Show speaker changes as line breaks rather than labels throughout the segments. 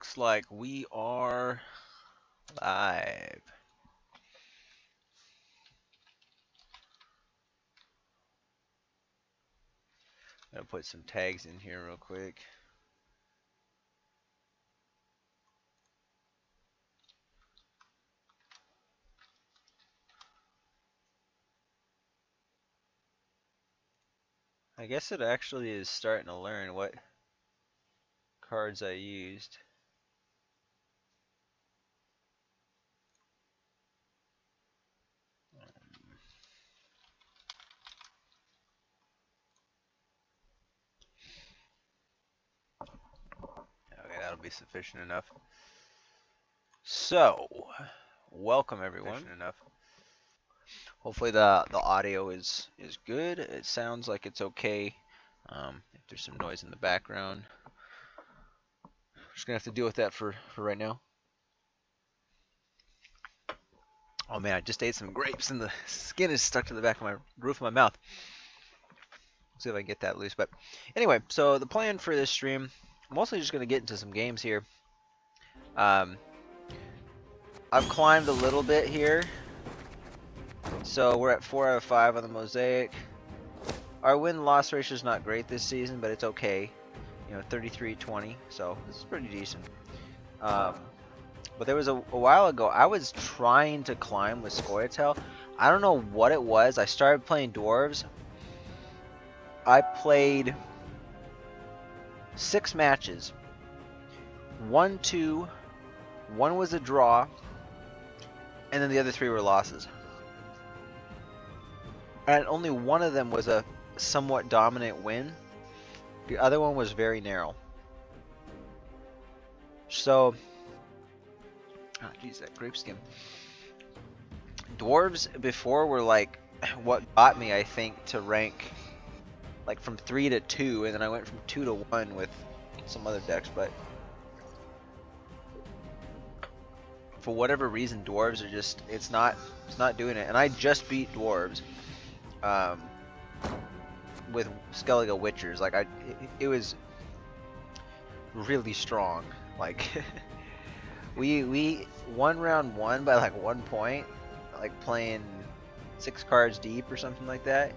Looks like we are live. I'm gonna put some tags in here real quick. I guess it actually is starting to learn what cards I used. Okay, that'll be sufficient enough. So, welcome everyone. Hopefully the audio is good. It sounds like it's okay. If there's some noise in the background, just gonna have to deal with that for right now. Oh man, I just ate some grapes and the skin is stuck to the back of my roof of my mouth. See if I can get that loose. But anyway, so the plan for this stream, I'm mostly just going to get into some games here. I've climbed a little bit here. So we're at 4 out of 5 on the Mosaic. Our win-loss ratio is not great this season, but it's okay. You know, 33-20, so this is pretty decent. But there was a while ago, I was trying to climb with Scoia'tael. I don't know what it was. I started playing Dwarves. I played 6 matches. 1-2, one was a draw, and then the other 3 were losses. And only one of them was a somewhat dominant win. The other one was very narrow. So, geez, that grape skin. Dwarves before were like what got me, I think, to rank like from 3 to 2, and then I went from 2 to 1 with some other decks, but for whatever reason, Dwarves are just, it's not doing it. And I just beat Dwarves with Skellige Witchers. Like, it was really strong. Like, we won round 1 by like 1 point, like playing 6 cards deep or something like that.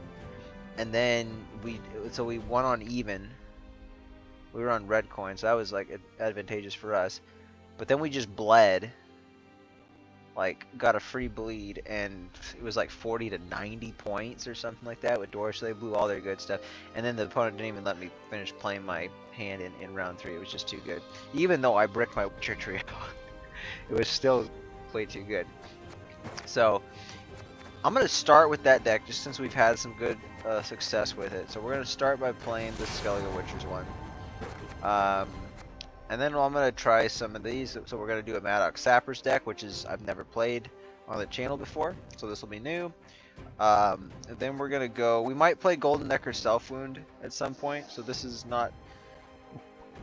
And then we won on even. We were on red coin, so that was like advantageous for us. But then we just bled, like got a free bleed, and it was like 40 to 90 points or something like that with Dwarves. So they blew all their good stuff, and then the opponent didn't even let me finish playing my hand in round 3. It was just too good. Even though I bricked my Witcher trio, it was still way too good. So I'm gonna start with that deck just since we've had some good success with it. So we're gonna start by playing the Skellige Witchers one. And then I'm going to try some of these. So we're going to do a Maddox Sappers deck, which is I've never played on the channel before. So this will be new. Then we're going to go, we might play Golden Necker Self Wound at some point. So this is not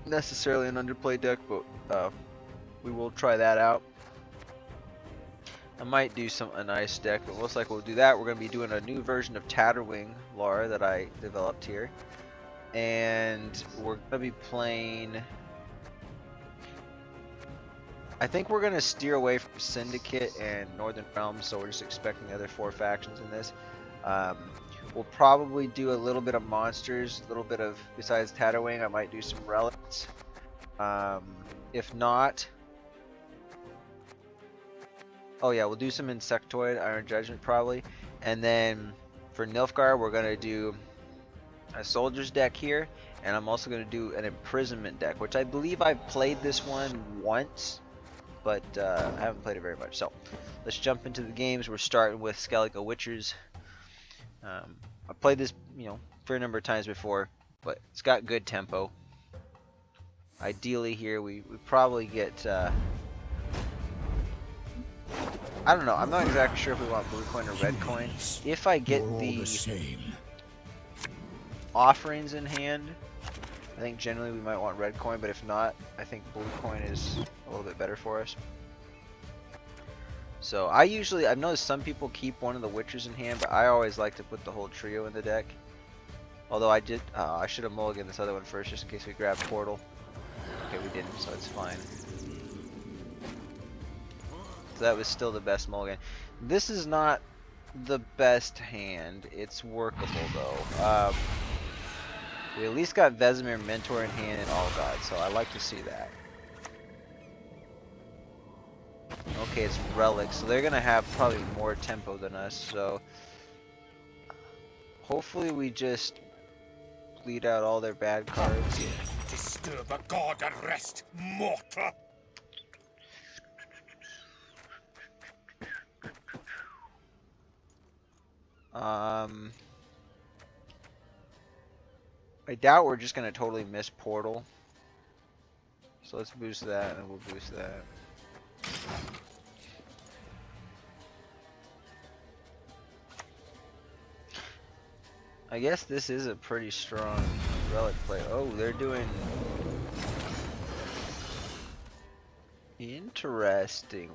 necessarily an underplayed deck, but we will try that out. I might do a nice deck, but most likely we'll do that. We're going to be doing a new version of Tatterwing Lara that I developed here. And we're going to be playing, I think we're going to steer away from Syndicate and Northern Realms, so we're just expecting the other 4 factions in this. We'll probably do a little bit of monsters, a little bit of, besides Tatterwing, I might do some relics. If not, oh yeah, we'll do some Insectoid, Iron Judgment probably. And then for Nilfgaard, we're going to do a Soldier's deck here, and I'm also going to do an Imprisonment deck, which I believe I've played this one once, but I haven't played it very much. So let's jump into the games. We're starting with Skellige Witchers. I've played this, you know, a fair number of times before, but it's got good tempo. Ideally here we probably get, I don't know, I'm not exactly sure if we want blue coin or red coin. If I get the offerings in hand, I think generally we might want red coin, but if not, I think blue coin is a little bit better for us. So I've noticed some people keep one of the Witchers in hand, but I always like to put the whole trio in the deck. Although I should have mulliganed this other one first just in case we grab Portal. Okay, we didn't, so it's fine. So that was still the best mulligan. This is not the best hand. It's workable though. We at least got Vesemir, Mentor in hand, and All God, so I like to see that. Okay, it's Relic, so they're gonna have probably more tempo than us, so hopefully we just bleed out all their bad cards.
Disturb a god and rest, mortal!
I doubt we're just gonna totally miss Portal. So let's boost that, and we'll boost that. I guess this is a pretty strong Relic play. Oh, they're doing... Interesting.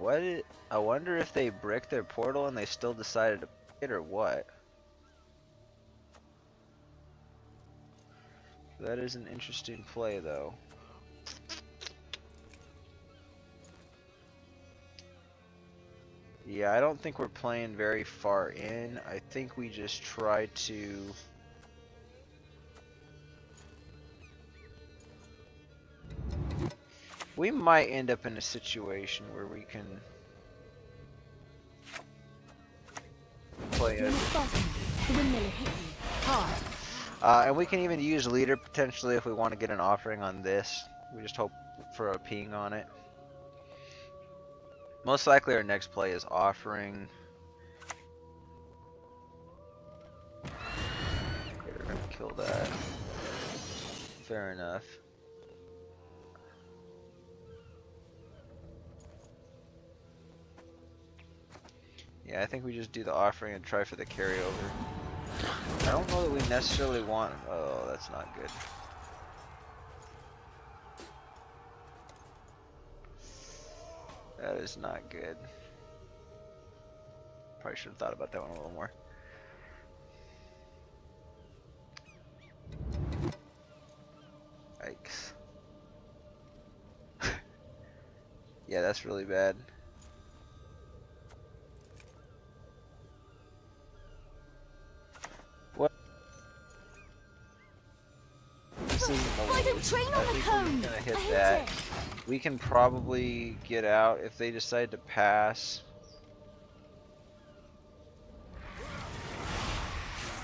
I wonder if they bricked their Portal and they still decided to play it or what. That is an interesting play though. Yeah, I don't think we're playing very far in. I think we just try to... We might end up in a situation where we can play it. And we can even use leader potentially if we want to get an offering on this. We just hope for a ping on it. Most likely our next play is offering. Okay, we're gonna kill that. Fair enough. Yeah, I think we just do the offering and try for the carryover. I don't know that we necessarily want... Oh, that's not good. That is not good. Probably should have thought about that one a little more. Yikes. Yeah, that's really bad. What? This isn't the lowest. I think we're gonna hit that. We can probably get out if they decide to pass.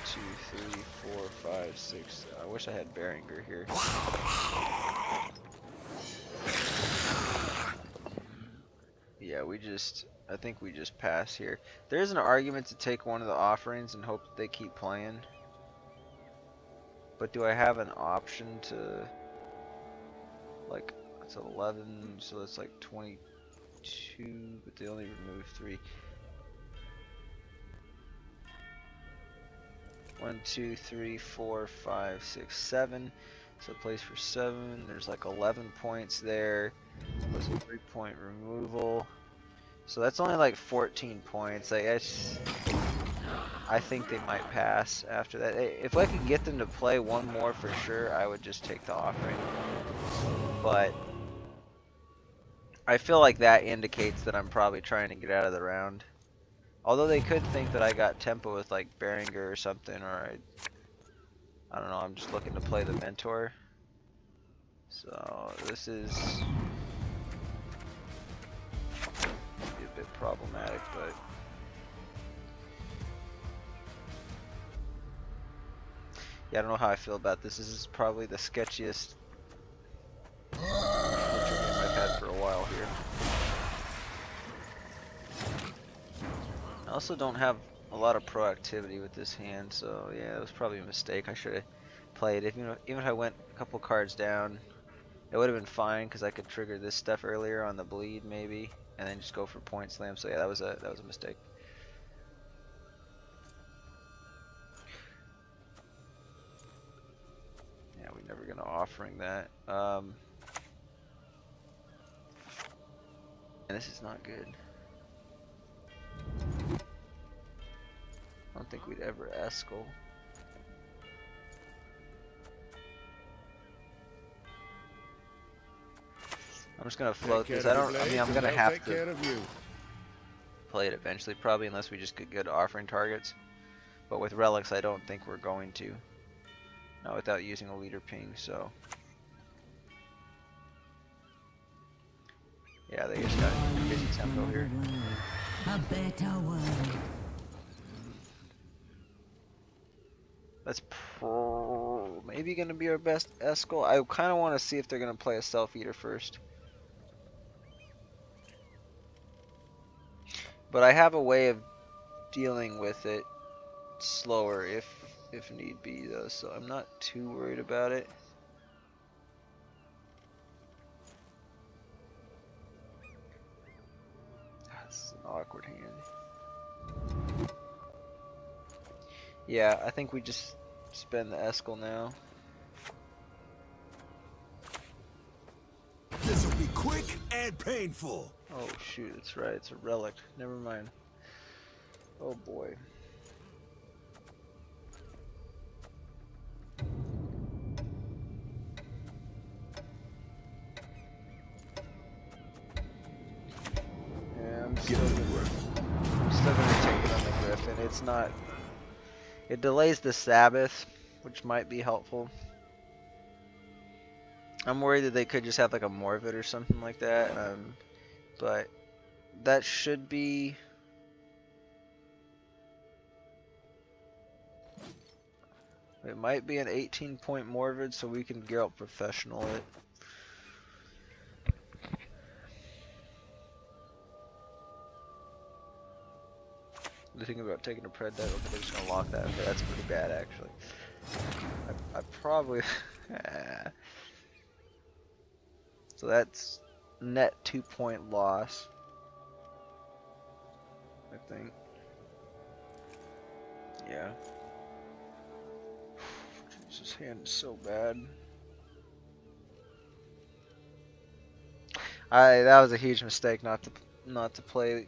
2, 3, 4, 5, 6. I wish I had Behringer here. Yeah, I think we just pass here. There's an argument to take one of the offerings and hope that they keep playing. But do I have an option to, like, it's 11, so that's like 22, but they only remove 3. 1, 2, 3, 4, 5, 6, 7. So it plays for 7. There's like 11 points there. Plus a 3-point removal. So that's only like 14 points. I think they might pass after that. If I could get them to play one more for sure, I would just take the offering. But I feel like that indicates that I'm probably trying to get out of the round. Although they could think that I got tempo with like Behringer or something, or I don't know, I'm just looking to play the Mentor. So this is maybe a bit problematic, but yeah, I don't know how I feel about this. This is probably the sketchiest game I've had for a while here. I also don't have a lot of proactivity with this hand, so yeah, it was probably a mistake. I should have played. Even if I went a couple cards down, it would have been fine because I could trigger this stuff earlier on the bleed maybe, and then just go for point slam. So yeah, that was a mistake. Yeah, we're never gonna offering that. And this is not good. I don't think we'd ever Eskel. I'm just gonna float this. I'm gonna have to. underplayed eventually, probably, unless we just get good offering targets. But with relics, I don't think we're going to. Not without using a leader ping, so. Yeah, they just got a busy tempo here.
A better world.
That's maybe going to be our best Eskel. I kind of want to see if they're going to play a Self-Eater first. But I have a way of dealing with it slower if need be, though, so I'm not too worried about it. That's an awkward hand. Yeah, I think we just spend the Eskel now.
This will be quick and painful.
Oh shoot, that's right, it's a relic. Never mind. Oh boy. Yeah, I'm still gonna take it on the Griffin. It's not. It delays the Sabbath, which might be helpful. I'm worried that they could just have like a Morvid or something like that, but that should be. It might be an 18-point Morvid, so we can gear up professional it. The thing about taking a pred deck, they're just gonna lock that. Okay, that's pretty bad actually. I probably. So that's net 2-point loss, I think. Yeah. This hand is so bad. That was a huge mistake not to play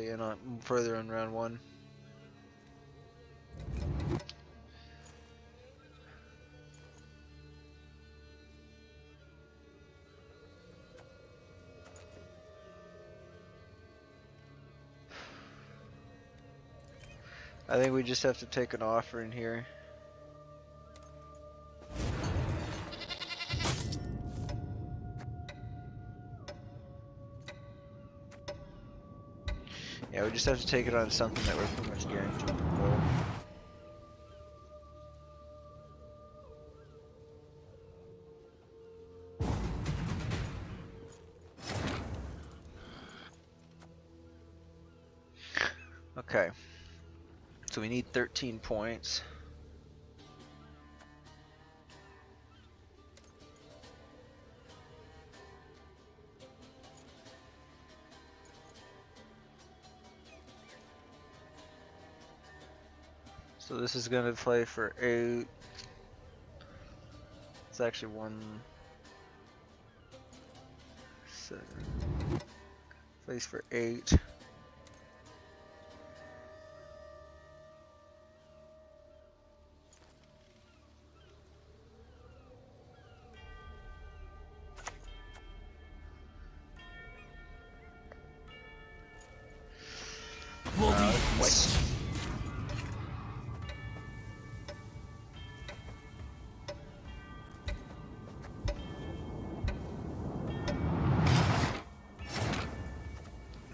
in on further in round 1. I think we just have to take an offer in here. Yeah, we just have to take it on something that we're pretty much guaranteed to pull. Okay. So we need 13 points. So this is going to play for 8. It's actually 1, 7. Plays for 8. Wait.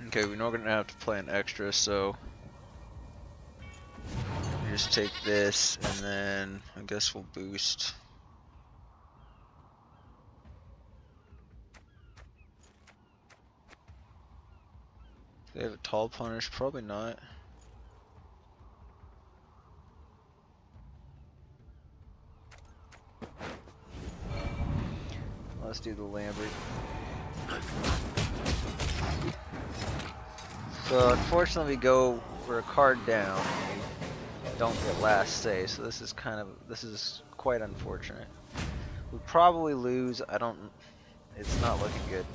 Okay, we're not gonna have to play an extra, so we just take this, and then I guess we'll boost. Do they have a tall punish? Probably not. Let's do the Lambert. So unfortunately, we go for a card down. We don't get last say, so this is quite unfortunate. We probably lose. It's not looking good.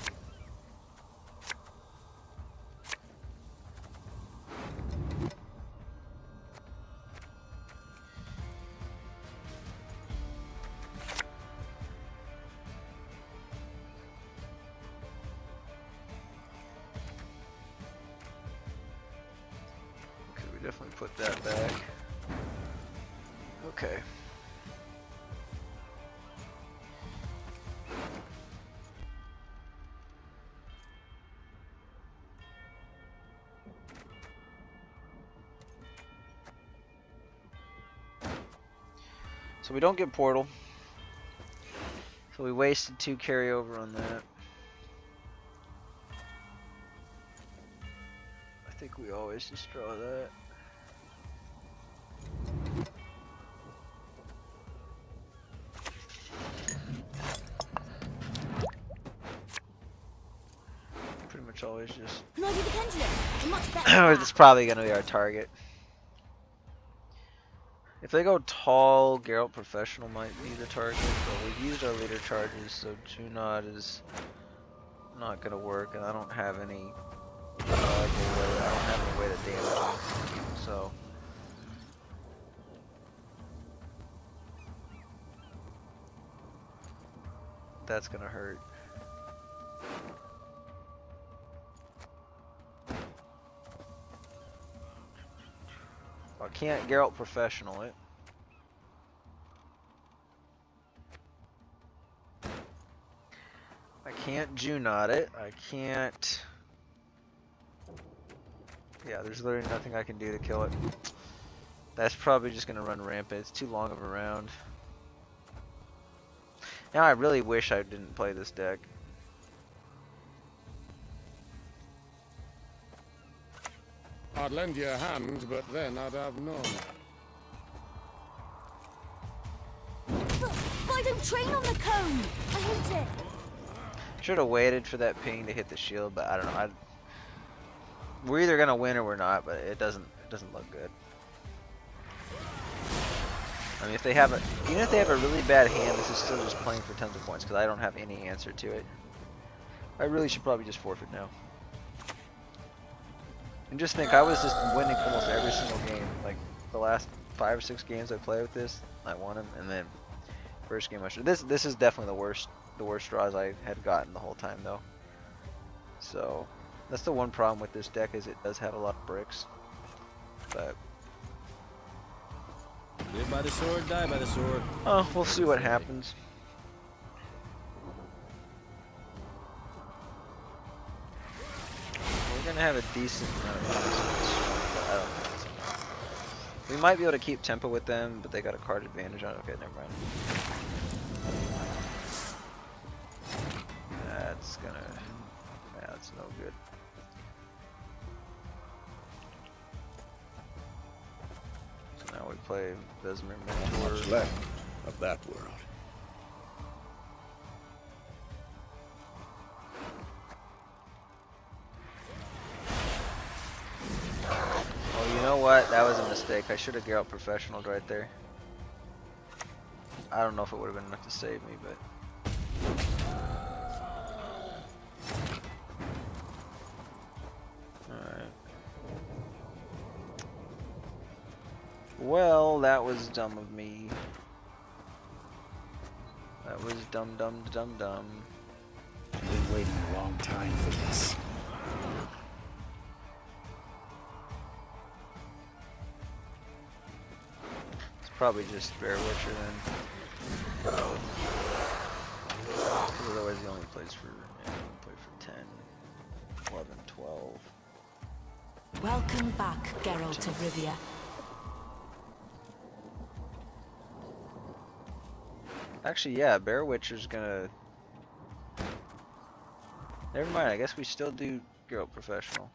Definitely put that back. Okay. So we don't get portal. So we wasted 2 carryover on that. I think we always just draw that. Pretty much always just.
Can I do the pendulum? I'm much better.
It's probably gonna be our target. If they go tall, Geralt Professional might be the target, but we've used our leader charges, so Junod is not gonna work, and I don't have any way to damage him, so that's gonna hurt. I can't Geralt Professional it. I can't Junod it. I can't. Yeah, there's literally nothing I can do to kill it. That's probably just gonna run rampant. It's too long of a round. Now I really wish I didn't play this deck.
I'd lend you a hand, but then I'd have none.
But I don't train on the cone. I hate it.
Should have waited for that ping to hit the shield, but I don't know. We're either gonna win or we're not, but it doesn't look good. I mean, if they have even if they have a really bad hand, this is still just playing for tons of points because I don't have any answer to it. I really should probably just forfeit now. And just think, I was just winning almost every single game. Like the last 5 or 6 games I played with this, I won them, and then first game I should. This is definitely the worst draws I had gotten the whole time though. So that's the one problem with this deck, is it does have a lot of bricks. But
live by the sword, die by the sword.
oh, we'll see what happens. We're gonna have a decent amount of resistance, but I don't think it's enough. We might be able to keep tempo with them, but they got a card advantage on it. Okay, never mind. That's no good. So now we play Vesemir Mentor.
What's left of that world?
Oh, you know what? That was a mistake. I should have Geralt Professionaled right there. I don't know if it would have been enough to save me, but. Alright. Well, that was dumb of me. That was dumb.
I've been waiting a long time for this.
It's probably just Bear Witcher then. Because otherwise he only plays for, yeah, he can play for 10, 11, 12.
Welcome back, Geralt of Rivia.
Actually, yeah, Bear Witcher's gonna. Never mind. I guess we still do Geralt Professional.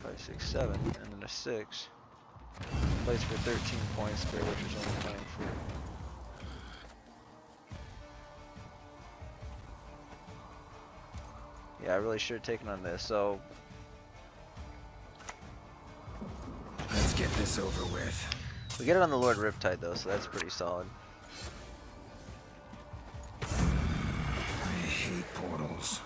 4, 5, 6, 7, and then a 6. Plays for 13 points. Bear Witcher's only playing for. Yeah, I really should have taken on this. So.
Let's get this over with.
We get it on the Lord Riptide though, so that's pretty solid.
I hate portals.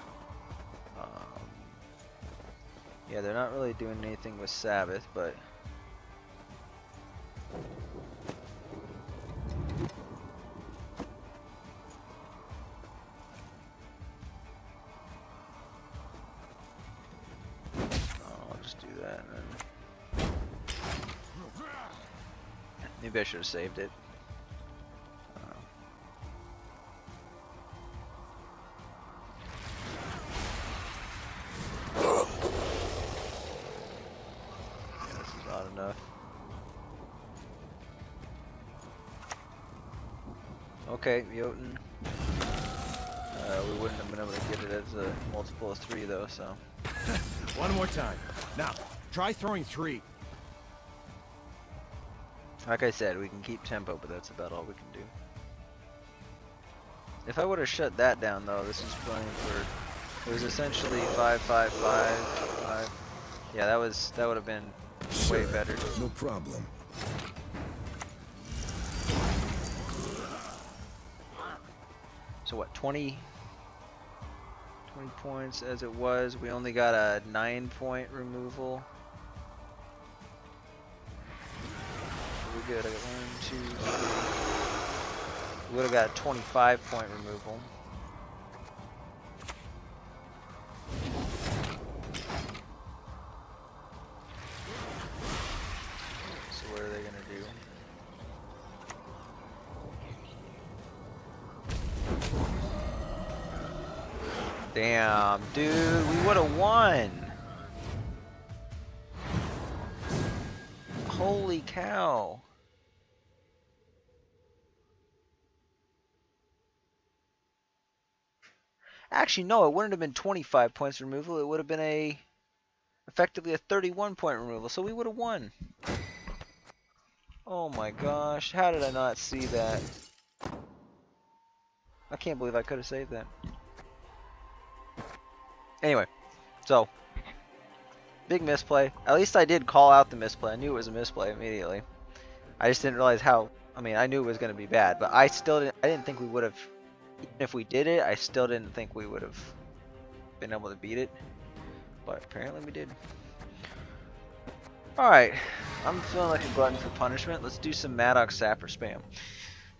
Yeah, they're not really doing anything with Sabbath, but I'll just do that and then Maybe I should have saved it. Yeah, this is not enough. Okay, Jotun. We wouldn't have been able to get it as a multiple of 3 though, so.
One more time. Now, try throwing 3.
Like I said, we can keep tempo, but that's about all we can do. If I would have shut that down though, this is playing for, it was essentially 5, 5, 5, 5. Yeah, that would have been way better.
No problem.
So what, 20 points as it was. We only got a 9-point removal. We're good. I got 1, 2, 3. We would have got a 25-point removal. So what are they gonna do? Damn, dude, we would have won. Holy cow. Actually, no, it wouldn't have been 25 points removal. It would have been effectively a 31-point removal. So we would have won. Oh my gosh, how did I not see that? I can't believe I could have saved that. Anyway, so big misplay. At least I did call out the misplay. I knew it was a misplay immediately. I just didn't realize how. I mean, I knew it was going to be bad, but I didn't think we would have. Even if we did it, I still didn't think we would have been able to beat it. But apparently we did. All right, I'm feeling like a glutton for punishment. Let's do some Maddox Sapper spam.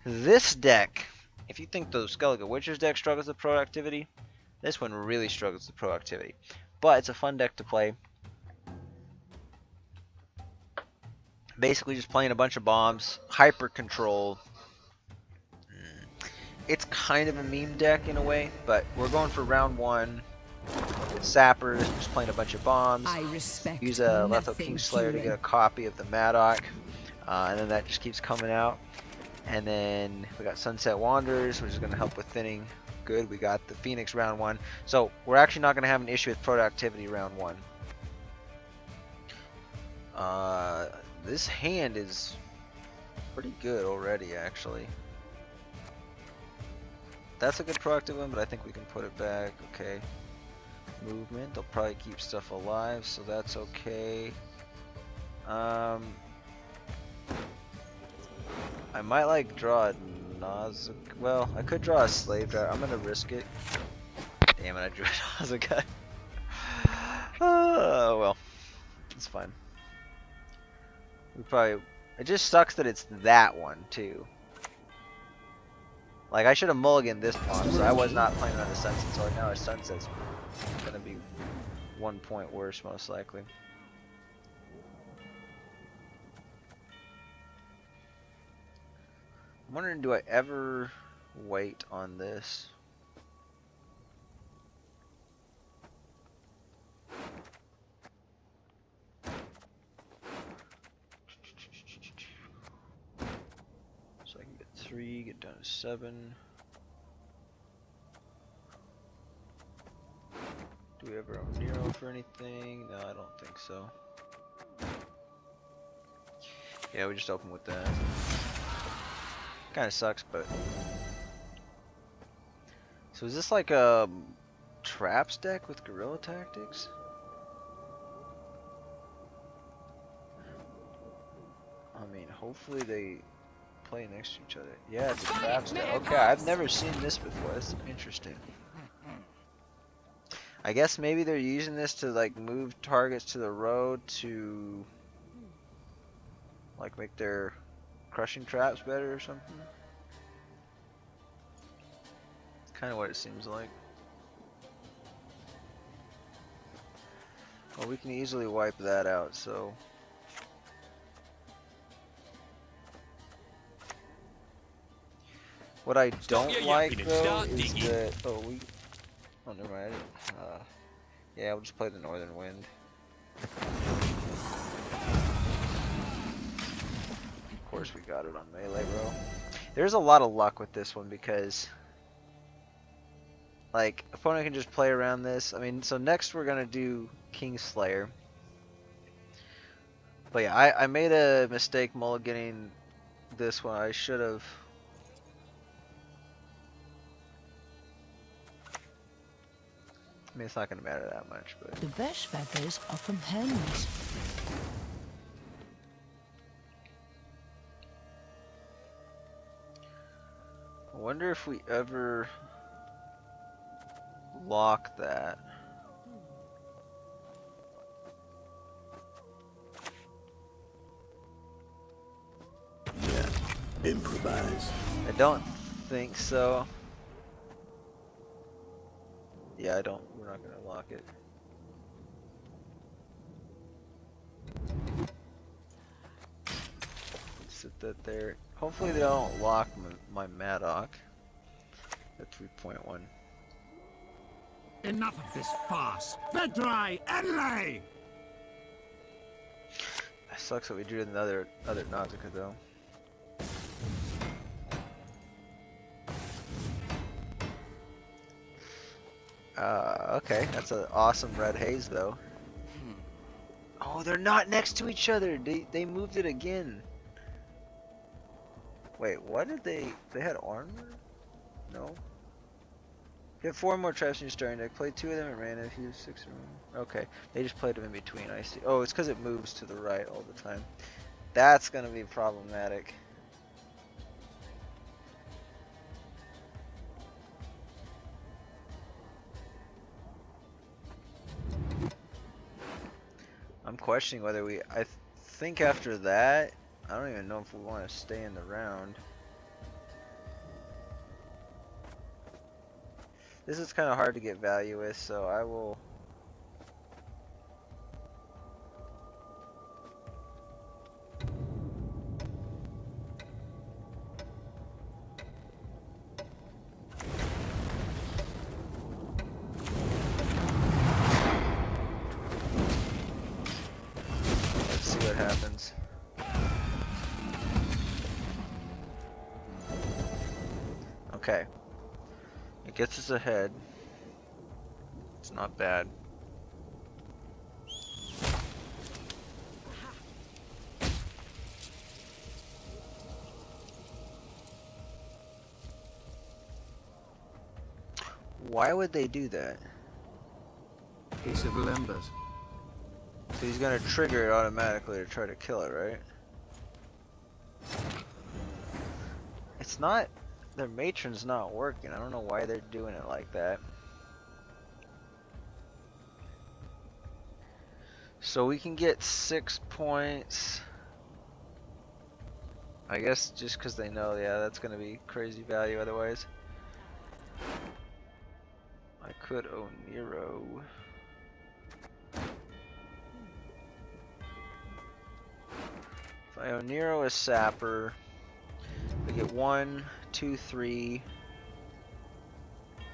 This deck, if you think the Skellige Witcher's deck struggles with productivity, this one really struggles with productivity, but it's a fun deck to play. Basically just playing a bunch of bombs, hyper control. It's kind of a meme deck in a way, but we're going for round 1 with Sappers, just playing a bunch of bombs.
I respect
Use a Letho
nothing,
Kingslayer to
human.
get a copy of the Maddox, and then that just keeps coming out. And then we got Sunset Wanderers, which is going to help with thinning. Good, we got the Phoenix round 1. So we're actually not going to have an issue with productivity round 1. This hand is pretty good already, actually. That's a good productive one, but I think we can put it back. Okay. Movement, they'll probably keep stuff alive, so that's okay. I might like draw a Nausicaa. Well, I could draw a Slave Driver. I'm gonna risk it. Damn it, I drew a Nausicaa. Oh, well. It's fine. It just sucks that it's that one, too. Like, I should have mulliganed this bomb, so I was not playing on the Sunset, so now our Sunset's gonna be 1 point worse, most likely. I'm wondering, do I ever wait on this? So I can get 3, get down to 7. Do we ever own Nero for anything? No, I don't think so. Yeah, we just open with that. Kinda sucks, but... So is this like a traps deck with guerrilla tactics? I mean, hopefully they play next to each other. Yeah, it's a traps deck. Okay, I've never seen this before. That's interesting. I guess maybe they're using this to like move targets to the road to like make their crushing traps better or something. It's kind of what it seems like. Well, we can easily wipe that out, so What I
Stop
don't
your
like
yapping and
though
start
is
digging.
that oh never mind. Yeah, we'll just play the Northern Wind. Of course we got it on melee, bro. There's a lot of luck with this one because like opponent can just play around this. I mean, so next we're gonna do Kingslayer. But yeah, I made a mistake mulliganing this one. I should have. I mean, it's not gonna matter that much, but
The best feathers are from hens.
I wonder if we ever lock that.
Improvise.
I don't think so. Yeah, I don't. We're not gonna lock it. Sit that there. Hopefully they don't lock my Maddock at 3.1.
Enough of this farce. Bed dry, Adelaide!
It sucks that we drew another Nautica though. Okay, that's an awesome red haze though. Oh, they're not next to each other. They moved it again. Wait, what did they had armor? No. You have 4 more traps in your starting deck. Play 2 of them at random. If you have 6 or okay, they just played them in between. I see. Oh, it's because it moves to the right all the time. That's gonna be problematic. I'm questioning whether I think after that, I don't even know if we want to stay in the round. This is kind of hard to get value with, so I will. Let's see what happens. Okay. It gets us ahead. It's not bad. Why would they do that?
Piece of limbers.
So he's gonna trigger it automatically to try to kill it, right? It's not. Their matron's not working. I don't know why they're doing it like that. So we can get 6 points. I guess just because they know, yeah, that's gonna be crazy value otherwise. I could own Nero. If I own Nero as Sapper, I get 1, 2, 3.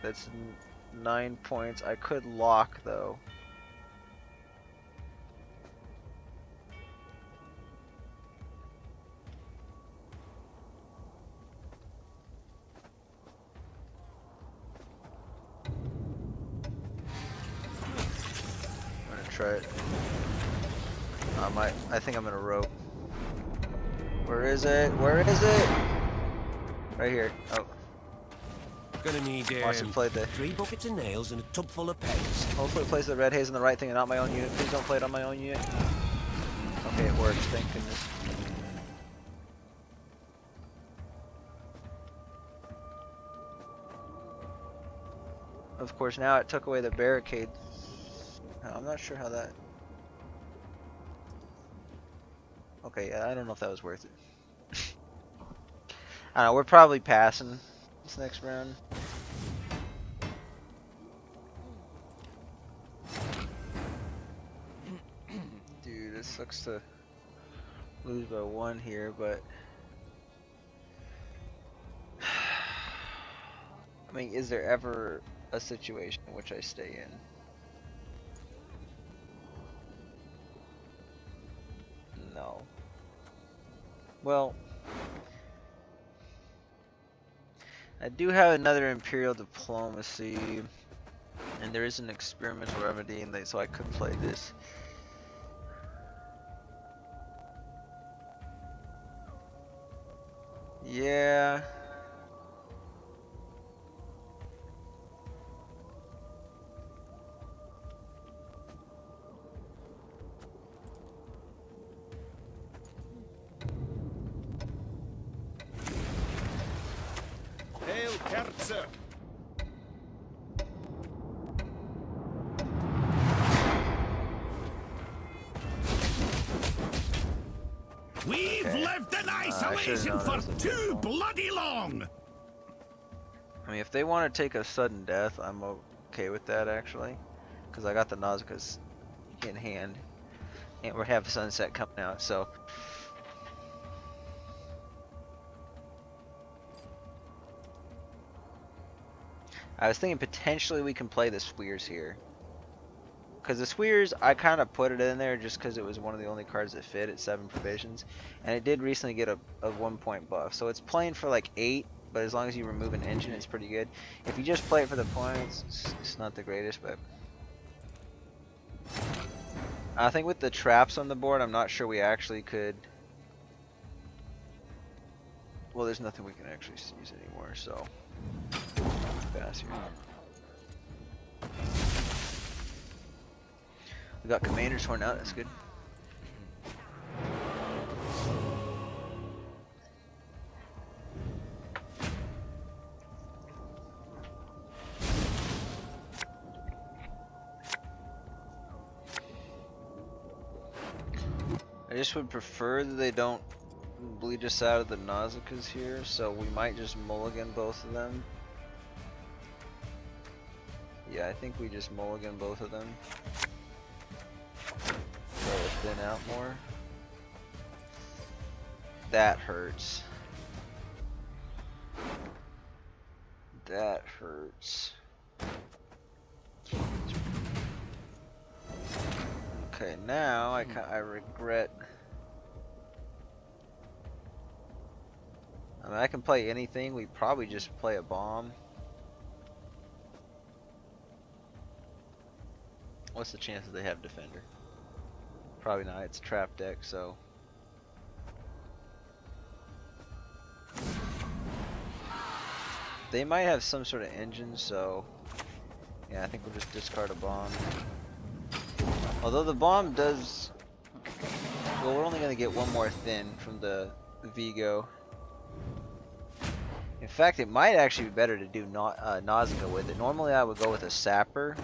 That's 9 points. I could lock though. I'm gonna try it. I think I'm gonna rope. Where is it? Where is it? Right here. Oh,
Gonna need
watch it play the.
3 buckets of nails and a tub full of pegs.
Hopefully it plays the red haze on the right thing and not my own unit. Please don't play it on my own unit. Okay, it works. Thank goodness. Of course, now it took away the barricade. I'm not sure how that. Okay, yeah, I don't know if that was worth it. I don't know, we're probably passing this next round. Dude, it sucks to lose by 1 here, but I mean, is there ever a situation in which I stay in? No. Well, I do have another Imperial Diplomacy, and there is an Experimental Remedy, and so I could play this. Yeah.
Hail Kerzer!
We've
Okay.
lived in
I should've
isolation
known that
for
was a
too
pitfall.
bloody long.
I mean, if they want to take a sudden death, I'm okay with that actually, because I got the Nausicaa's in hand, and we have Sunset coming out, so. I was thinking potentially we can play the Swears here. Because the Swears, I kind of put it in there just because it was one of the only cards that fit at 7 provisions. And it did recently get a 1-point buff. So it's playing for like 8, but as long as you remove an engine, it's pretty good. If you just play it for the points, it's not the greatest, but. I think with the traps on the board, I'm not sure we actually could. Well, there's nothing we can actually use anymore, so. Pass here. We got Commander's Horn out, that's good. I just would prefer that they don't bleed us out of the Nausicaa's here, so we might just mulligan both of them. Yeah, I think we just mulligan both of them. Try to thin out more. That hurts. That hurts. Okay, now I regret. I mean, I can play anything. We probably just play a bomb. What's the chances they have Defender? Probably not. It's a trap deck, so. They might have some sort of engine, so. Yeah, I think we'll just discard a bomb. Although the bomb does. Well, we're only going to get one more thin from the Vigo. In fact, it might actually be better to do Nausicaa with it. Normally I would go with a Sapper.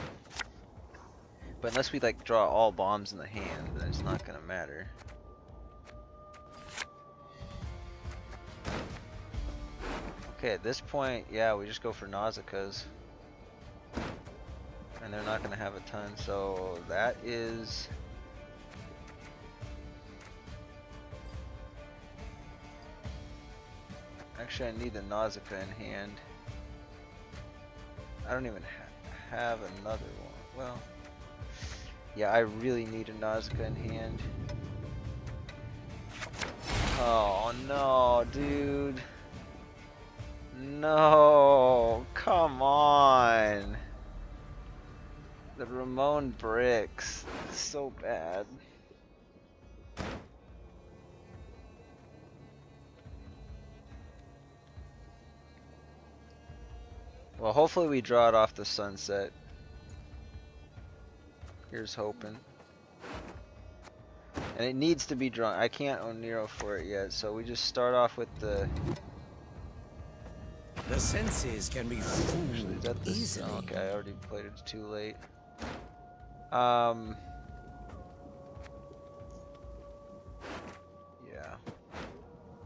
But unless we like draw all bombs in the hand, then it's not gonna matter. Okay, at this point, yeah, we just go for Nausicaa's. And they're not gonna have a ton, so that is. Actually, I need the Nausicaa in hand. I don't even have another one. Well. Yeah, I really need a Nausicaa in hand. Oh no, dude. No, come on. The Ramon bricks. It's so bad. Well, hopefully we draw it off the Sunset. Here's hoping. And it needs to be drawn. I can't own Nero for it yet, so we just start off with the.
The senses can be
Actually, is that
fooled
this?
easily.
Oh, okay, I already played it too late. Yeah.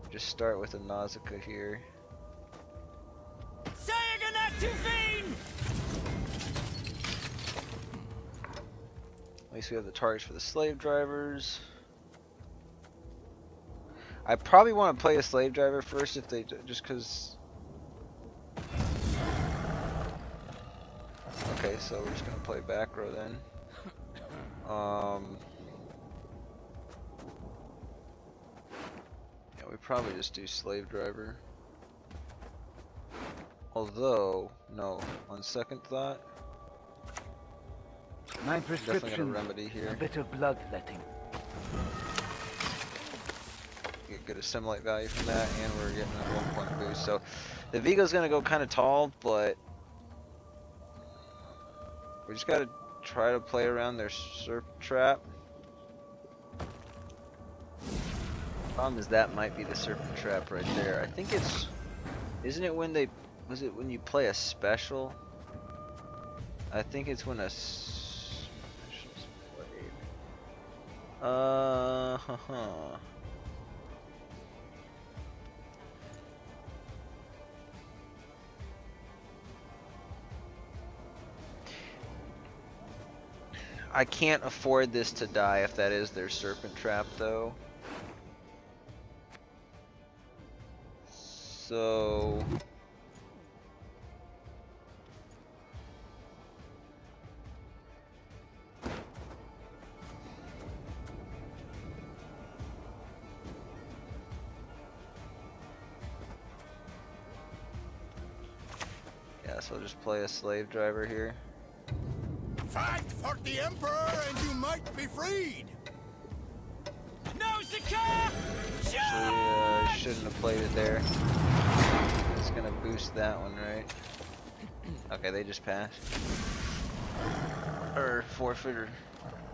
Just start with a Nausicaa here. At least we have the targets for the slave drivers. I probably want to play a slave driver first if they just because Okay, so we're just gonna play back row then. Yeah, we probably just do slave driver. Although, no, on second thought,
My
definitely
prescription,
gonna remedy
a
here.
bit of bloodletting.
Get a assimilate value from that, and we're getting a 1 point boost. So the Vigo's gonna go kind of tall, but we just gotta try to play around their serpent trap. Problem is that might be the serpent trap right there. I think it's, isn't it when they, was it when you play a special? I think it's when a special's played. I can't afford this to die if that is their serpent trap though. So yeah, so I'll just play a slave driver here.
Fight for the Emperor and you might be freed!
Actually, I shouldn't have played it there. It's gonna boost that one, right? Okay, they just passed. Or forfeit, or...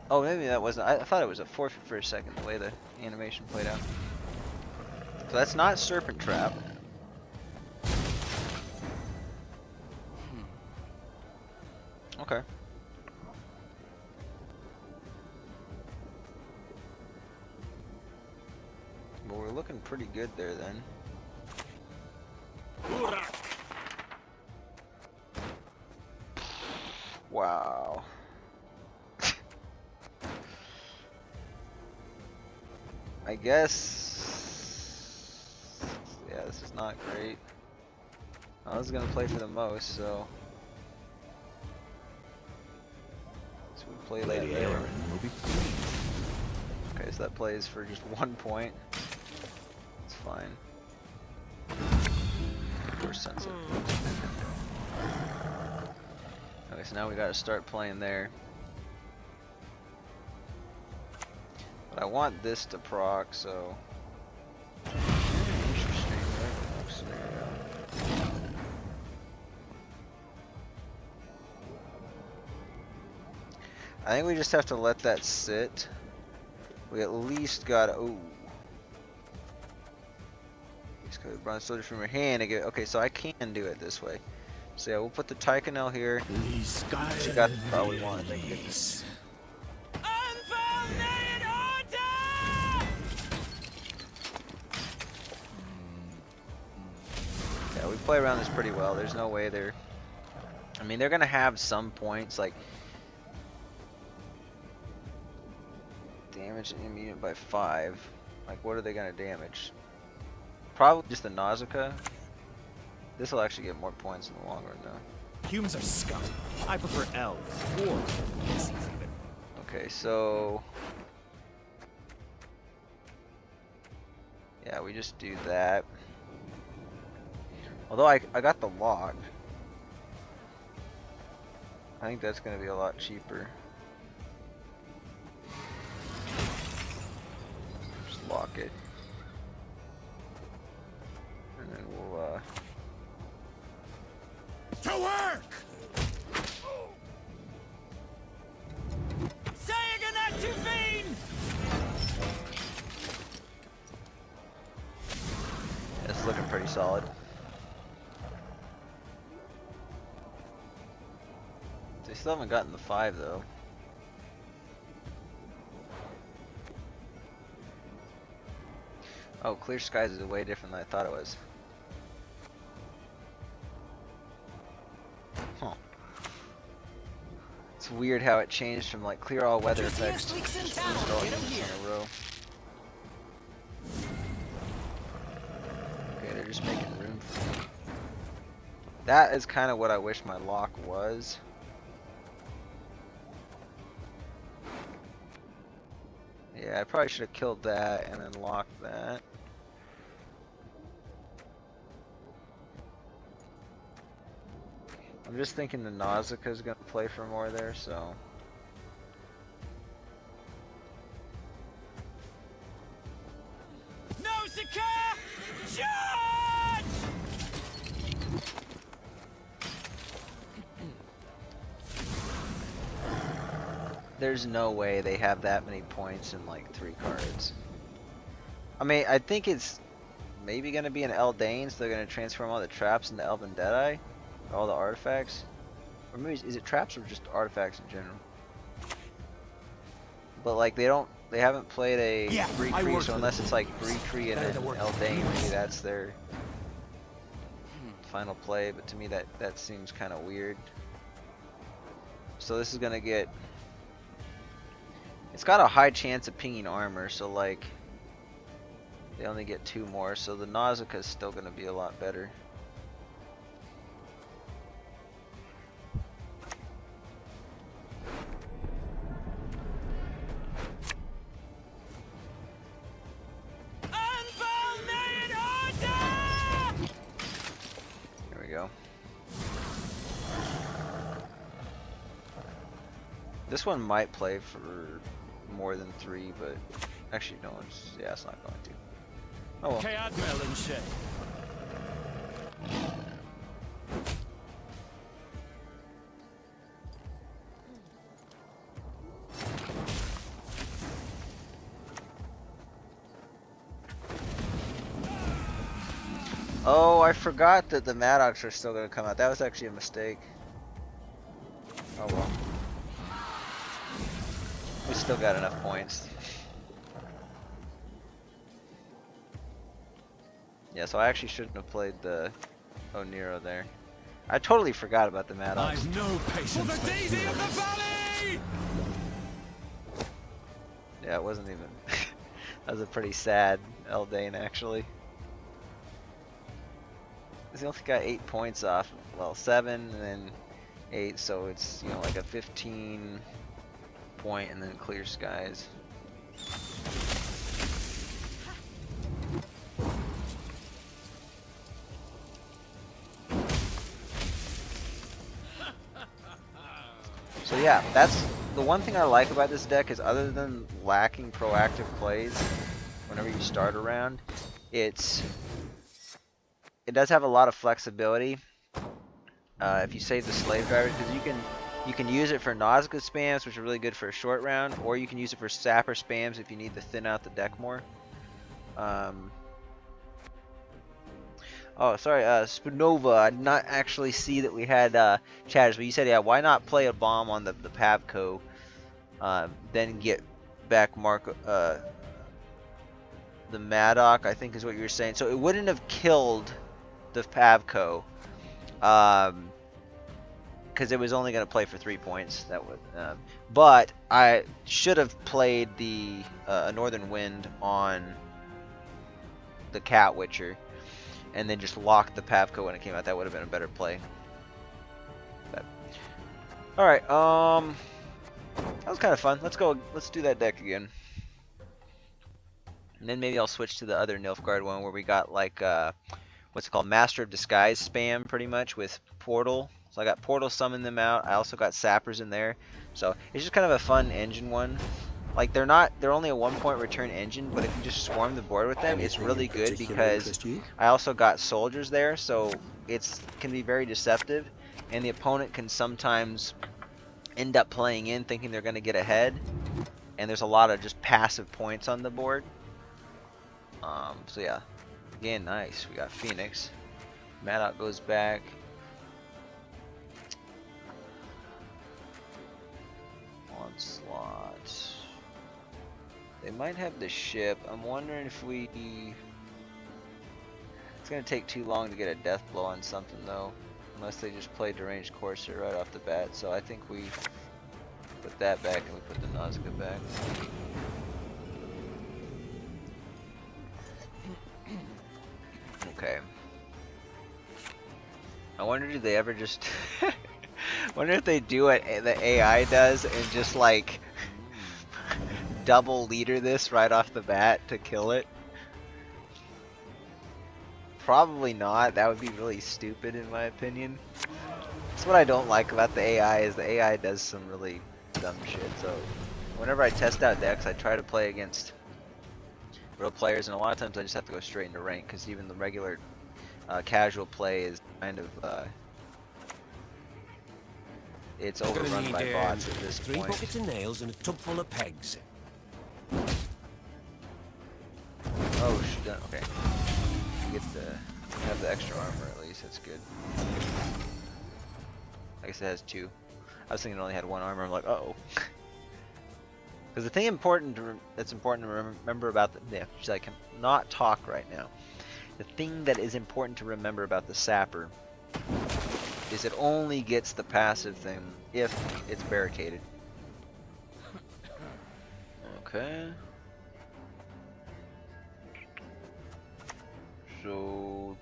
Oh, maybe that wasn't. I thought it was a forfeit for a second, the way the animation played out. So that's not Serpent Trap. Okay. Well, we're looking pretty good there then. Wow. I guess... Yeah, this is not great. I was gonna play for the most, so... So we play that
Lady
there.
Aaron will be pleased.
Okay, so that plays for just 1 point. It's fine. Force sensitive. Okay, so now we gotta start playing there. But I want this to proc, so... Interesting, right? Scenario. I think we just have to let that sit. We at least gotta... Ooh. Just got bronze soldier from your hand. Okay, so I can do it this way. So yeah, we'll put the Tyconel here.
These skies
She got the power we wanted, thank goodness. Yeah, we play around this pretty well. There's no way they're... I mean, they're gonna have some points, like... Damage an enemy unit by 5. Like, what are they gonna damage? Probably just the Nausicaa. This will actually get more points in the long run, though.
Humans are scum. I prefer elves or pixies even.
Okay, so... Yeah, we just do that. Although I got the lock. I think that's gonna be a lot cheaper. Just lock it. And then we'll
To work!
it's looking pretty solid. They still haven't gotten the 5 though. Oh, Clear Skies is way different than I thought it was. Huh. It's weird how it changed from like clear all weather effects to just boost all units in a row. Okay, they're just making room for me. That is kind of what I wish my lock was. Yeah, I probably should have killed that and then locked that. I'm just thinking the Nausicaa's gonna play for more there, so.
Nausicaa! Charge!
There's no way they have that many points in like 3 cards. I mean, I think it's maybe gonna be an Eldane, so they're gonna transform all the traps into Elven Deadeye, all the artifacts. Or maybe is it traps or just artifacts in general? But like they haven't played a
Yeah, I
Bree,
worked
so
with
unless
them.
it's like Bree and
Better
then
than working.
Eldane, maybe that's their final play. But to me, that seems kind of weird. So this is gonna get. It's got a high chance of pinging armor, so like they only get 2 more, so the Nausicaa is still gonna be a lot better.
Unfolded order!
Here we go. This one might play for more than 3, but actually no, it's not going to. Oh well.
Admiral and Shay.
Oh, I forgot that the Maddox are still going to come out. That was actually a mistake. Oh well. We still got enough points. Yeah, so I actually shouldn't have played the Oniro there. I totally forgot about the Maddox.
I've no patience for the Daisy of the Valley!
Yeah, it wasn't even. That was a pretty sad Eldane actually. He only got 8 points off. Well, 7 and then 8, so it's, you know, like a 15 point and then clear skies. So yeah, that's the one thing I like about this deck is other than lacking proactive plays whenever you start a round, it does have a lot of flexibility. If you save the slave drivers, because you can use it for Nausicaa spams, which are really good for a short round, or you can use it for sapper spams if you need to thin out the deck more. Oh, sorry, Spinova. I did not actually see that we had chatters, but you said, yeah, why not play a bomb on the Pavco, then get back the Maddock, I think is what you were saying. So it wouldn't have killed the Pavco, because it was only going to play for 3 points. That would, but I should have played the Northern Wind on the Cat Witcher, and then just locked the Pavco when it came out. That would have been a better play. But, all right, that was kind of fun. Let's go. Let's do that deck again. And then maybe I'll switch to the other Nilfgaard one where we got like what's it called, Master of Disguise spam pretty much with Portal. So I got Portal summon them out. I also got Sappers in there. So it's just kind of a fun engine one. Like they're only a 1-point return engine, but if you just swarm the board with them, it's really good because I also got soldiers there, so it's can be very deceptive, and the opponent can sometimes end up playing in thinking they're going to get ahead, and there's a lot of just passive points on the board. So yeah, again, nice. We got Phoenix. Maddox goes back. Onslaught. They might have the ship. I'm wondering if we... It's going to take too long to get a death blow on something though. Unless they just play Deranged Courser right off the bat. So I think we put that back and we put the Nausicaa back. Okay. I wonder, do they ever just... wonder if they do what the AI does and just like double leader this right off the bat to kill it? Probably not. That would be really stupid in my opinion. That's what I don't like about the AI is the AI does some really dumb shit. So whenever I test out decks, I try to play against real players, and a lot of times I just have to go straight into rank because even the regular casual play is kind of it's overrun by bots at this
three
point.
buckets of nails and a tub full of pegs.
Oh shit! Okay, have the extra armor at least. That's good. I guess it has 2. I was thinking it only had 1 armor. I'm like, uh-oh. Because the thing that's important to remember about I cannot talk right now. The thing that is important to remember about the sapper is it only gets the passive thing if it's barricaded. Okay. So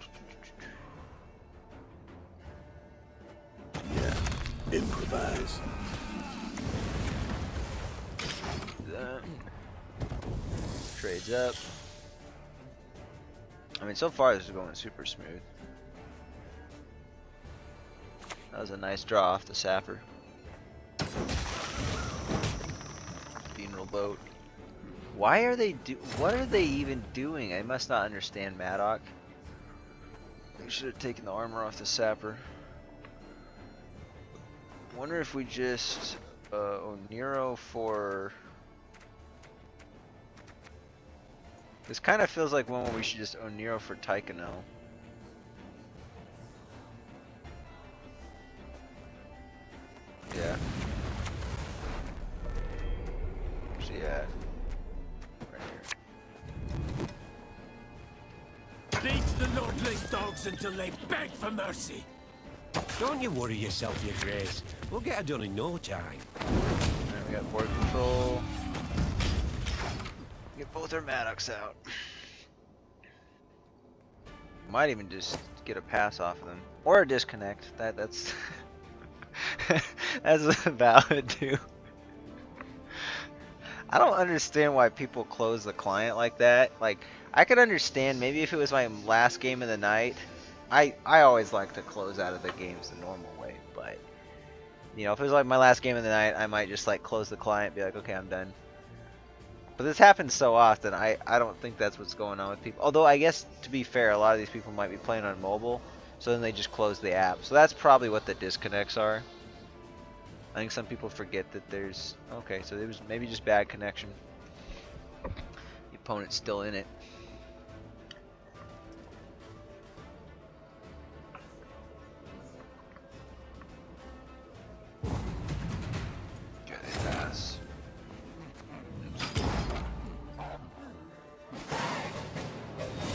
yeah,
Improvise.
that trades up. I mean, so far this is going super smooth. That was a nice draw off the sapper. Funeral boat. Why are they what are they even doing? I must not understand Maddock. They should have taken the armor off the sapper. Wonder if we just Oniro for. This kind of feels like one where we should just Oniro for Taikano. Yeah. Where's he at? Right here.
Beat the lordly's dogs until they beg for mercy. Don't you worry yourself, your grace. We'll get it done in no time.
Alright, we got board control. Get both our Maddocks out. Might even just get a pass off of them. Or a disconnect. That's that's valid too. I don't understand why people close the client like that. Like, I could understand maybe if it was my last game of the night. I always like to close out of the games the normal way, but you know, if it was like my last game of the night, I might just like close the client, be like, okay, I'm done. But this happens so often, I don't think that's what's going on with people. Although I guess, to be fair, a lot of these people might be playing on mobile, so then they just close the app. So that's probably what the disconnects are. I think some people forget that there's... Okay, so it was maybe just bad connection. The opponent's still in it. Okay, they pass.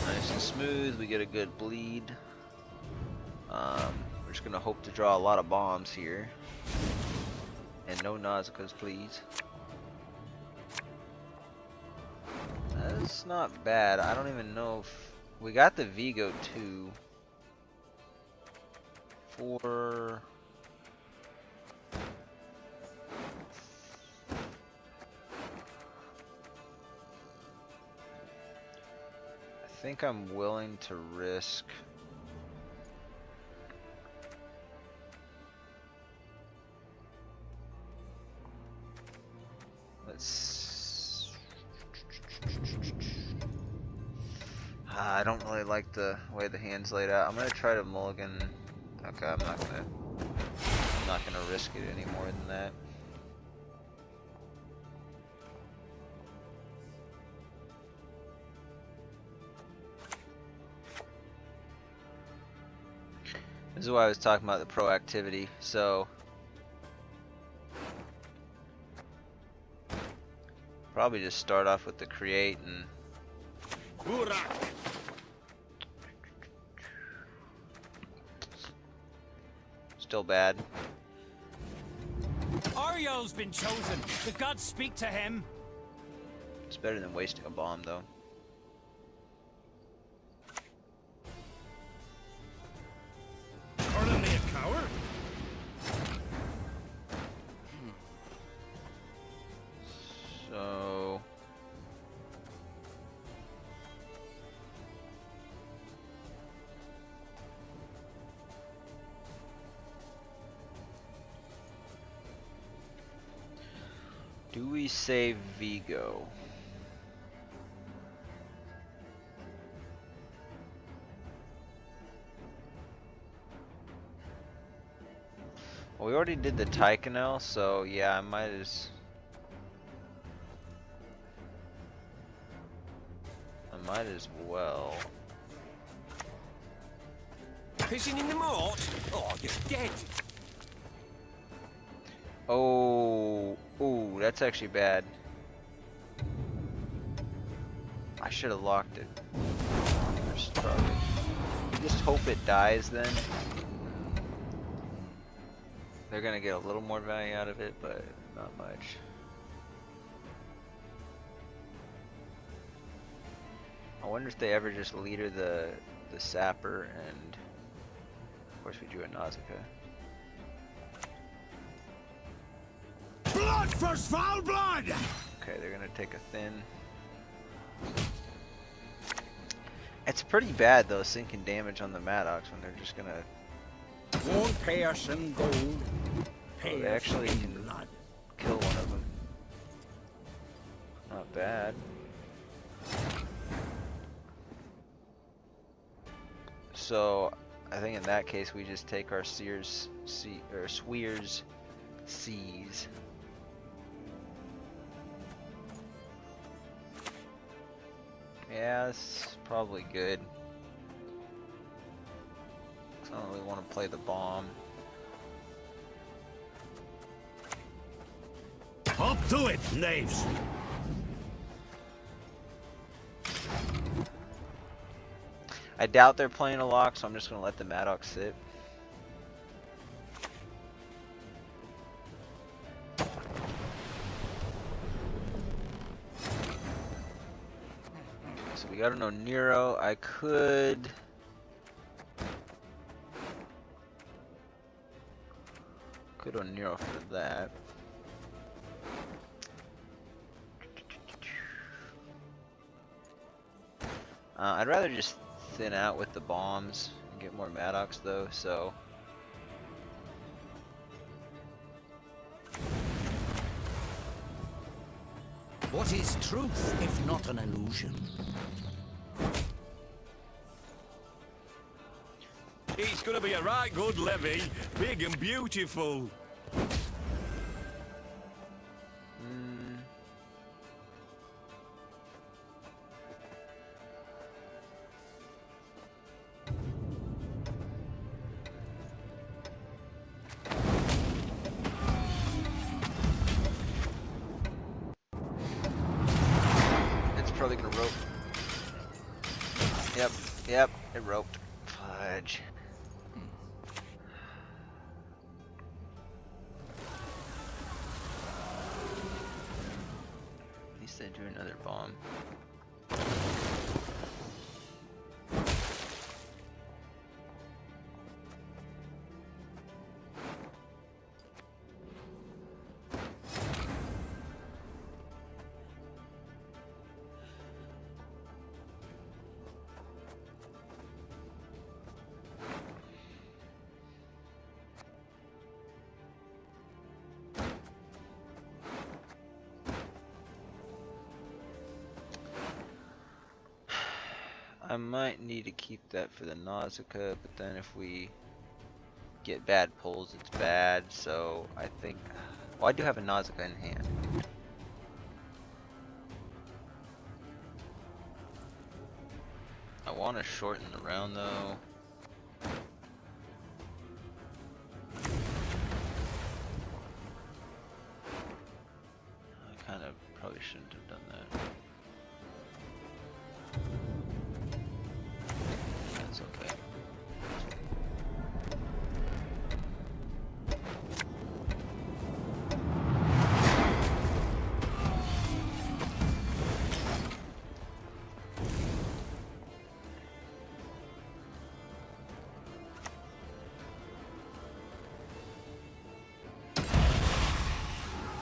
Nice and smooth, we get a good bleed. We're just gonna hope to draw a lot of bombs here. And no Nausicaas, please. That's not bad. I don't even know if... We got the Vigo too. For... I think I'm willing to risk... I don't really like the way the hand's laid out. I'm gonna try to mulligan. Okay, I'm not gonna risk it any more than that. This is why I was talking about the proactivity. So probably just start off with the create and still bad.
Ariel's been chosen. The gods speak to him.
It's better than wasting a bomb though.
Only a coward?
So Do we save Vigo? Well, we already did the Tycanel, so yeah, I might as well.
Fishing in the moat? Oh, you're dead.
Oh, ooh, that's actually bad. I should have locked it. Just hope it dies then. They're gonna get a little more value out of it, but not much. I wonder if they ever just leader the sapper, and of course we drew a Nausicaa.
Blood for foul blood!
Okay, they're gonna take a thin. It's pretty bad though, sinking damage on the Maddox when they're just gonna.
Won't pay us in gold.
Oh, they actually can
blood.
kill one of them. Not bad. So I think in that case we just take our Swears Seas. Yeah, it's probably good. I don't really want to play the bomb.
Up to it, knaves!
I doubt they're playing a lock, so I'm just gonna let the Maddox sit. So we gotta know Nero. I could. Could on Nero for that. I'd rather just thin out with the bombs and get more Maddox though, so.
What is truth if not an illusion?
It's gonna be a right good levy, big and beautiful.
It's probably gonna rope. Yep, it roped. Fudge. At least I drew another bomb. I might need to keep that for the Nausicaa, but then if we get bad pulls, it's bad, so I think... Well, I do have a Nausicaa in hand. I want to shorten the round, though. I kind of probably shouldn't have done that. That's okay.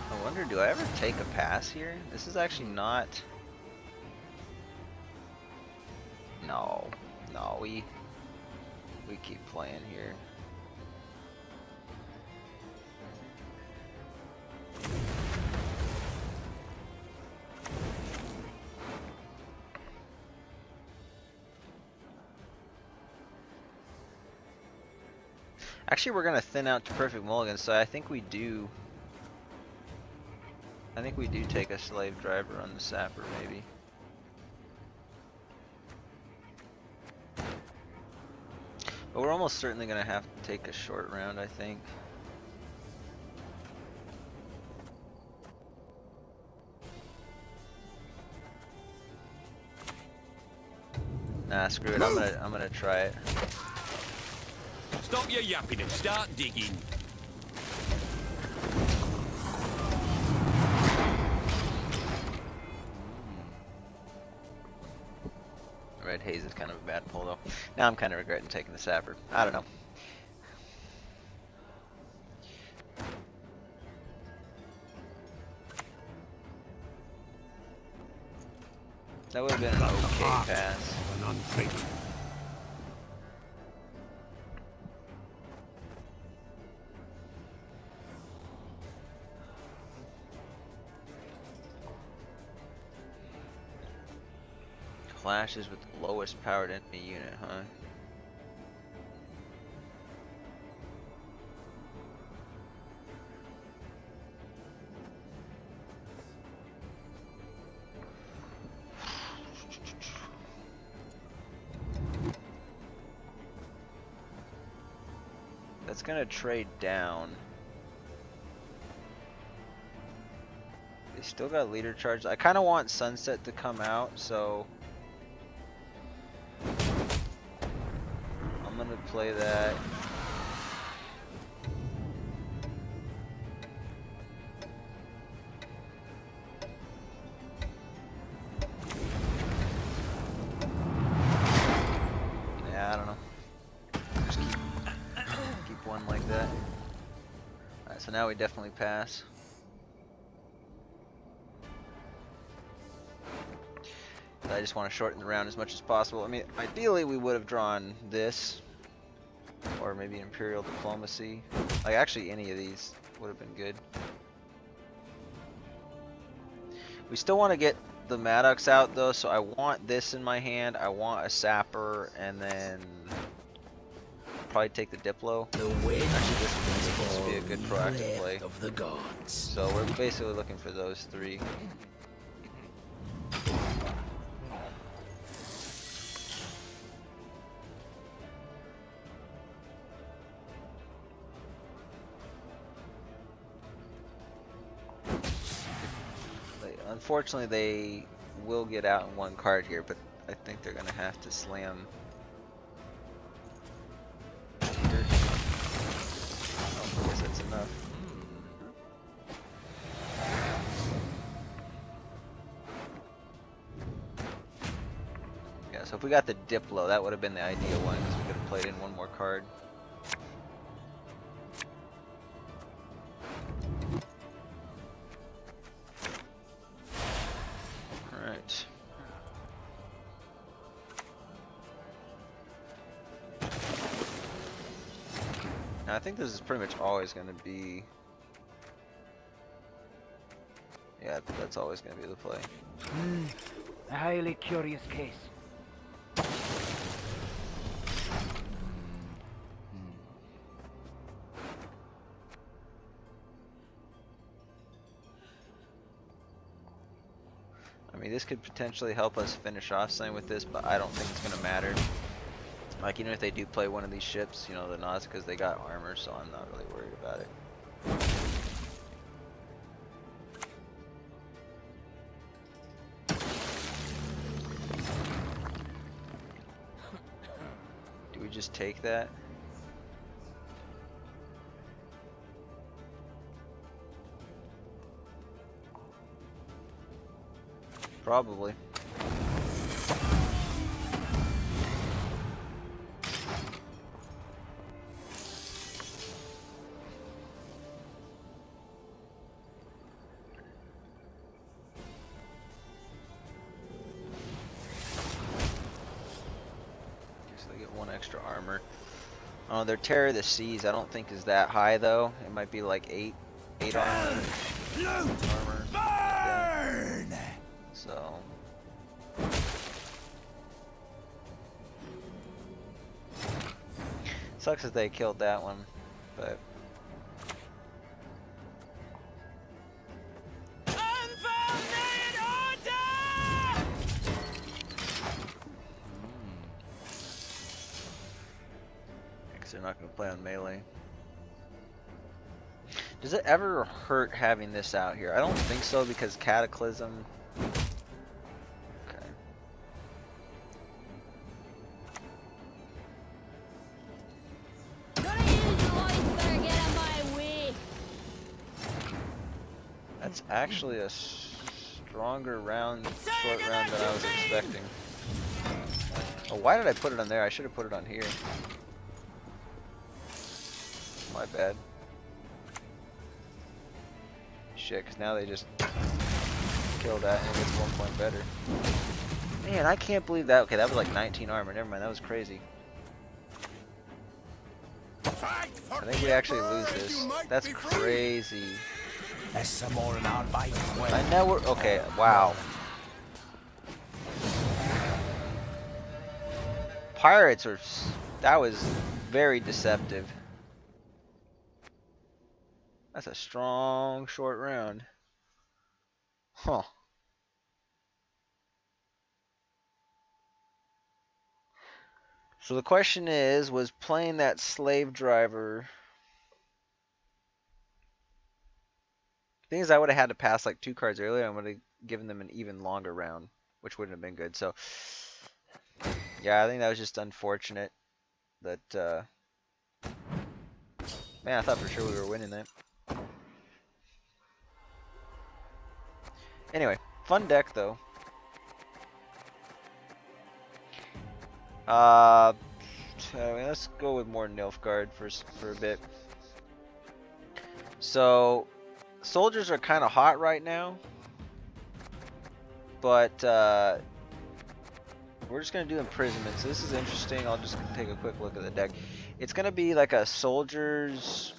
I wonder, do I ever take a pass here? This is actually not... No, we keep playing here. Actually, we're gonna thin out to perfect mulligan, so I think we do. I think we do take a slave driver on the sapper, maybe. But we're almost certainly gonna have to take a short round, I think. Nah, screw it. I'm gonna try it.
Stop your yapping and start digging.
Red Haze is kind of a bad pull though. Now I'm kind of regretting taking the sapper. I don't know. That would have been an okay pass.
An unfaithful.
Clashes with the lowest powered enemy unit, huh? That's gonna trade down. They still got leader charge. I kind of want Sunset to come out, so I'm gonna play that. Yeah, I don't know. Just keep one like that. Alright, so now we definitely pass. I just want to shorten the round as much as possible. I mean, ideally we would have drawn this, or maybe Imperial Diplomacy. Like, actually any of these would have been good. We still want to get the Maddox out though, so I want this in my hand. I want a Sapper, and then probably take the Diplo. Actually, this would be a good proactive play.
Of the gods.
So we're basically looking for those three. Unfortunately, they will get out in one card here, but I think they're gonna have to slam. I guess that's enough. Yeah, so if we got the Diplo, that would have been the ideal one, because we could have played in one more card. Alright. Now I think this is pretty much always going to be... Yeah, that's always going to be the play.
A highly curious case.
I mean, this could potentially help us finish off something with this, but I don't think it's going to matter. Like, even if they do play one of these ships, you know, the Nautica's, they got armor, so I'm not really worried about it. Do we just take that? Probably. Guess they get one extra armor. Oh, their Terror of the Seas I don't think is that high though. It might be like 8 armor.
Burn!
So sucks that they killed that one. But
Unfounded order!
because they're not going to play on melee. Does it ever hurt having this out here? I don't think so because Cataclysm. Okay.
Gotta use the iceberg, get out of my way.
That's actually a stronger round, short round than I was expecting. Oh, why did I put it on there? I should have put it on here. My bad. Shit, because now they just kill that and it gets 1 point better. Man, I can't believe that. Okay, that was like 19 armor. Never mind, that was crazy.
Fight for
I think
the
we actually
Emperor
lose
and
this.
you might
That's
be free.
crazy.
There's some more in our bite.
I never. Okay, wow. Pirates are. That was very deceptive. That's a strong short round. Huh. So the question is, was playing that slave driver. The thing is, I would have had to pass like 2 cards earlier. I would have given them an even longer round, which wouldn't have been good. So, yeah, I think that was just unfortunate. That, man, I thought for sure we were winning that. Anyway, fun deck though. Let's go with more Nilfgaard for a bit. So, soldiers are kind of hot right now, but we're just gonna do imprisonment. So this is interesting. I'll just take a quick look at the deck. It's gonna be like a soldiers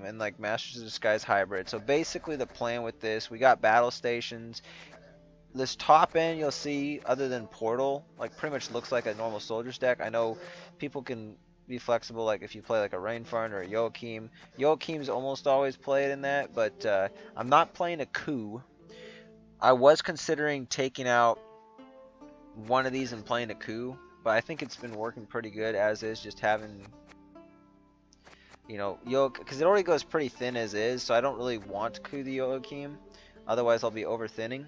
and like Masters of Disguise hybrid. So basically the plan with this, we got battle stations. This top end you'll see, other than Portal, like pretty much looks like a normal soldiers deck. I know people can be flexible, like if you play like a Rainfarn or a Joachim. Joachim's almost always played in that, but I'm not playing a coup. I was considering taking out one of these and playing a coup, but I think it's been working pretty good as is, just having, you know, because it already goes pretty thin as is, so I don't really want to coup the Joachim. Otherwise I'll be over thinning.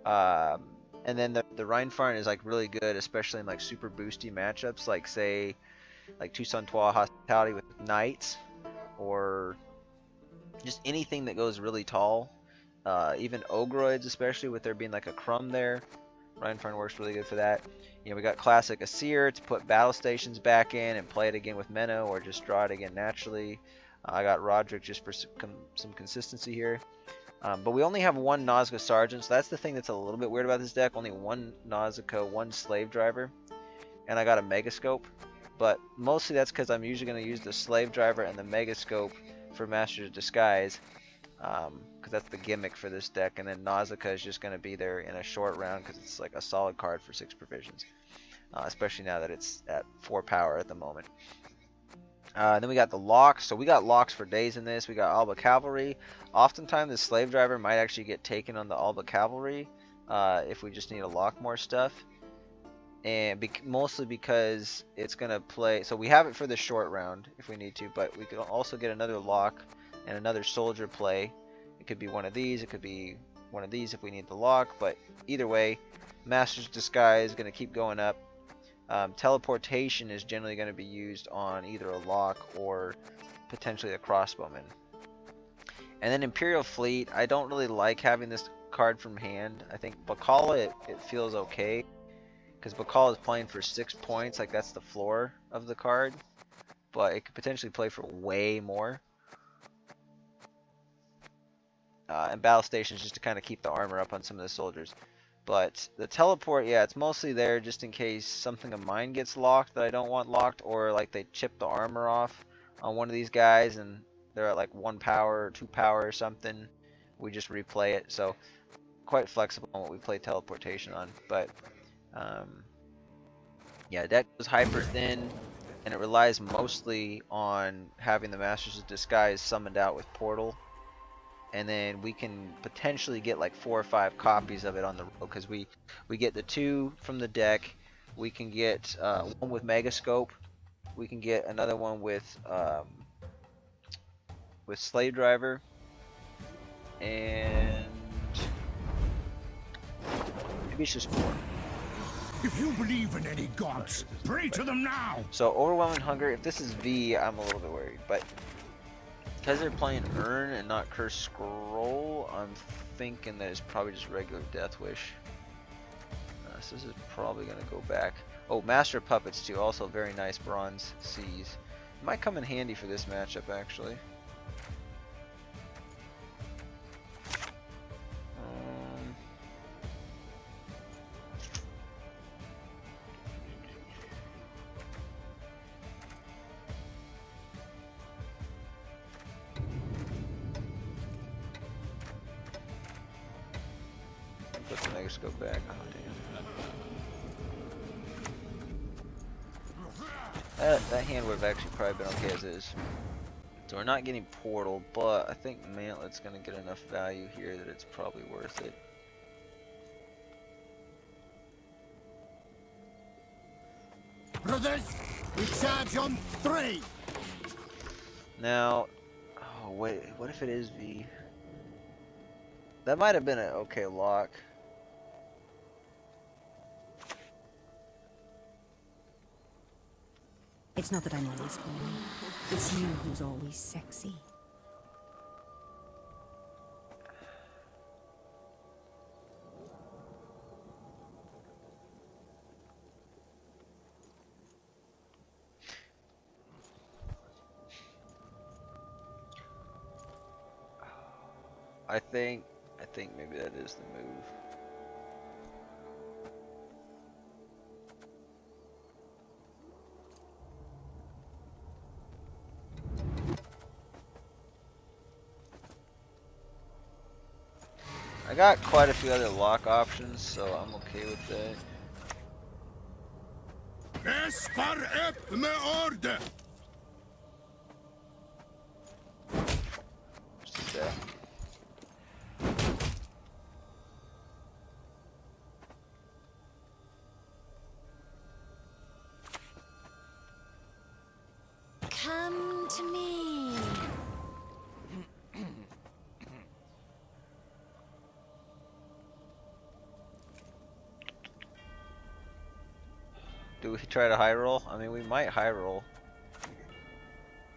And then the Reinfarn is like really good, especially in like super boosty matchups, like say like Toussaint Trois Hospitality with Knights, or just anything that goes really tall. Even Ogroids, especially with there being like a crumb there. Reinfarn works really good for that. You know, we got classic Asir to put battle stations back in and play it again with Menno, or just draw it again naturally. I got Roderick just for some consistency here. But we only have 1 Nausicaa Sergeant, so that's the thing that's a little bit weird about this deck. Only 1 Nausicaa, 1 Slave Driver, and I got a Megascope. But mostly that's because I'm usually going to use the Slave Driver and the Megascope for Masters of Disguise, because that's the gimmick for this deck. And then Nausicaa is just going to be there in a short round because it's like a solid card for 6 provisions, especially now that it's at 4 power at the moment. Then we got the locks. So we got locks for days in this. We got Alba Cavalry. Oftentimes the Slave Driver might actually get taken on the Alba Cavalry if we just need to lock more stuff. And mostly because it's going to play... So we have it for the short round if we need to, but we could also get another lock and another soldier play. It could be one of these. It could be one of these if we need the lock. But either way, Master's Disguise is going to keep going up. Teleportation is generally going to be used on either a lock or potentially a crossbowman. And then Imperial Fleet, I don't really like having this card from hand. I think Bacala, it feels okay, because Bacala is playing for 6 points, like that's the floor of the card, but it could potentially play for way more. And battle stations just to kind of keep the armor up on some of the soldiers. But the teleport, yeah, it's mostly there just in case something of mine gets locked that I don't want locked, or like they chip the armor off on one of these guys and they're at like 1 power or 2 power or something. We just replay it. So quite flexible on what we play teleportation on. But yeah, deck was hyper thin, and it relies mostly on having the Masters of Disguise summoned out with Portal, and then we can potentially get like 4 or 5 copies of it on the road, because we get the 2 from the deck. We can get one with Megascope. We can get another one with Slave Driver, and maybe it's just 4.
If you believe in any gods, pray to them now.
So Overwhelming Hunger, if this is V, I'm a little bit worried, but because they're playing Urn and not Cursed Scroll, I'm thinking that it's probably just regular Death Wish. So this is probably going to go back. Oh, Master of Puppets too, also very nice Bronze Seas. Might come in handy for this matchup actually. Put the Megascope back. Oh, damn. That hand would have actually probably been okay as is. So we're not getting Portal, but I think Mantlet's going to get enough value here that it's probably worth it.
Brothers, we charge on 3.
Now, oh wait, what if it is V? That might have been an okay lock.
It's not that I'm always horny. It's you who's always sexy.
I think maybe that is the move. I got quite a few other lock options, so I'm okay with that.
Espar ep me orde.
Just do that.
Come to me.
Do we try to high roll? I mean, we might high roll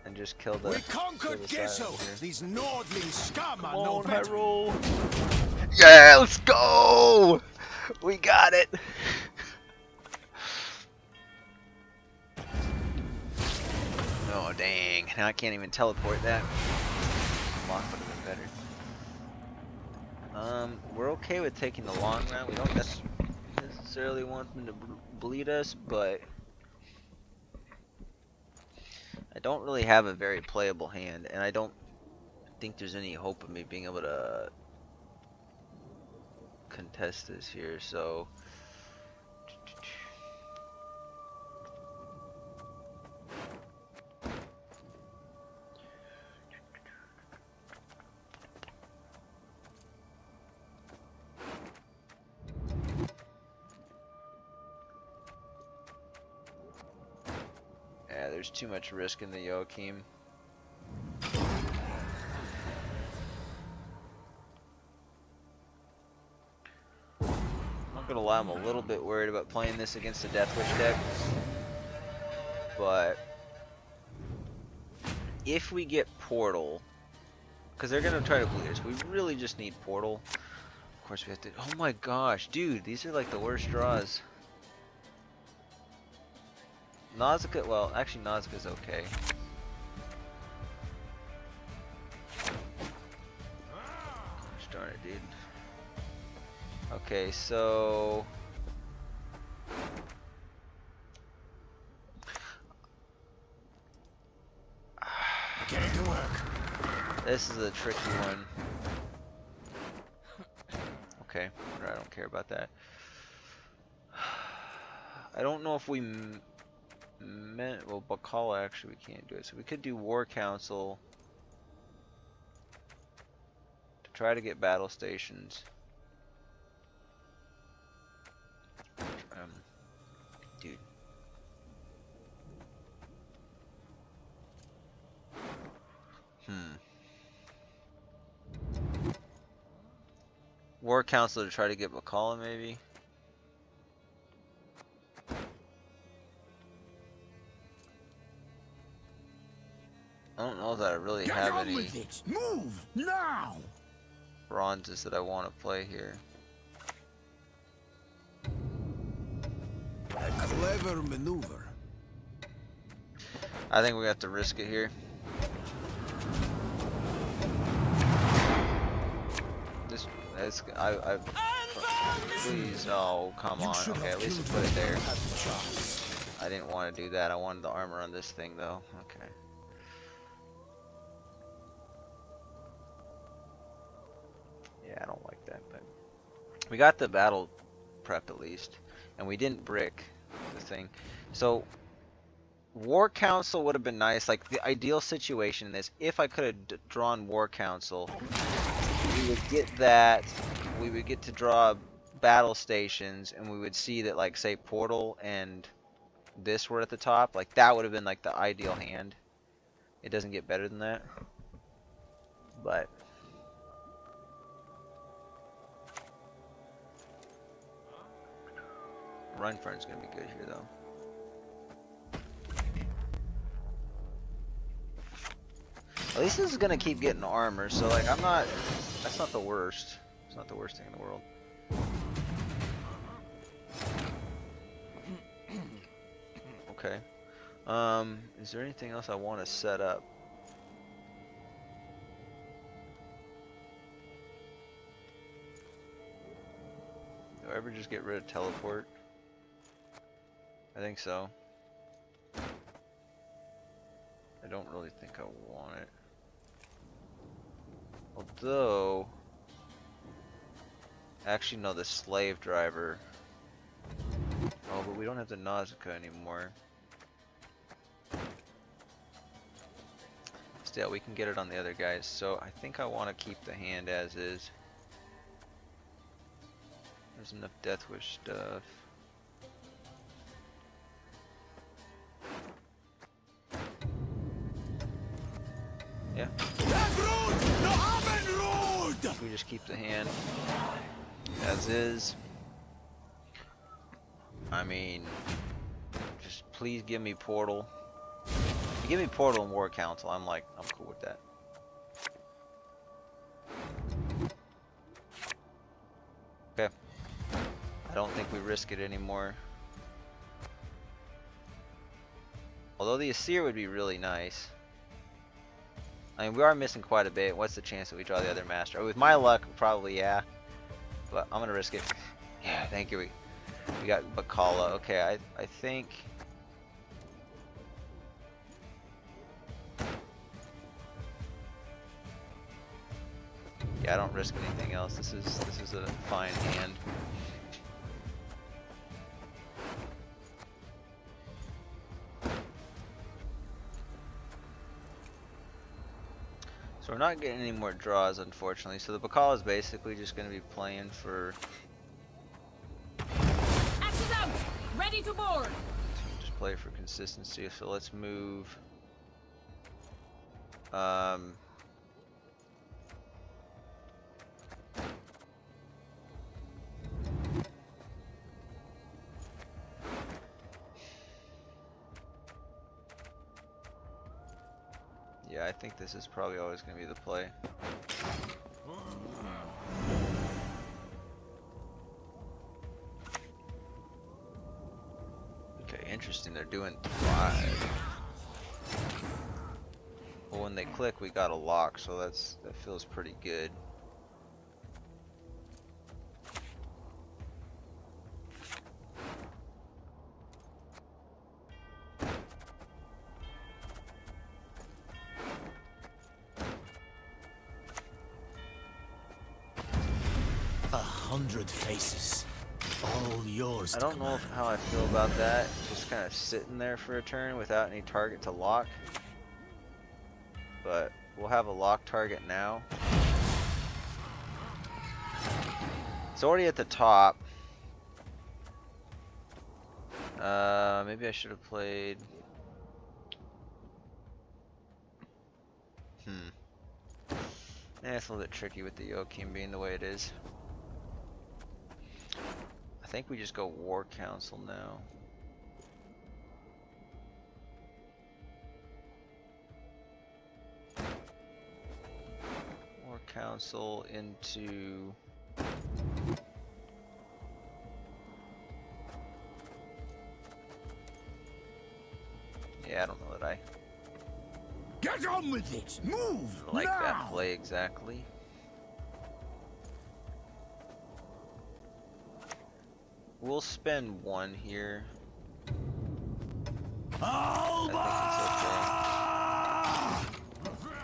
and just kill the.
We conquered Gesso. These Nordling scum are no
High
better.
roll. Yeah, let's go. We got it. Oh dang! Now I can't even teleport that. Lock would have been better. We're okay with taking the long round. We don't necessarily want them to bleed us, but I don't really have a very playable hand, and I don't think there's any hope of me being able to contest this here. So. Yeah, there's too much risk in the Joachim. Not gonna lie, I'm a little bit worried about playing this against the Death Wish deck. But if we get Portal, because they're gonna try to bleed us, we really just need Portal. Of course we have to. Oh my gosh, dude, these are like the worst draws. Nausicaa, well, actually Nausicaa's okay. Gosh darn it, dude. Okay, so
Get to work.
this is a tricky one. Okay, I don't care about that. I don't know if we Well, Bacala actually we can't do it, so we could do War Council to try to get battle stations. Dude. War Council to try to get Bacala, maybe. I don't know that I really have any
Move now.
bronzes that I want to play here.
A clever maneuver.
I think we have to risk it here. Please, oh, come on. Okay, at least put it there. I didn't want to do that. I wanted the armor on this thing, though. Okay. Yeah, I don't like that, but we got the battle prep at least, and we didn't brick the thing. So War Council would have been nice. Like the ideal situation in this, if I could have drawn War Council, we would get that. We would get to draw battle stations, and we would see that, like, say Portal and this were at the top. Like that would have been like the ideal hand. It doesn't get better than that, but. Runfern's gonna be good here, though. At least this is gonna keep getting armor, so like I'm not. That's not the worst. It's not the worst thing in the world. Okay. Is there anything else I want to set up? Do I ever just get rid of teleport? I think so. I don't really think I want it. Although, actually no, the slave driver. Oh, but we don't have the Nausicaa anymore. Still, we can get it on the other guys. So I think I want to keep the hand as is. There's enough Deathwish stuff. Yeah. We just keep the hand as is. I mean, just please give me Portal. If you give me Portal and War Council, I'm cool with that. Okay. I don't think we risk it anymore. Although the Asir would be really nice. I mean, we are missing quite a bit. What's the chance that we draw the other master? With my luck, probably yeah. But I'm gonna risk it. Yeah, thank you. We got Bacala. Okay, I think. Yeah, I don't risk anything else. This is a fine hand. So we're not getting any more draws, unfortunately. So the Bacala is basically just going to be playing for.
Axes out! Ready to board!
Just play for consistency. So let's move. Yeah, I think this is probably always going to be the play. Okay, interesting. They're doing 5. Well, when they click, we got a lock, so that feels pretty good.
"100 faces.
All yours
I
to
don't know
command.
how I feel about that. Just kind of sitting there for a turn without any target to lock. But we'll have a lock target now. It's already at the top. Maybe I should have played. It's a little bit tricky with the Joachim being the way it is. I think we just go War Council now. War Council into... Yeah, I don't know that I
Get on with it! Move!
like
now!
that play exactly. We'll spend one here. I think it's okay.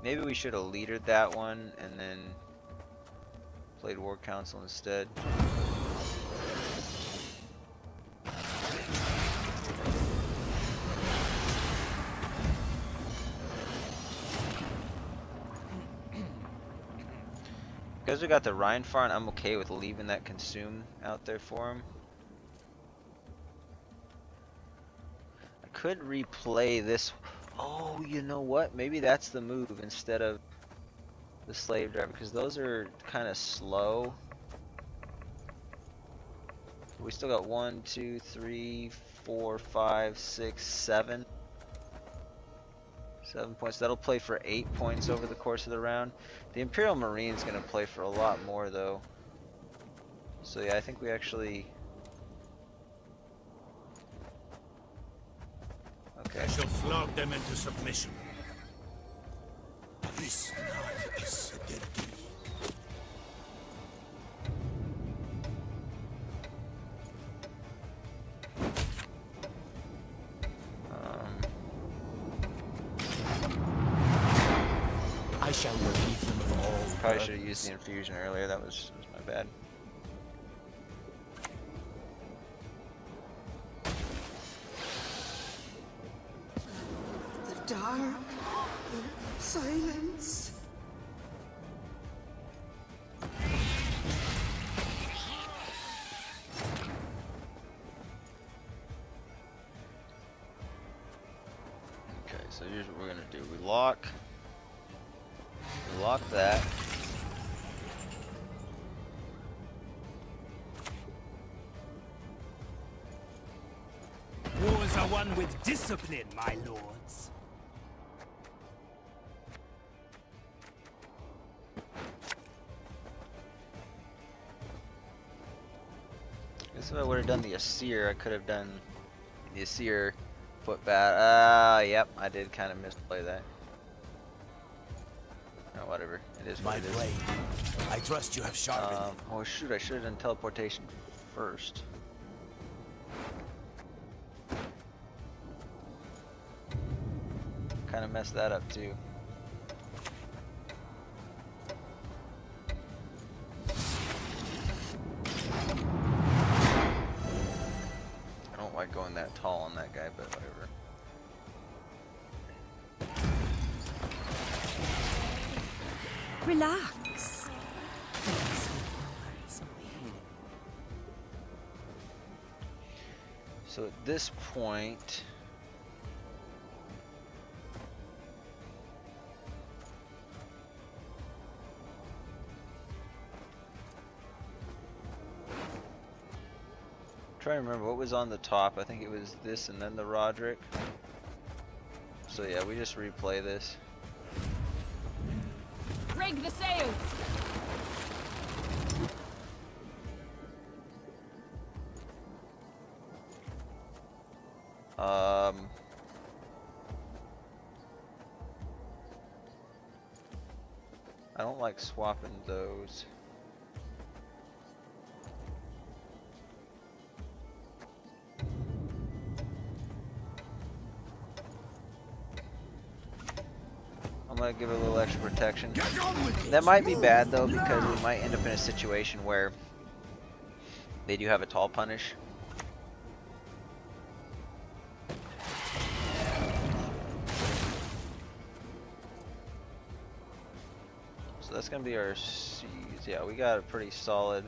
Maybe we should have leadered that one and then played War Council instead. Because we got the Rheinfarn, I'm okay with leaving that consume out there for him. I could replay this. Oh, you know what? Maybe that's the move instead of the slave driver, because those are kind of slow. We still got 1, 2, 3, 4, 5, 6, 7. 7 points. That'll play for 8 points over the course of the round. The Imperial Marine's gonna play for a lot more though. So yeah, I think we actually... Okay.
I shall flog them into submission. This night is deadly.
I shall relieve them of all
Probably should have
burdens.
used the infusion earlier. That was my bad.
The dark silence.
Okay, so here's what we're gonna do. We lock that.
Wars are won with discipline, my lords.
Guess if I would have done the Asir, I could have done the Asir foot bat. Yep, I did kind of misplay that. Oh, whatever. It is what
My
it is.
blade. I trust you have sharpened it.
Oh shoot, I should have done teleportation first. Kind of messed that up too. I don't like going that tall on that guy, but whatever.
Relax.
So at this point, trying to remember what was on the top. I think it was this and then the Roderick. So yeah, we just replay this.
Rig the sails!
I don't like swapping those. gonna give it a little extra protection.
Get on with it.
That might be
Move
bad though, because
now.
we might end up in a situation where they do have a tall punish. So that's gonna be our C's. Yeah, we got a pretty solid.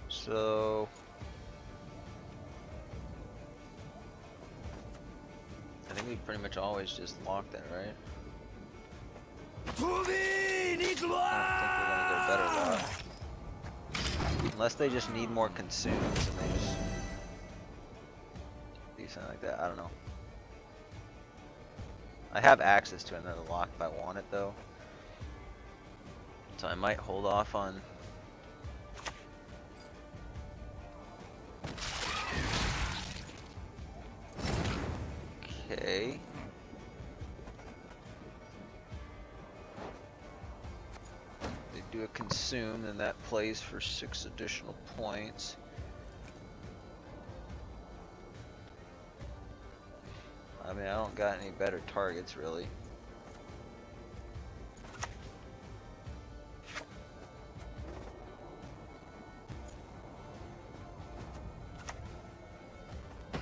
So I think we pretty much always just lock that, right? I don't think we're gonna go better route. Unless they just need more consumes and they just do something like that. I don't know. I have access to another lock if I want it though. So I might hold off on. Okay. They do a consume, then that plays for 6 additional points. I mean, I don't got any better targets really.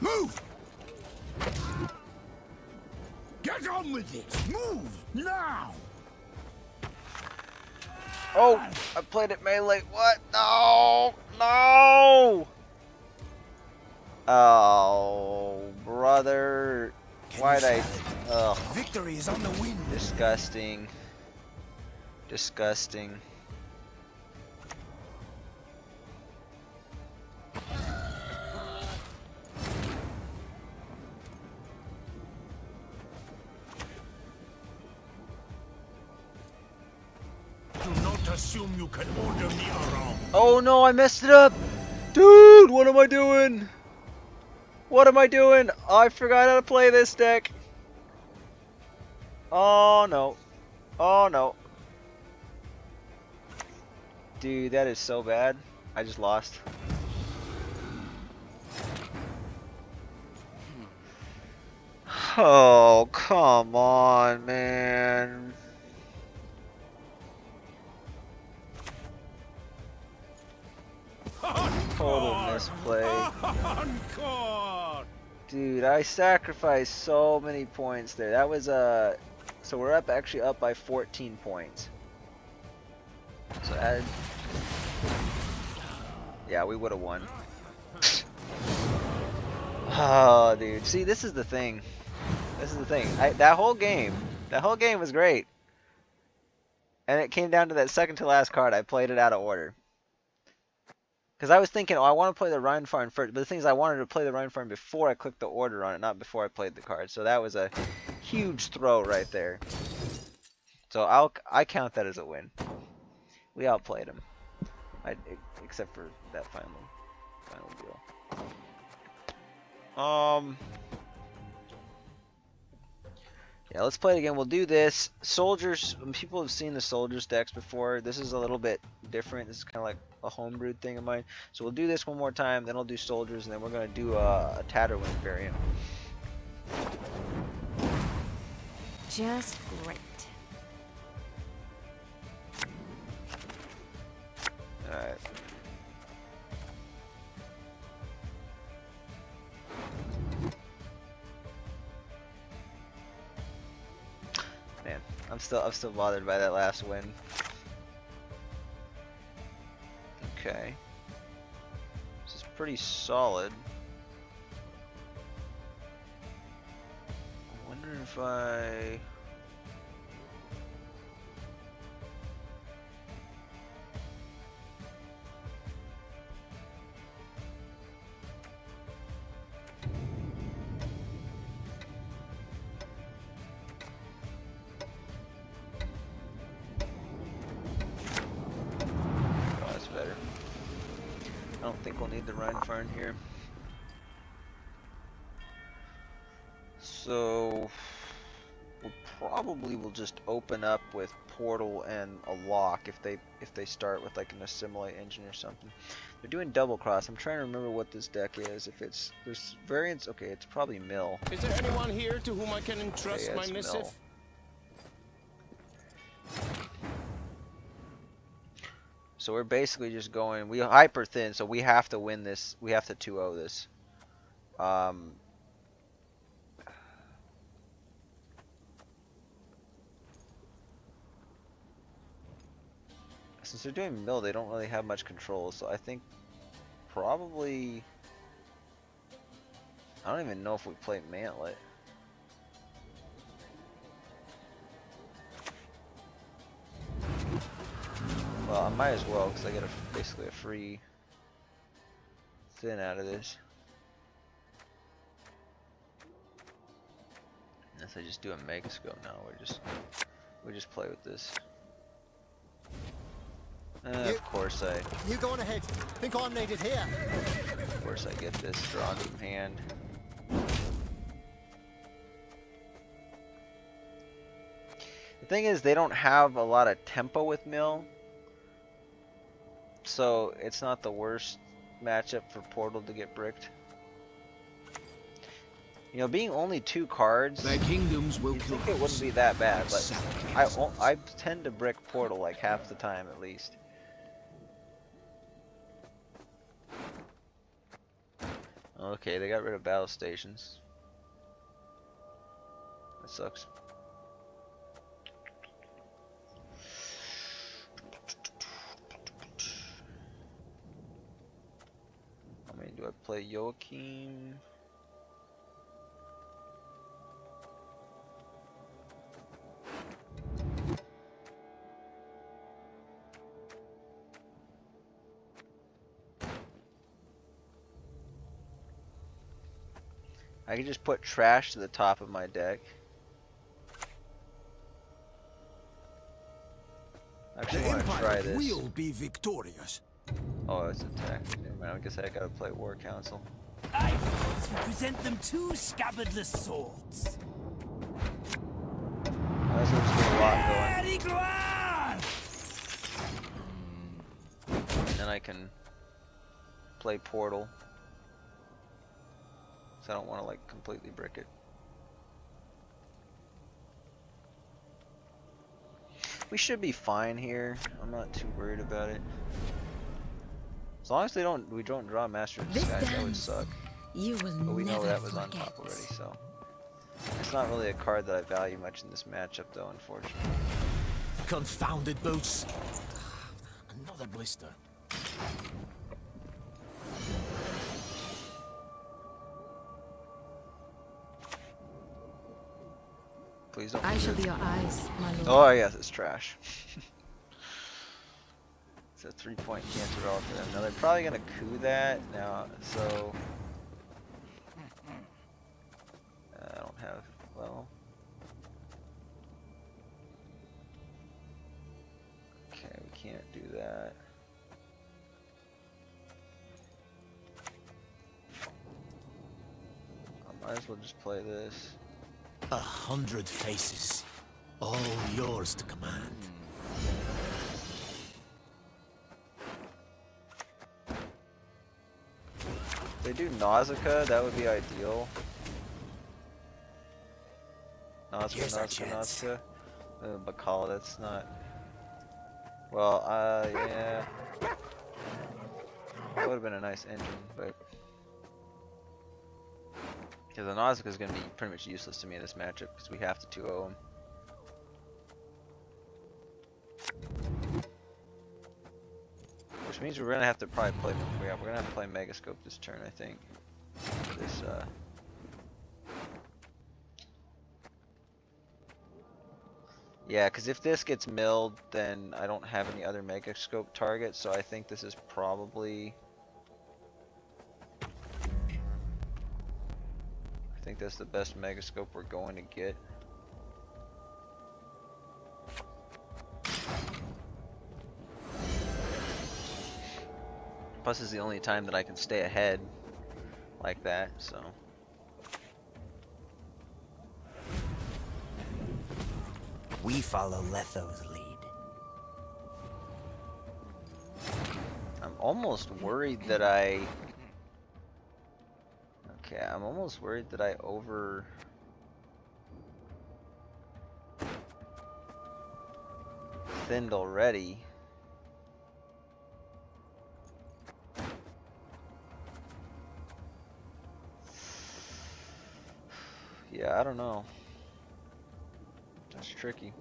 Move! Get on with it! Move now!
Oh, I played it melee. What? No! No! Oh, brother. Why'd I? Oh,
Victory is on the wind.
disgusting. Disgusting.
Do not assume you can order me around.
Oh no, I messed it up! Dude, what am I doing? What am I doing? I forgot how to play this deck. Oh no. Oh no. Dude, that is so bad. I just lost. Oh, come on, man. Total misplay.
Encore!
Dude, I sacrificed so many points there. That was so we're actually up by 14 points. So add, yeah, we would have won. Oh, dude. See, this is the thing. This is the thing. That whole game was great. And it came down to that second to last card. I played it out of order. Because I was thinking, oh, I want to play the Rhine Farm first. But the thing is, I wanted to play the Rhine Farm before I clicked the order on it, not before I played the card. So that was a huge throw right there. So I count that as a win. We outplayed him. Except for that final deal. Yeah, let's play it again. We'll do this. Soldiers, people have seen the soldiers decks before. This is a little bit different. This is kind of like a homebrewed thing of mine. So we'll do this one more time, then I'll do soldiers, and then we're going to do a Tatterwing variant.
Just great.
Alright. Man, I'm still bothered by that last win. Okay. This is pretty solid. I wonder if I... Oh, that's better. I don't think we'll need the Rheinfarn here. So we'll probably will just open up with portal and a lock if they start with like an assimilate engine or something. They're doing double cross. I'm trying to remember what this deck is. If it's there's variants. Okay, it's probably mill.
Is there anyone here to whom I can entrust
Okay, yeah,
my
it's
missive?
mill. So we're basically just going. We hyper thin, so we have to win this. We have to 2-0 this. Since they're doing mill, they don't really have much control. So I think probably. I don't even know if we play mantlet. Well, I might as well because I get basically a free thin out of this. Unless I just do a mega scope now, we just play with this. Of course
You go on ahead. Think I'm needed here.
Of course I get this drawn from hand. The thing is, they don't have a lot of tempo with mill, so it's not the worst matchup for Portal to get bricked. You know, being only 2 cards,
Their kingdoms will
you'd
kill
think it wouldn't be that bad, but I tend to brick Portal like half the time at least. Okay, they got rid of battle stations. That sucks. I mean, do I play Joachim? I can just put trash to the top of my deck. I actually want to try this.
will be victorious.
Oh, it's attack. I guess I gotta play War Council.
I present them 2 scabbardless swords.
Might as well just get a lot going. And then I can play Portal. So I don't want to like completely brick it. We should be fine here. I'm not too worried about it. As long as we don't draw Master of Disguise, that would suck.
You will
But we know
never
that was on
forget.
top already, so it's not really a card that I value much in this matchup, though, unfortunately.
Confounded boots. Another blister.
Please don't.
I shall be your eyes, my lord.
Oh yes, it's trash. It's a 3-point cancer all for them. Now they're probably gonna coup that now, so I don't have well. Okay, we can't do that. I might as well just play this.
100 faces. All yours to command.
If they do Nausicaa, that would be ideal. Nausicaa. Bacall, that's not. Well, yeah. That would have been a nice engine, but. Because the Nausicaa is going to be pretty much useless to me in this matchup because we have to 2-0 him. Which means we're going to have to probably play. Yeah, we're going to have to play Megascope this turn, I think. This Yeah, because if this gets milled, then I don't have any other Megascope targets, so I think this is probably. I think that's the best Megascope we're going to get. Plus, it's the only time that I can stay ahead like that, so.
We follow Letho's lead.
I'm almost worried that I... Okay, I'm almost worried that I over... thinned already. Yeah, I don't know. That's tricky.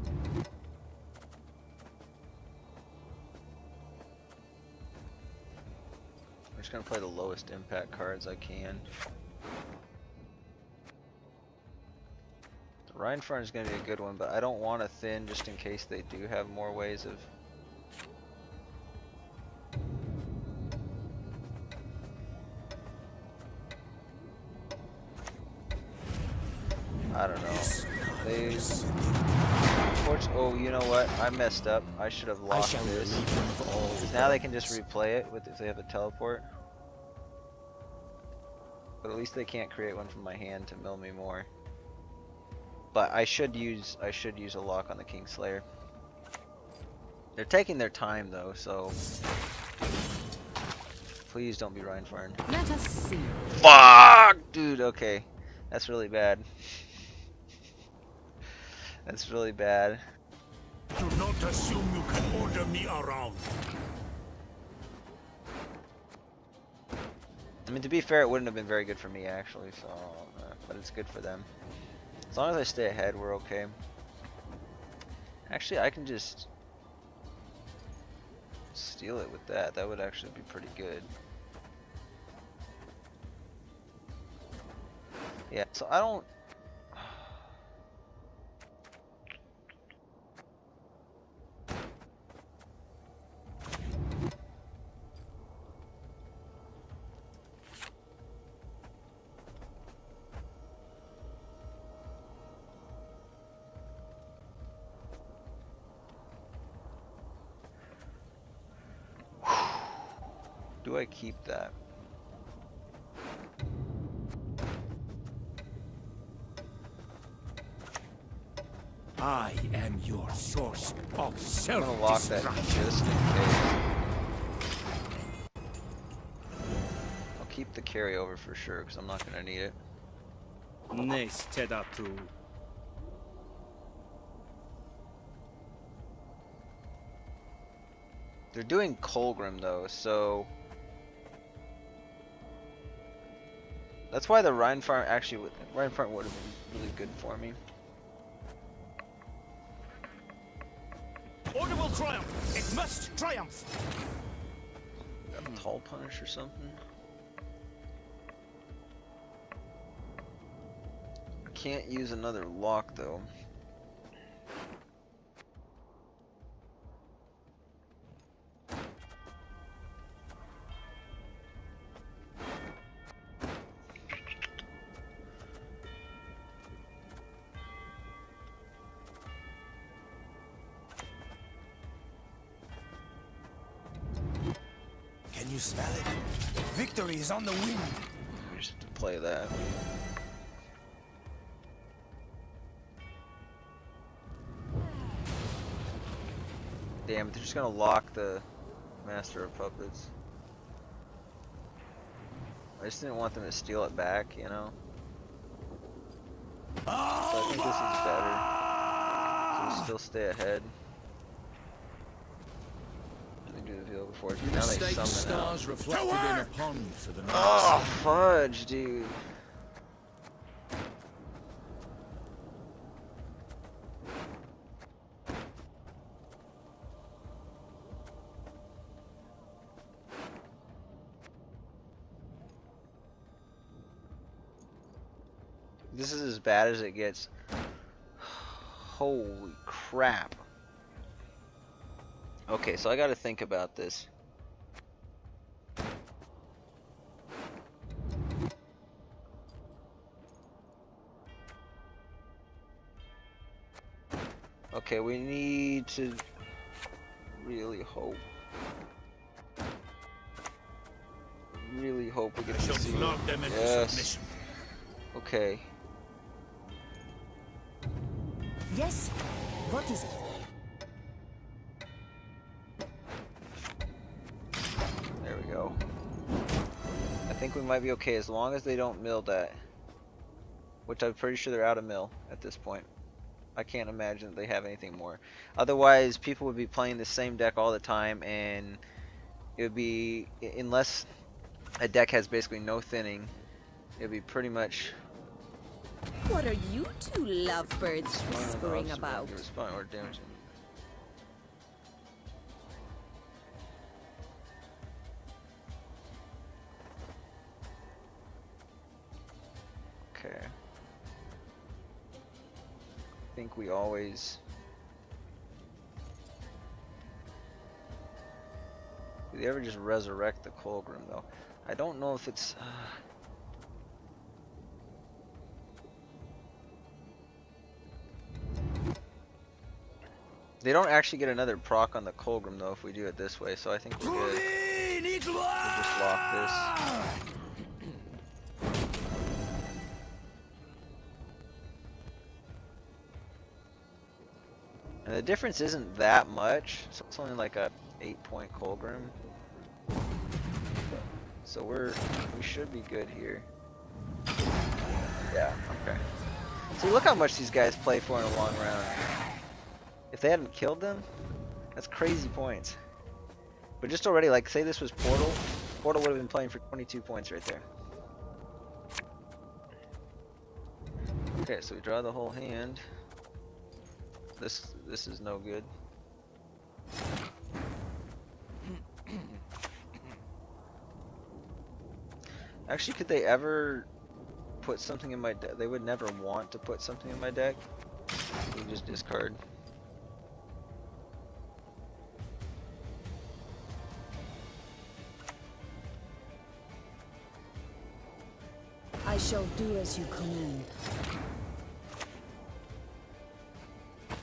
I'm just gonna play the lowest impact cards I can. The Rheinfarn is gonna be a good one, but I don't want to thin just in case they do have more ways of... I don't know. They... Oh, you know what? I messed up. I should have locked this. Now they can just replay it with if they have a teleport. But at least they can't create one from my hand to mill me more. But I should use a lock on the Kingslayer. They're taking their time though, so please don't be Rheinfarn.
Let us see.
Fuck, dude. Okay, that's really bad. That's really bad.
Do not assume you can order me around.
I mean, to be fair, it wouldn't have been very good for me actually. So, but it's good for them. As long as I stay ahead, we're okay. Actually, I can just steal it with that. That would actually be pretty good. Yeah, so I don't... Do I keep that?
I am your source of
I'm gonna lock that
self-destruction.
just in case. I'll keep the carryover for sure because I'm not gonna need it.
Nes Tedatu.
They're doing Colgrim though, so that's why the Rheinfarm actually would have been really good for me.
Order will triumph. It must triumph.
Got a Tall Punish or something. I can't use another lock though.
Can you smell it? Victory is on the wind.
We just have to play that. Damn it, they're just gonna lock the Master of Puppets. I just didn't want them to steal it back, you know? So I think this is better. So we still stay ahead. Do the veil before. Now they summon
stars reflected in a pond for the night.
Oh, fudge, dude. This is as bad as it gets. Holy crap. Okay, so I gotta think about this. Okay, we need to really hope. Really hope we get to see.
Knock them into
Yes.
submission.
Okay.
Yes? What is it?
There we go. I think we might be okay as long as they don't mill that. Which I'm pretty sure they're out of mill at this point. I can't imagine that they have anything more. Otherwise, people would be playing the same deck all the time, and it would be, unless a deck has basically no thinning, it would be pretty much
What are you two lovebirds whispering about?
Respond or damage. Okay. I think we always. Do they ever just resurrect the Colgrim though? I don't know if it's. They don't actually get another proc on the Colgrim though if we do it this way, so I think we're good. We'll just lock this. And the difference isn't that much, so it's only like a 8-point Colgrim. So we should be good here. Yeah, okay. See, look how much these guys play for in a long round. If they hadn't killed them, that's crazy points. But just already, like, say this was Portal. Portal would have been playing for 22 points right there. Okay, so we draw the whole hand. This is no good. Actually, could they ever put something in my deck? They would never want to put something in my deck. We just discard.
I shall do as you command.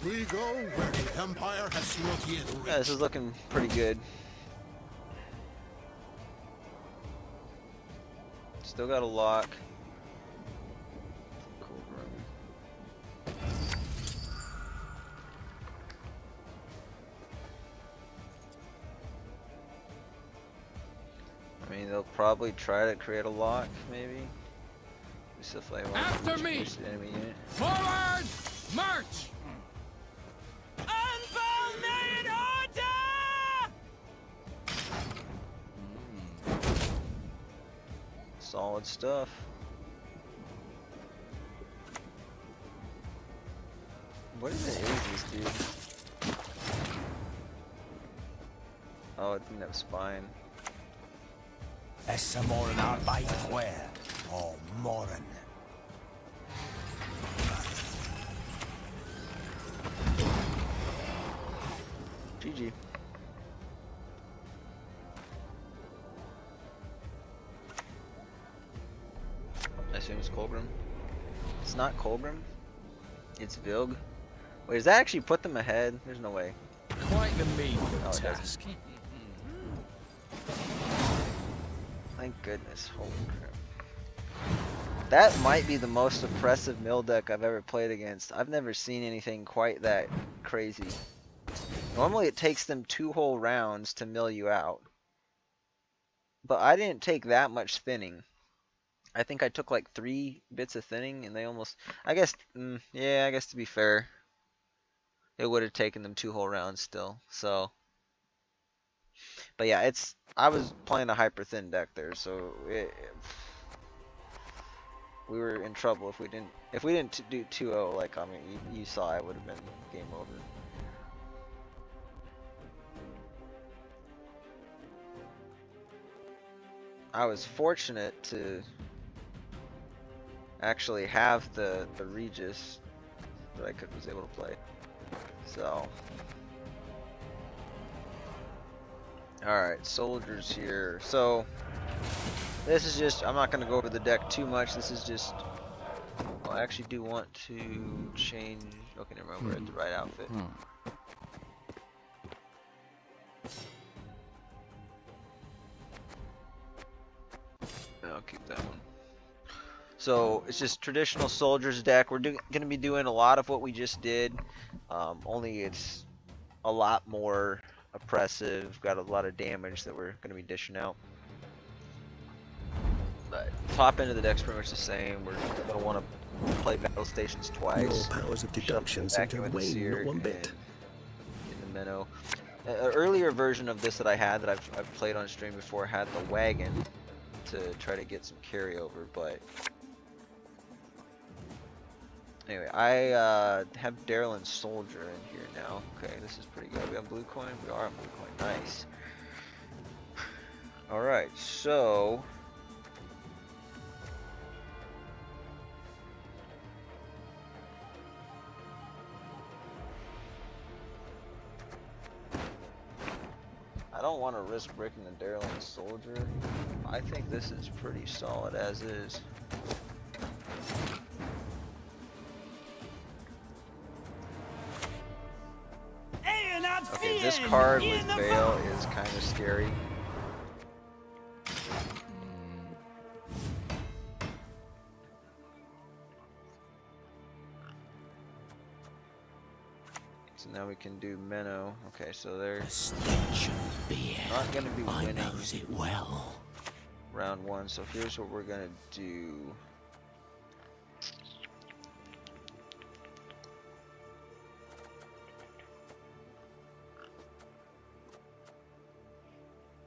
We go where the Empire has not yet reached.
Yeah, this is looking pretty good. Still got a lock. Cool room. I mean, they'll probably try to create a lock, maybe.
After me!
Enemy unit.
Forward! March! Unfounded order!
Solid stuff. What is it? Is this dude? Oh, it didn't have spine.
Essa moren arbeit where? Oh, moren.
GG. I assume it's Colgrim. It's not Colgrim. It's Vilg. Wait, does that actually put them ahead? There's no way.
Quite the menial
Oh, it
task.
Thank goodness. Holy crap. That might be the most oppressive mill deck I've ever played against. I've never seen anything quite that crazy. Normally it takes them 2 whole rounds to mill you out. But I didn't take that much thinning. I think I took like 3 bits of thinning and they almost... I guess, yeah, I guess to be fair, it would have taken them 2 whole rounds still, so... But yeah, I was playing a hyper thin deck there, so we were in trouble if we didn't do 2-0. Like, I mean, you saw it would have been game over. I was fortunate to actually have the Regis that I was able to play. So. Alright, soldiers here. So, this is just, I'm not going to go over the deck too much. This is just, well, I actually do want to change, okay, never mind, we're at the right outfit. I'll keep that one. So it's just traditional soldiers deck. We're going to be doing a lot of what we just did, only it's a lot more oppressive. Got a lot of damage that we're going to be dishing out. But top end of the deck's pretty much the same. We're going to want to play battle stations twice.
Your powers of deduction seem to wane not one bit.
In the minnow. An earlier version of this that I had that I've played on stream before had the wagon to try to get some carryover, but anyway, I have Daryl and Soldier in here now. Okay, this is pretty good. We have blue coin. We are on blue coin. Nice. All right, so I don't want to risk breaking the Daryl and Soldier. I think this is pretty solid as is. Okay, this card with Veil is kind of scary. So now we can do Minnow. Okay, so they're not going to be winning round one. So here's what we're going to do.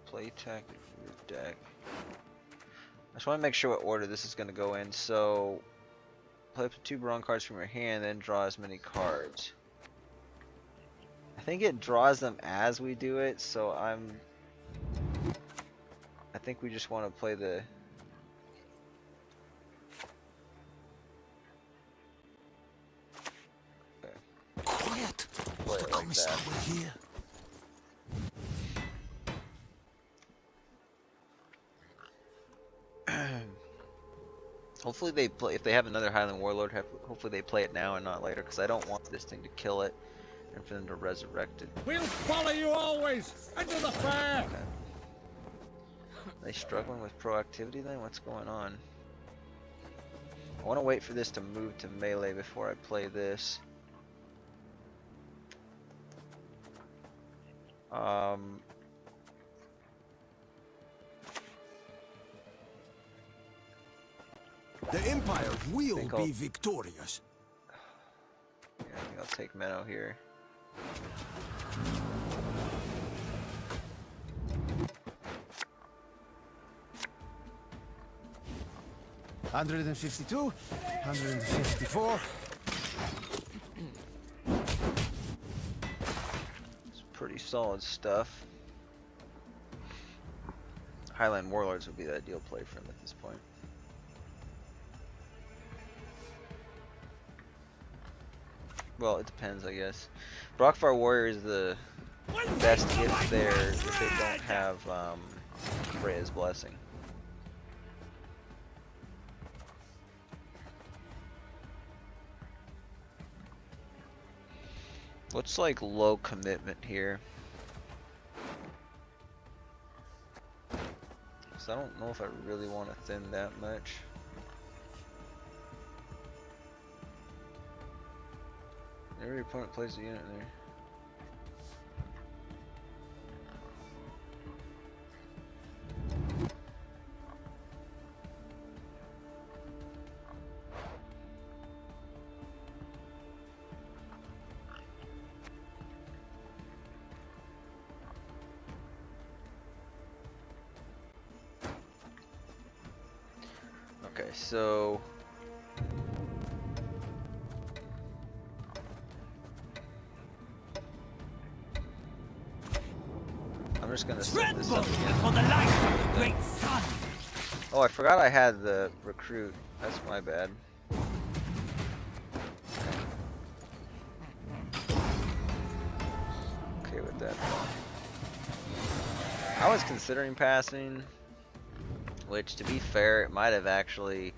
Play tactic for your deck. I just want to make sure what order this is going to go in. So play up to 2 bronze cards from your hand, then draw as many cards. I think it draws them as we do it, so I think we just want to play the
Quiet.
play it like that.
Here.
Hopefully they play, if they have another Highland Warlord, hopefully they play it now and not later, because I don't want this thing to kill it and for them to resurrect it.
We'll follow you always into the fair.
Okay. Are they struggling with proactivity then? What's going on? I want to wait for this to move to melee before I play this.
The Empire will be victorious.
Yeah, I think I'll take Minnow here.
$152, $154.
It's pretty solid stuff. Highland Warlords would be the ideal play for him at this point. Well, it depends, I guess. Brockfire Warrior is the best if they don't have Freya's Blessing. What's like low commitment here? So I don't know if I really want to thin that much. Every opponent plays a unit there. Okay, so I'm just gonna set this up again.
For the light of the great sun.
Oh, I forgot I had the recruit. That's my bad. Okay with that. I was considering passing, which to be fair, it might have actually,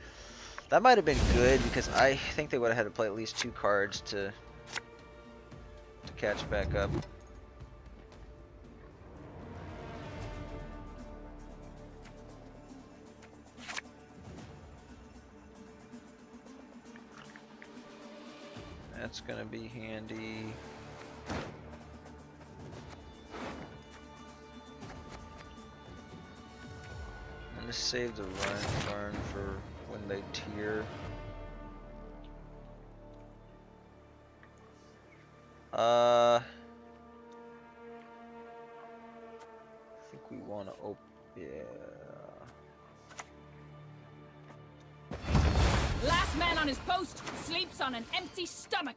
that might have been good because I think they would have had to play at least 2 cards to catch back up. That's gonna be handy. I'm gonna save the run for when they tier. I think we want to open. Yeah.
Last man on his post sleeps on an empty stomach.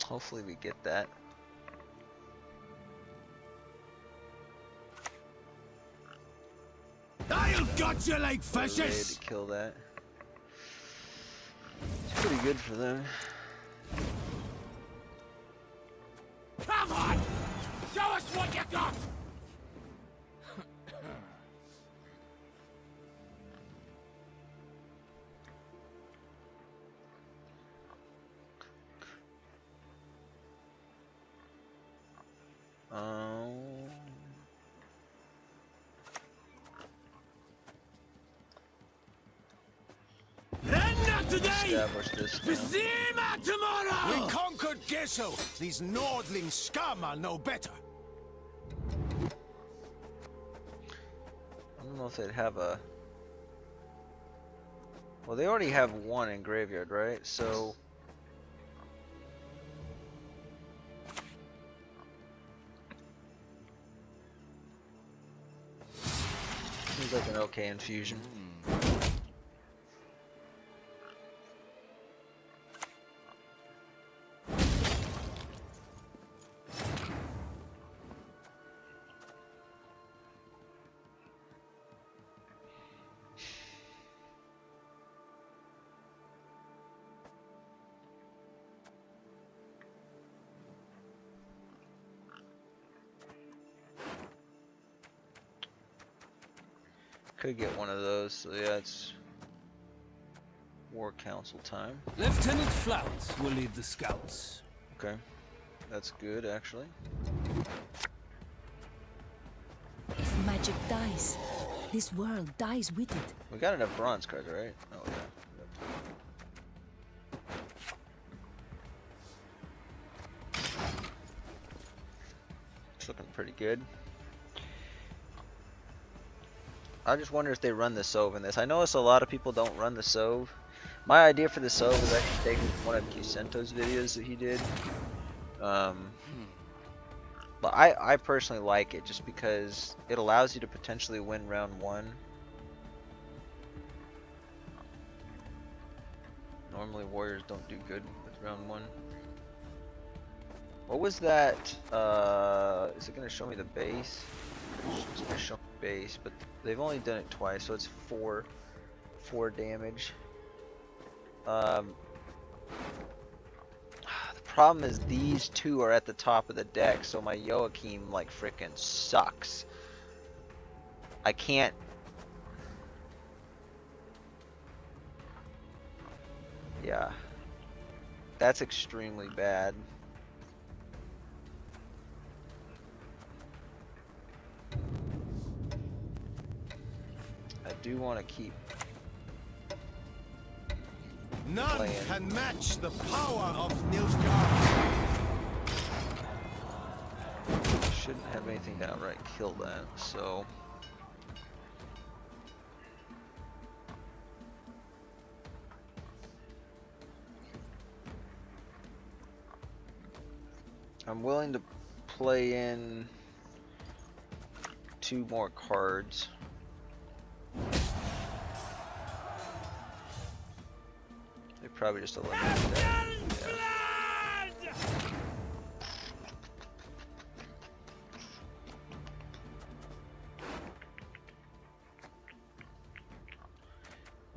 Hopefully we get that.
I'll gut you like
We're ready
fishes!
to kill that. It's pretty good for them.
Come on! Show us what you got!
Establish this now.
Tomorrow! We conquered Gesso! These Nordling scum are no better!
I don't know if they'd have a... Well, they already have one in Graveyard, right? So... Seems like an okay infusion. Could get one of those, so yeah, it's War Council time.
Lieutenant Flout will lead the scouts.
Okay, that's good actually.
If magic dies, this world dies with it.
We got enough bronze cards, right? Oh yeah. It's looking pretty good. I just wonder if they run the Sove in this. I notice a lot of people don't run the Sove. My idea for the Sove is actually taking one of Cusento's videos that he did. But I personally like it just because it allows you to potentially win round 1. Normally warriors don't do good with round 1. What was that? Is it gonna show me the base? It's gonna show me base, but they've only done it twice, so it's 4 damage. The problem is these two are at the top of the deck, so my Joachim like frickin' sucks. I can't. Yeah, that's extremely bad. I do want to keep
None
playing.
can match the power of Nilfgaard.
Shouldn't have anything to outright kill that, so I'm willing to play in 2 more cards. They probably just eliminated that. Yeah.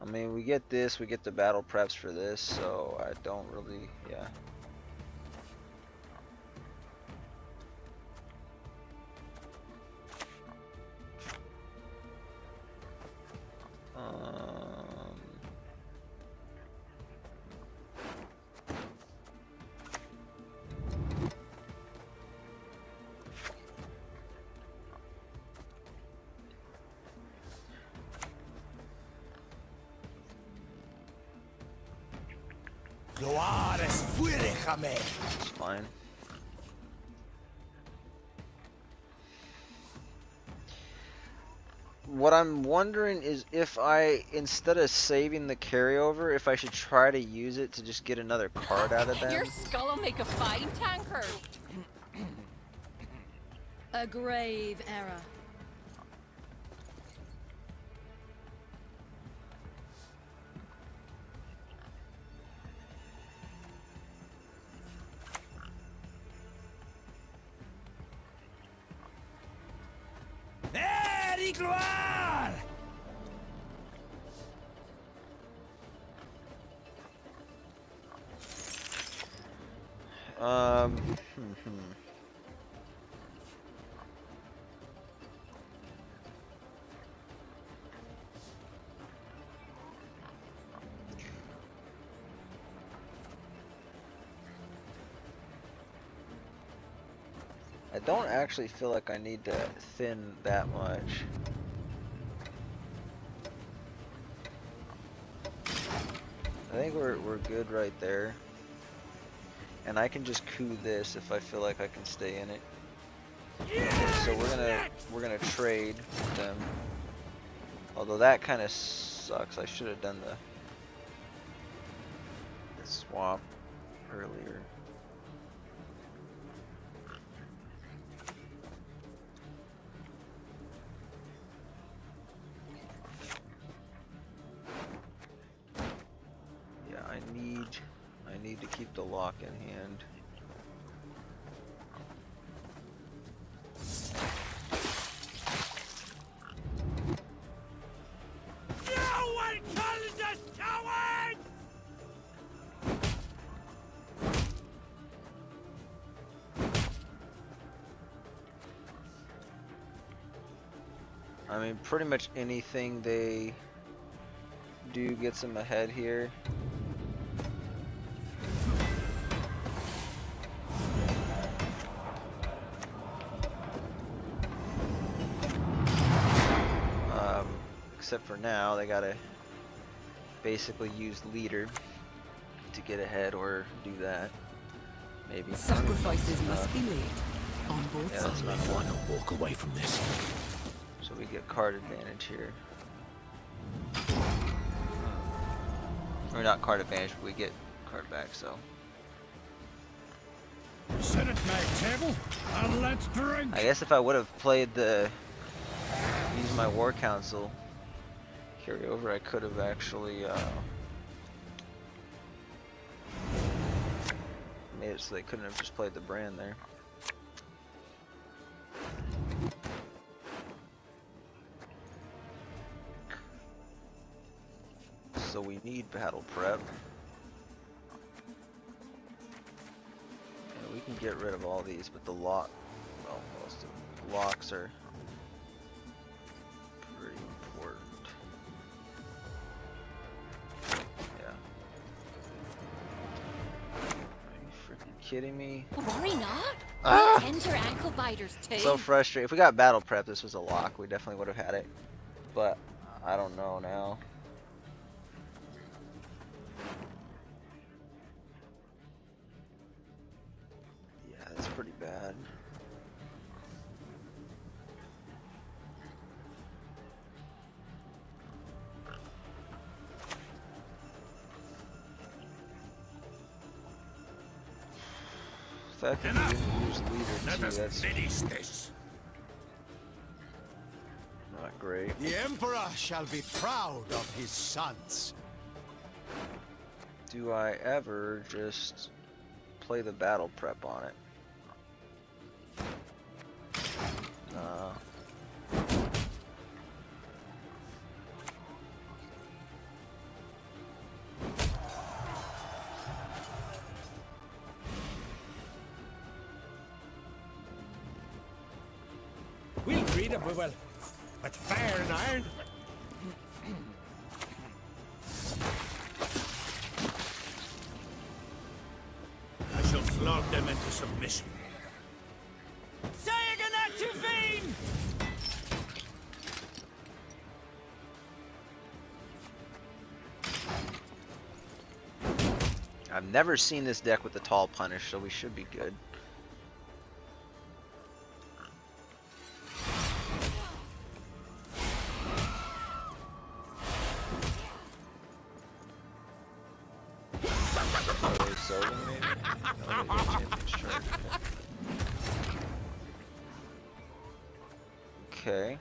I mean, we get this, we get the battle preps for this, so I don't really, yeah.
Gloire es fuere, Jamé.
It's fine. What I'm wondering is if I, instead of saving the carryover, if I should try to use it to just get another card out of them.
Your skull'll make a fine tankard.
A grave error.
Very gloire!
Um. I don't actually feel like I need to thin that much. I think we're good right there. And I can just coup this if I feel like I can stay in it. Okay, so we're gonna trade with them. Although that kind of sucks. I should have done the swap earlier. Yeah, I need to keep the lock in hand.
No one calls us cowards!
I mean, pretty much anything they do gets them ahead here. Except for now, they gotta basically use leader to get ahead or do that. Maybe.
Sacrifices must be made on both
Yeah, that's
sides.
not
I want to walk away from this.
So we get card advantage here. Or not card advantage, but we get card back, so.
Sit at my table and let's drink.
I guess if I would have played the use my war council carry over, I could have actually made it so they couldn't have just played the brand there. So we need battle prep. And we can get rid of all these, but the lock, well, most of the locks are pretty important. Yeah. Are you freaking kidding me?
Worry not.
Ah!
We'll tend your ankle biters too.
So frustrating. If we got battle prep, this was a lock. We definitely would have had it. But I don't know now. Yeah, that's pretty bad. That could use leader
Let
too.
us
That's
finish this.
not great.
The Emperor shall be proud of his sons.
Do I ever just play the battle prep on it?
We'll greet him, we will.
But fair and iron. I shall flog them into submission.
I've never seen this deck with the tall punish, so we should be good. Are they serving maybe? No, they did champion's charge. Okay.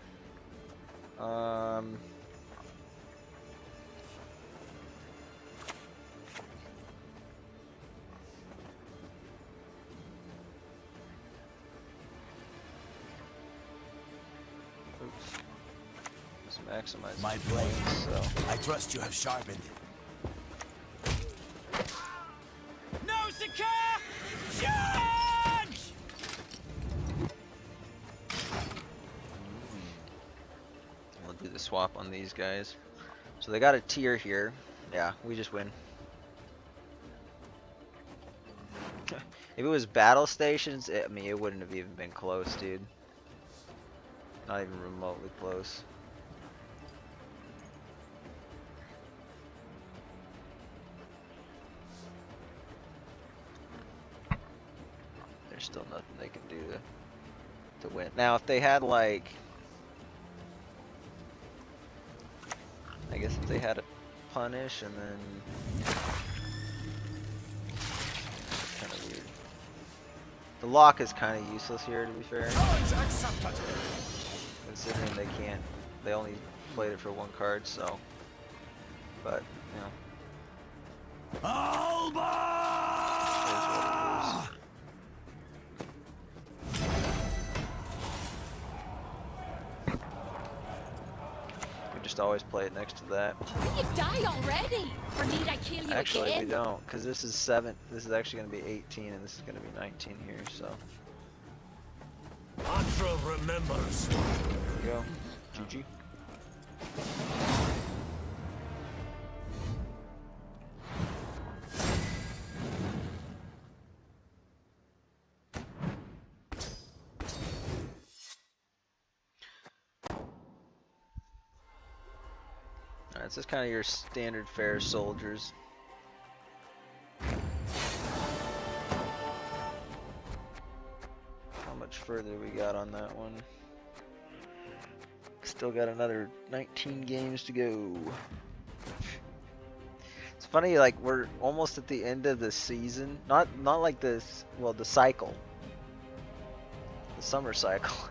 Oops. Let's maximize
My
the
blade.
points, so.
I trust you have sharpened it.
We'll do the swap on these guys. So they got a tier here. Yeah, we just win. If it was battle stations, I mean, it wouldn't have even been close, dude. Not even remotely close. There's still nothing they can do to win. Now, if they had like, I guess if they had a punish and then kind of weird. The lock is kind of useless here, to be fair. Considering they only played it for one card, so. But, you know. It is what it is. Just always play it next to that.
You die already! Or need I kill you
Actually,
again?
we don't, because this is 7. This is actually going to be 18, and this is going to be 19 here, so.
Mantra remembers.
There we go. GG. Alright, this is kind of your standard fare soldiers. How much further we got on that one? Still got another 19 games to go. It's funny, like we're almost at the end of the season. Not like this, well, the cycle. The summer cycle.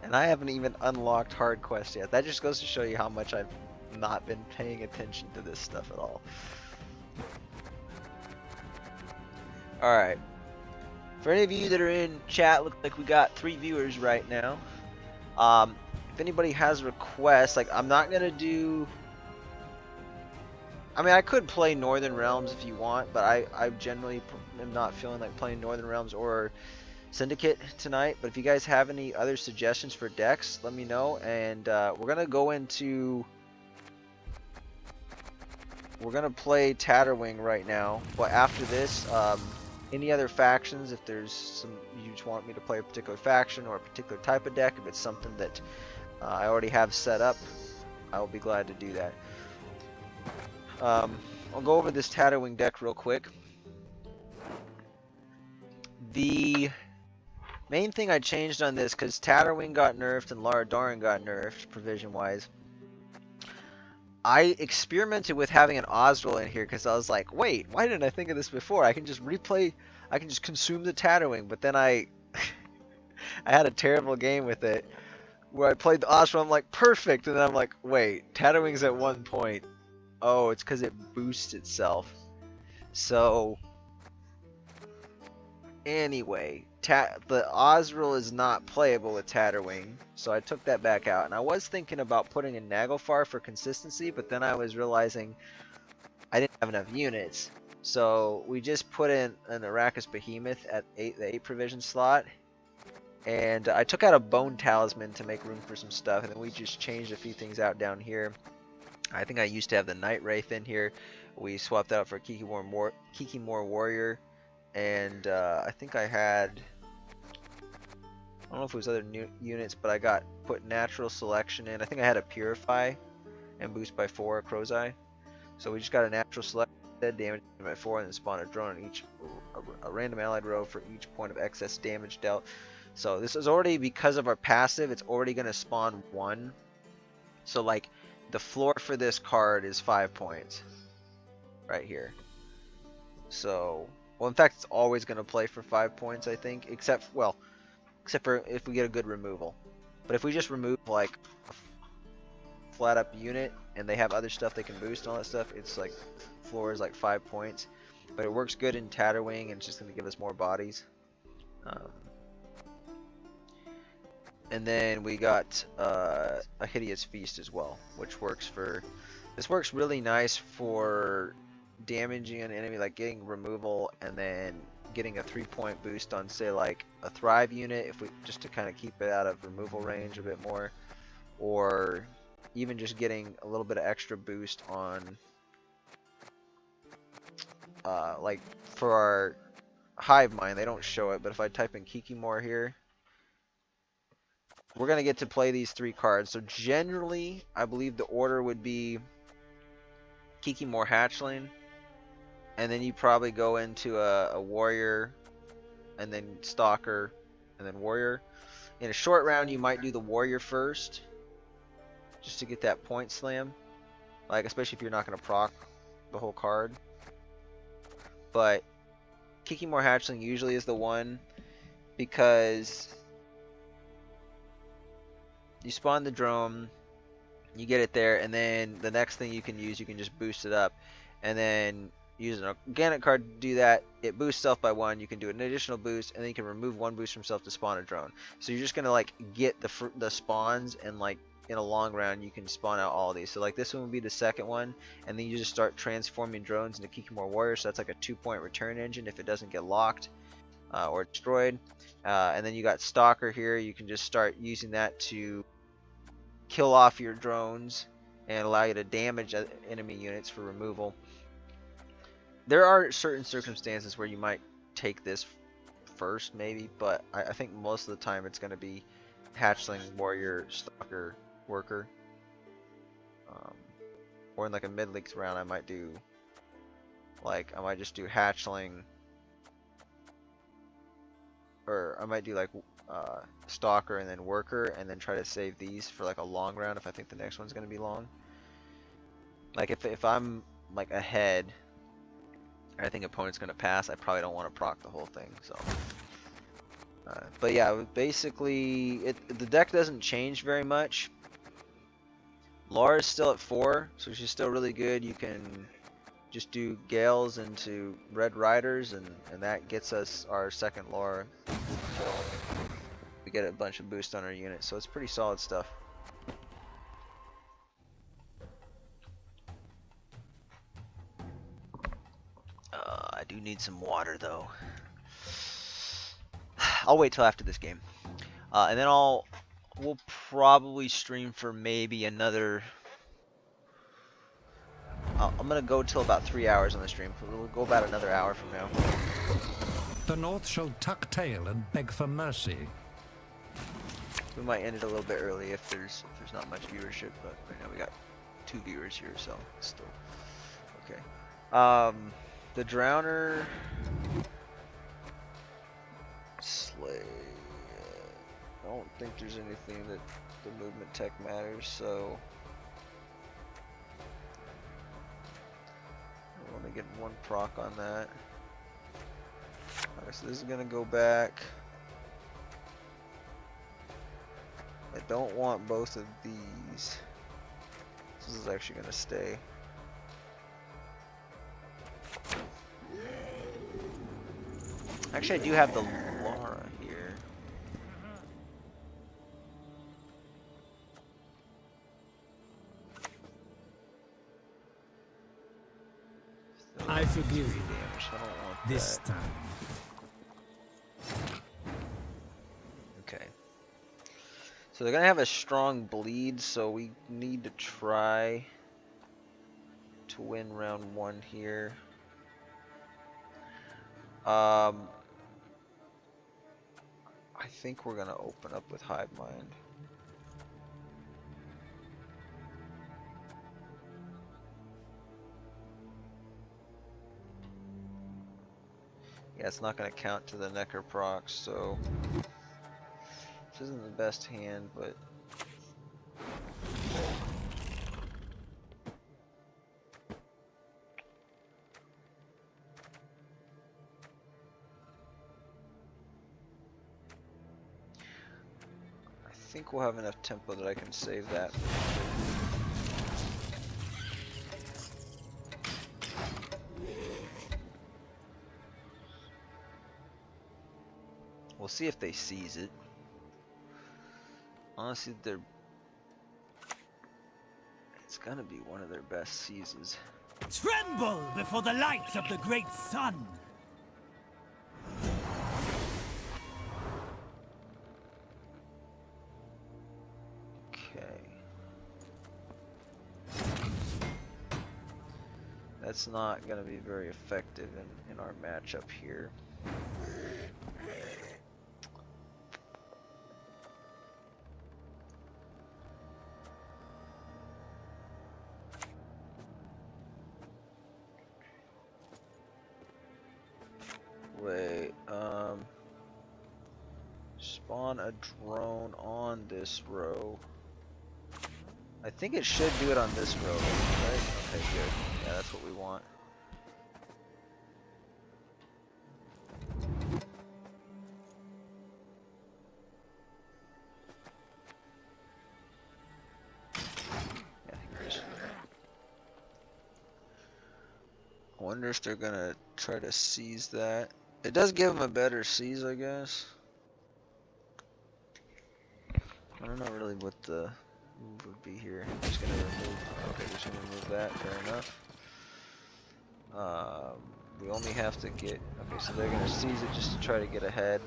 And I haven't even unlocked hard quests yet. That just goes to show you how much I've not been paying attention to this stuff at all. Alright. For any of you that are in chat, looks like we got 3 viewers right now. If anybody has requests, like I'm not gonna do. I mean, I could play Northern Realms if you want, but I generally am not feeling like playing Northern Realms or Syndicate tonight. But if you guys have any other suggestions for decks, let me know. And we're gonna go into. We're gonna play Tatterwing right now, but after this, any other factions, if there's some you just want me to play a particular faction or a particular type of deck, if it's something that I already have set up, I will be glad to do that. I'll go over this Tatterwing deck real quick. The main thing I changed on this, because Tatterwing got nerfed and Lara Dorn got nerfed provision-wise, I experimented with having an Osril in here because I was like, wait, why didn't I think of this before? I can just replay, I can just consume the Tatterwing. But then I had a terrible game with it where I played the Osril. I'm like, perfect. And then I'm like, wait, Tatterwing's at 1 point. Oh, it's because it boosts itself. So, anyway, the Osril is not playable with Tatterwing, so I took that back out. And I was thinking about putting in Naglfar for consistency, but then I was realizing I didn't have enough units. So we just put in an Arrakis Behemoth at the 8 provision slot. And I took out a Bone Talisman to make room for some stuff, and then we just changed a few things out down here. I think I used to have the Night Wraith in here. We swapped out for Kikimor Warrior. And I think I had, I don't know if it was other new units, but I put Natural Selection in. I think I had a Purify and Boost by 4 Crow's Eye. So we just got a Natural Select dead damage by 4 and then spawn a drone on each a random allied row for each point of excess damage dealt. So this is already, because of our passive, it's already going to spawn 1. So like the floor for this card is 5 points right here. So, well, in fact, it's always going to play for 5 points, I think, except for if we get a good removal. But if we just remove like a flat up unit and they have other stuff they can boost and all that stuff, it's like floor is like 5 points. But it works good in Tatterwing and it's just going to give us more bodies. And then we got a Hideous Feast as well, which works for... This works really nice for damaging an enemy, like getting removal and then getting a 3-point boost on, say, like a Thrive unit, if we just to kind of keep it out of removal range a bit more, or even just getting a little bit of extra boost on, like for our Hive Mind. They don't show it, but if I type in Kikimor here, we're gonna get to play these 3 cards. So generally, I believe the order would be Kikimor Hatchling, and then you probably go into a Warrior, and then Stalker, and then Warrior. In a short round, you might do the Warrior first, just to get that point slam, like especially if you're not gonna proc the whole card. But Kikimor Hatchling usually is the one, because you spawn the drone, you get it there, and then the next thing you can use, you can just boost it up, and then use an organic card to do that. It boosts self by 1. You can do an additional boost, and then you can remove 1 boost from self to spawn a drone. So you're just gonna like get the spawns, and like in a long round you can spawn out all of these. So like this one would be the second one, and then you just start transforming drones into Kikimor Warrior. So that's like a 2-point return engine if it doesn't get locked or destroyed. And then you got Stalker here. You can just start using that to kill off your drones and allow you to damage enemy units for removal. There are certain circumstances where you might take this first, maybe, but I think most of the time it's going to be Hatchling, Warrior, Stalker, Worker. Or in like a mid-length round, I might do, like, I might just do Hatchling, or I might do like Stalker and then Worker, and then try to save these for like a long round if I think the next one's going to be long. Like if I'm like ahead, I think opponent's going to pass, I probably don't want to proc the whole thing. So, but yeah, basically the deck doesn't change very much. Laura's still at 4, so she's still really good. You can just do Gales into Red Riders, and that gets us our second Laura. So we get a bunch of boost on our unit, so it's pretty solid stuff. I do need some water though. I'll wait till after this game, and then we'll probably stream for maybe another. I'm gonna go till about 3 hours on the stream. We'll go about another hour from now.
The North shall tuck tail and beg for mercy.
We might end it a little bit early if there's not much viewership, but right now we got 2 viewers here, so it's still okay. The Drowner Slay. I don't think there's anything that the movement tech matters, so I want to get 1 proc on that. Alright, so this is gonna go back. I don't want both of these. This is actually gonna stay. Actually, I do have the Laura here.
I forgive you.
Damage. I don't want
This
that.
time.
Okay. So they're gonna have a strong bleed, so we need to try to win round 1 here. I think we're gonna open up with Hive Mind. Yeah, it's not going to count to the Necker proc, so this isn't the best hand, but I think we'll have enough tempo that I can save that. We'll see if they seize it. Honestly, it's gonna be one of their best seizes.
Tremble before the light of the great sun!
Okay. That's not gonna be very effective in our matchup here. Wait, spawn a drone on this row. I think it should do it on this row, right? Okay, good. Yeah, that's what we want. Yeah, here it is. I wonder if they're gonna try to seize that. It does give them a better seize, I guess. I don't know really what the move would be here. Just gonna remove. Okay, just gonna remove that. Fair enough. We only have to get. Okay, so they're gonna seize it just to try to get ahead.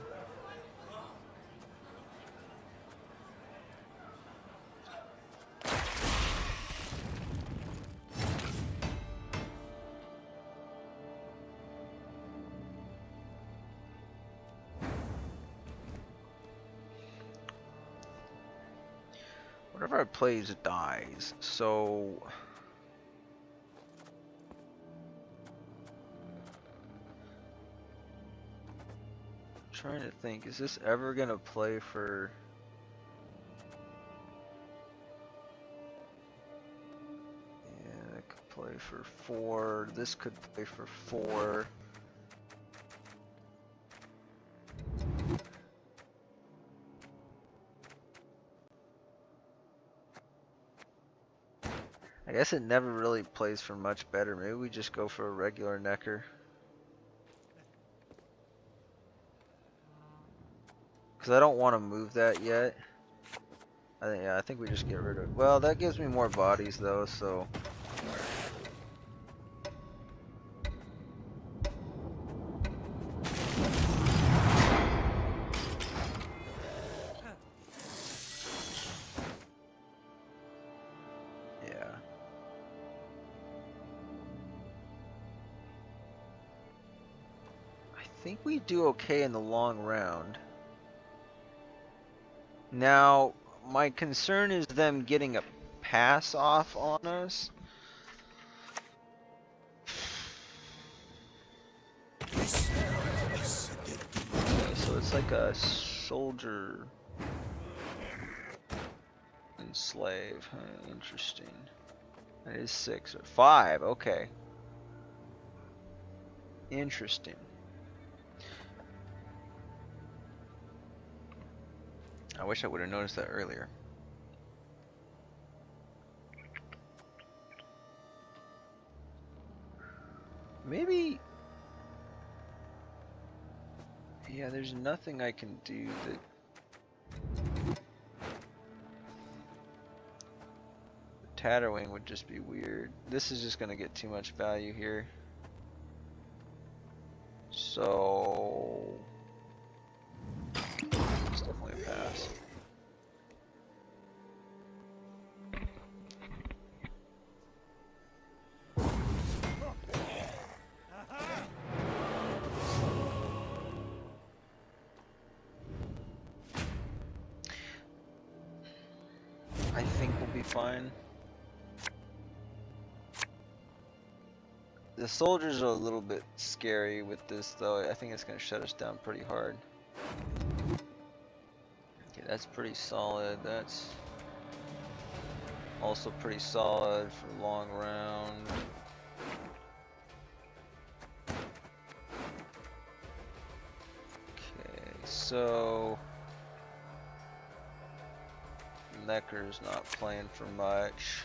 Whatever our plays dies, so I'm trying to think, is this ever gonna play for yeah, it could play for 4, this could play for 4. I guess it never really plays for much better. Maybe we just go for a regular Necker. Because I don't want to move that yet. I think we just get rid of it. Well, that gives me more bodies though, so. Yeah. I think we do okay in the long round. Now, my concern is them getting a pass off on us. Okay, so it's like a soldier and slave. Huh, interesting. That is 6 or 5. Okay. Interesting. I wish I would have noticed that earlier. Maybe. Yeah, there's nothing I can do that. The Tatterwing would just be weird. This is just gonna get too much value here. So. It's definitely a pass. I think we'll be fine. The soldiers are a little bit scary with this, though. I think it's going to shut us down pretty hard. Okay, that's pretty solid. That's also pretty solid for long round. Okay, so Necker's not playing for much.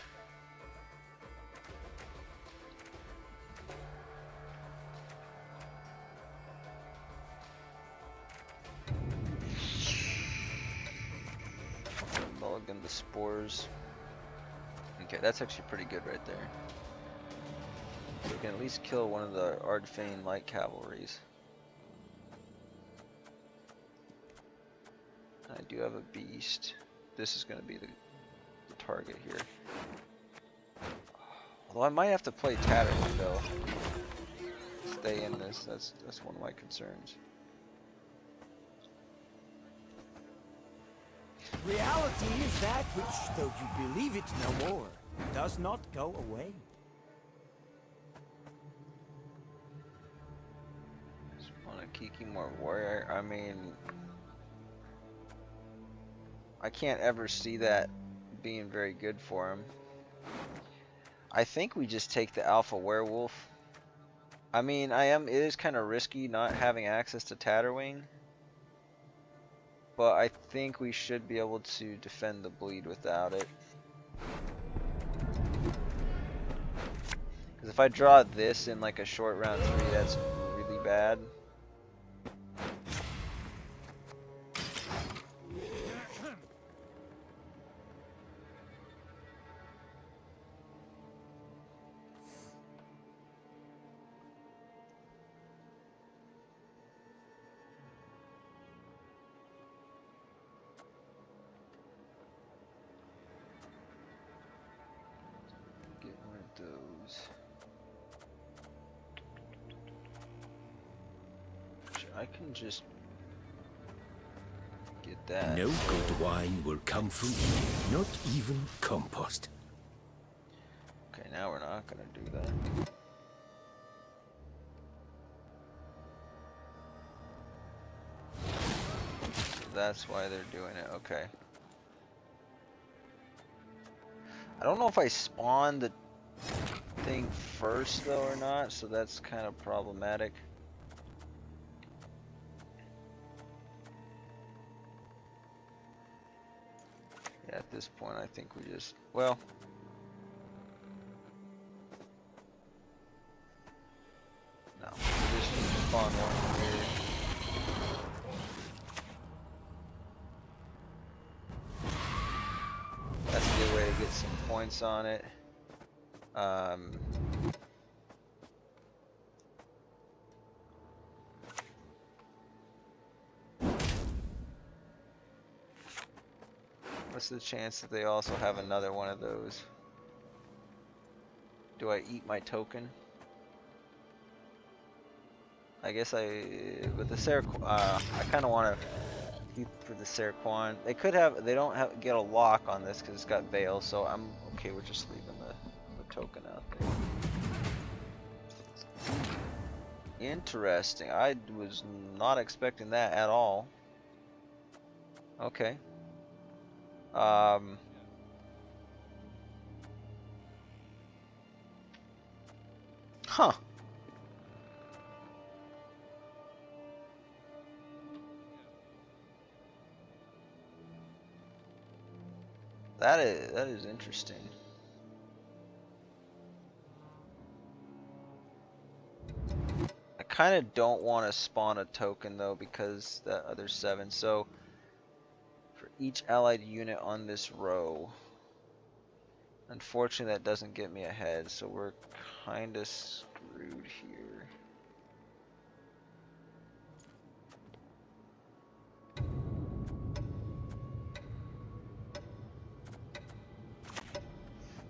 Mulligan the spores. Okay, that's actually pretty good right there. So we can at least kill one of the Ardfane light cavalries. I do have a beast. This is going to be the target here. Although I might have to play Tatterwing though. Stay in this. That's one of my concerns.
Reality is that which, though you believe it no more, does not go away.
Want a Kiki more warrior? I mean, I can't ever see that being very good for him. I think we just take the alpha werewolf. I mean, it is kind of risky not having access to Tatterwing. But I think we should be able to defend the bleed without it. Because if I draw this in like a short round 3, that's really bad. I can just get that.
No good wine will come from you, not even compost.
Okay, now we're not gonna do that. That's why they're doing it, okay. I don't know if I spawned the thing first though or not, so that's kind of problematic. Yeah, at this point I think we just, well, no, we just spawn one here. That's a good way to get some points on it. What's the chance that they also have another one of those? Do I eat my token? I guess with the Saraquan, I kind of want to keep for the Saraquan. They could have, they don't get a lock on this because it's got Veil, so I'm okay with just leaving the token out there. Interesting. I was not expecting that at all. Okay. Huh. That is interesting. I kind of don't want to spawn a token though because that other 7. So for each allied unit on this row, unfortunately that doesn't get me ahead, so we're kind of screwed here.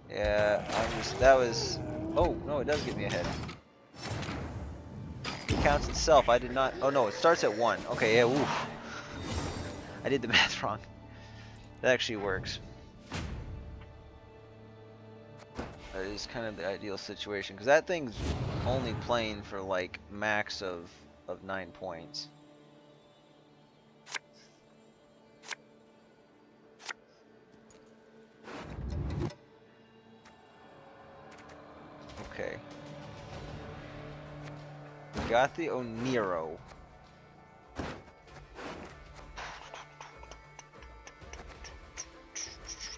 Yeah, that was, oh, no, it does get me ahead. It counts itself, I did not, oh no, it starts at 1. Okay, yeah, oof. I did the math wrong. That actually works. That is kind of the ideal situation, because that thing's only playing for like max of 9 points. Okay. We got the Oniro.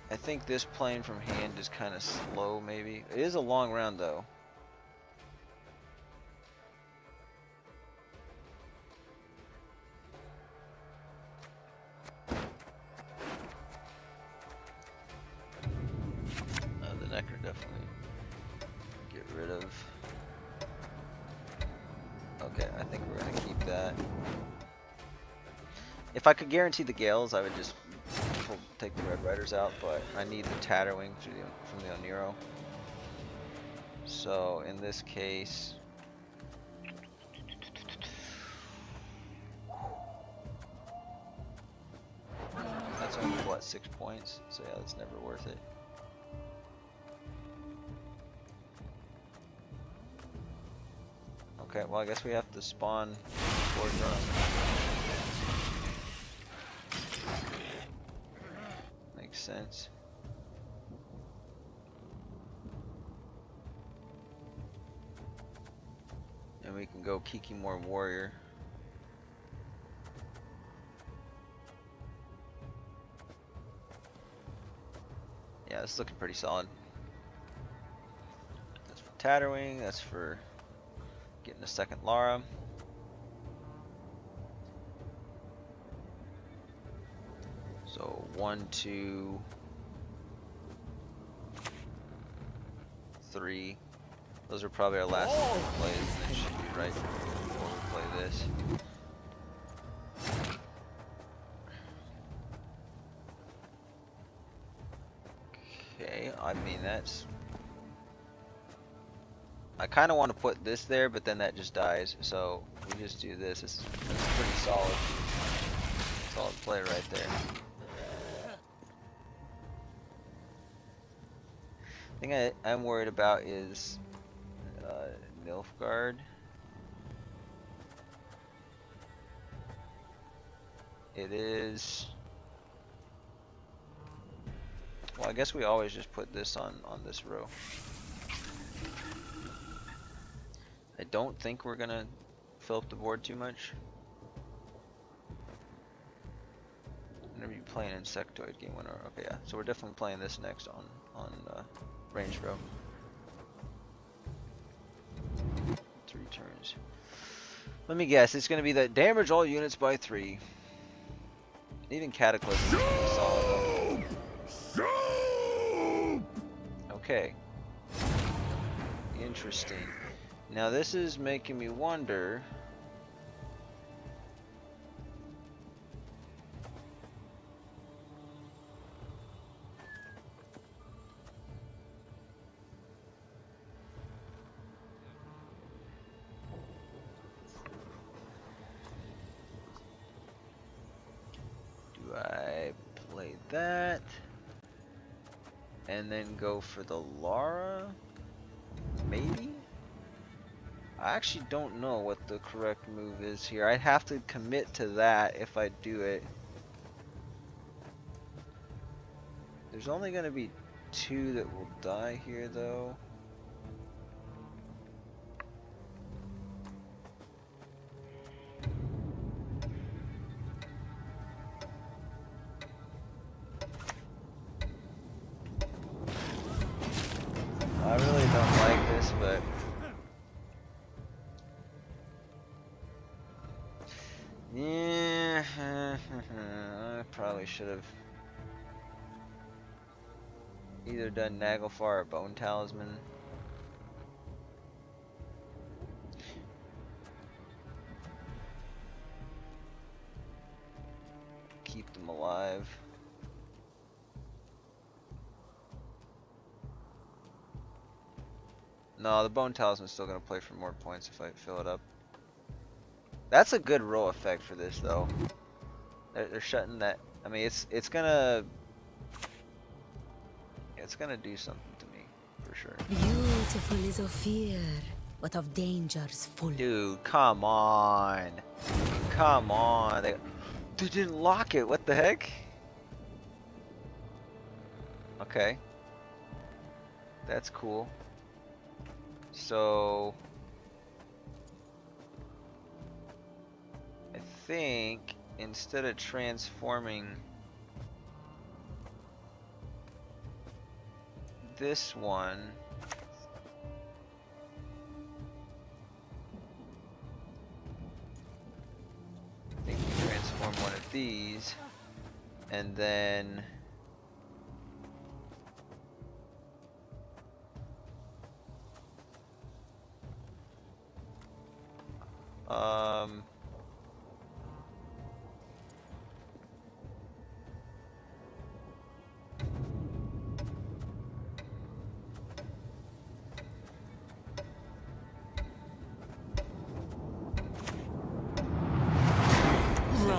I think this playing from hand is kind of slow, maybe. It is a long round, though. The Necker definitely get rid of. Okay, I think we're gonna keep that. If I could guarantee the Gales, I would just take the Red Riders out, but I need the Tatterwing from the Oniro. So in this case, that's only what, 6 points? So yeah, that's never worth it. Okay, well I guess we have to spawn board drone. Makes sense. And we can go Kikimor Warrior. Yeah, it's looking pretty solid. That's for Tatterwing, that's for getting a second Lara. So 1, 2, 3. Those are probably our last plays, and it should be right before we play this. Okay, I mean that's. I kind of want to put this there, but then that just dies. So we just do this. It's pretty solid. Solid play right there. The thing I'm worried about is Nilfgaard. It is. Well, I guess we always just put this on this row. I don't think we're gonna fill up the board too much. I'm gonna be playing Insectoid game winner. Okay, yeah. So we're definitely playing this next on range row. 3 turns. Let me guess. It's gonna be that damage all units by 3. Even Cataclysm is gonna be solid though. Okay. Interesting. Now this is making me wonder. Do I play that and then go for the Lara? Maybe? I actually don't know what the correct move is here. I'd have to commit to that if I do it. There's only going to be 2 that will die here though. I really don't like this, but yeah, I probably should have either done Naglfar or Bone Talisman. Keep them alive. No, the Bone Talisman's still gonna play for more points if I fill it up. That's a good roll effect for this though. They're shutting that. I mean, it's gonna do something to me for sure.
Beautiful is Ophir. but of dangers full.
Dude, come on. Come on. They didn't lock it. What the heck? Okay. That's cool. So I think instead of transforming this one, I think we transform one of these, and then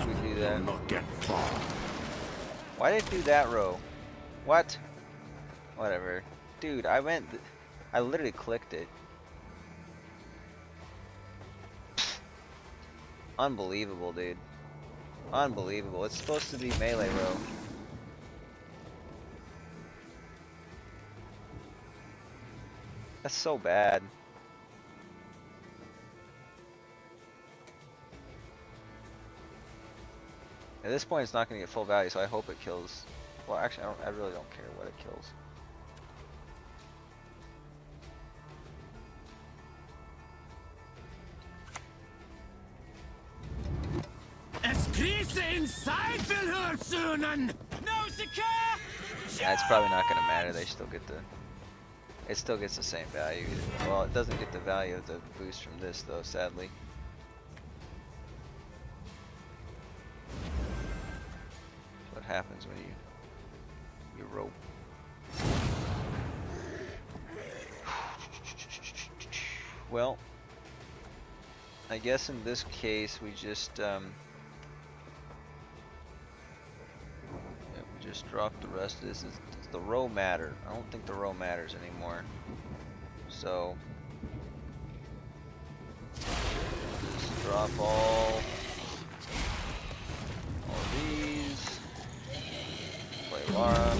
we do that.
Not get far.
Why did it do that row? What? Whatever. Dude, I literally clicked it. Unbelievable, dude. Unbelievable. It's supposed to be melee row. That's so bad. At this point, it's not going to get full value, so I hope it kills. Well, actually, I really don't care what it kills.
Es Krise inside will hurt soon and
That's probably not going to matter. They still get the. It still gets the same value. Well, it doesn't get the value of the boost from this, though, sadly. What happens when you rope? Well, I guess in this case we just we just drop the rest of this. Does the row matter? I don't think the row matters anymore. So just drop all these. Play Lara.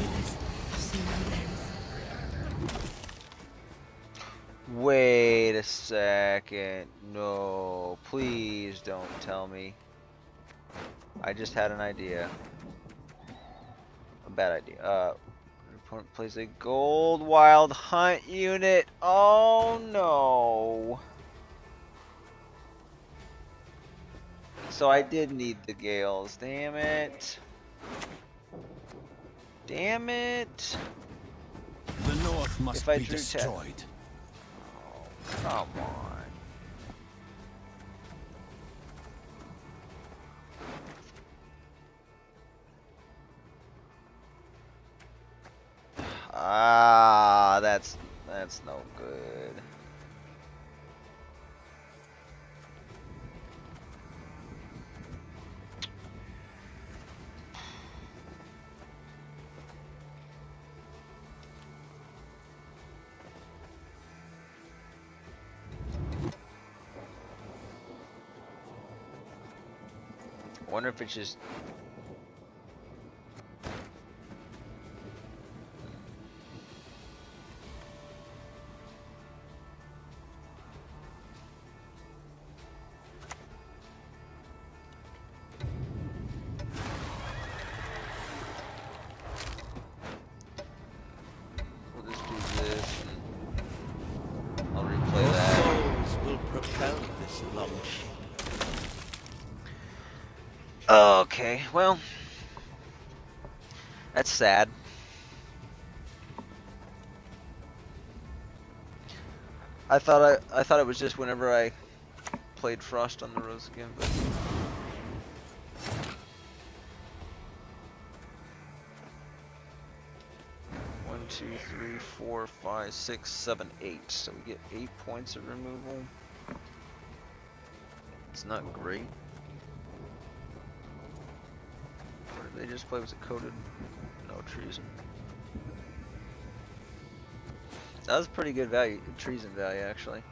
Wait a second. No, please don't tell me. I just had an idea. A bad idea. Opponent plays a gold wild hunt unit. Oh no. So I did need the Gales. Damn it. Damn it.
the north must
If I
be
drew
destroyed.
Come on. Ah, that's no good. I wonder if it's just we'll just do this and I'll replay that.
Souls will propel this longship.
Okay, well, that's sad. I thought it was just whenever I played Frost on the Rose again, but 1, 2, 3, 4, 5, 6, 7, 8. So we get 8 points of removal. It's not great. Or did they just play? Was it coded? No treason. That was pretty good value, treason value actually.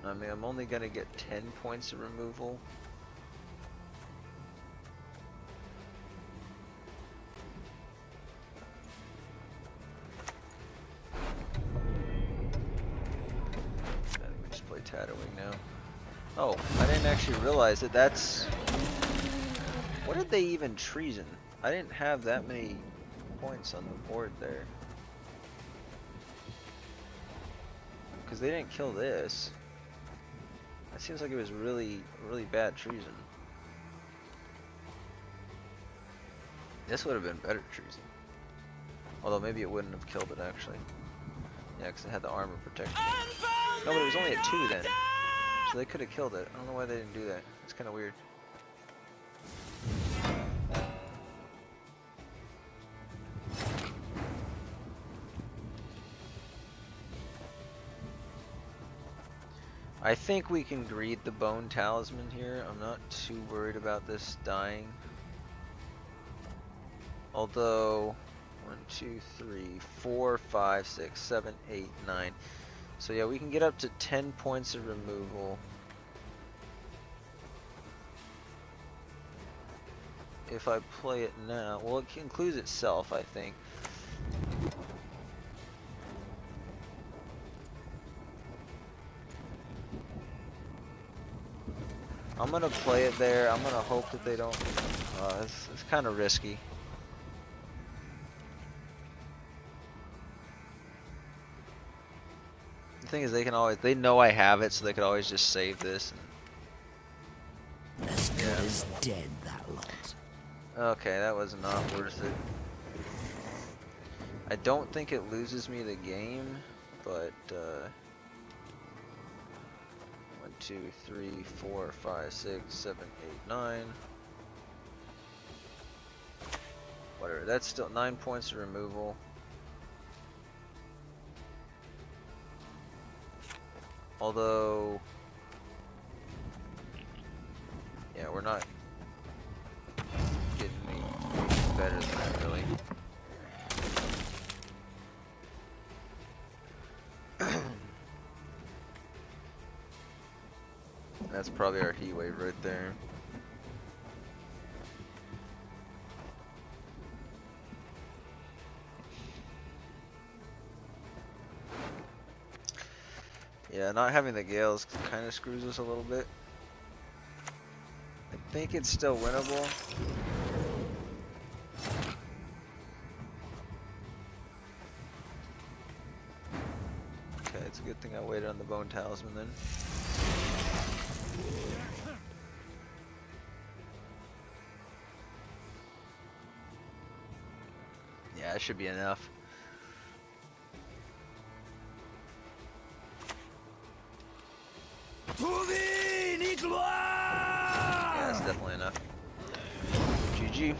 I mean, I'm only gonna get 10 points of removal. I think we just play Tatterwing now. Oh, I didn't actually realize that that's... What did they even treason? I didn't have that many points on the board there. Because they didn't kill this. That seems like it was really, really bad treason. This would have been better treason. Although maybe it wouldn't have killed it actually. Yeah, because it had the armor protection. No, but it was only at 2 then. So they could have killed it. I don't know why they didn't do that. It's kind of weird. I think we can greed the Bone Talisman here. I'm not too worried about this dying. Although, 1, 2, 3, 4, 5, 6, 7, 8, 9. So yeah, we can get up to 10 points of removal. If I play it now, well, it includes itself, I think. I'm gonna play it there. I'm gonna hope that they don't. It's kind of risky. The thing is, they know I have it, so they could always just save this.
As good as dead, that lot.
Okay, that was not worth it. I don't think it loses me the game, but 1, 2, 3, 4, 5, 6, 7, 8, 9. Whatever, that's still 9 points of removal. Although, yeah, we're not getting me better than that, really. That's probably our heat wave right there. Yeah, not having the gales kind of screws us a little bit. I think it's still winnable. Okay, it's a good thing I waited on the Bone Talisman then. Yeah, it should be enough. Yeah, it's definitely enough. GG.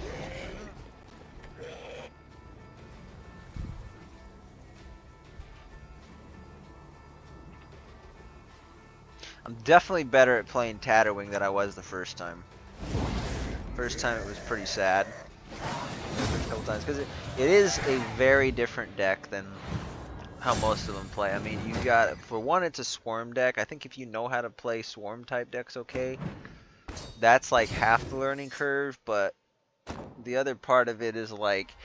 I'm definitely better at playing Tatterwing than I was the first time. First time it was pretty sad. A couple times because it is a very different deck than how most of them play. I mean, you got, for one, it's a swarm deck. I think if you know how to play swarm type decks okay, that's like half the learning curve, but the other part of it is like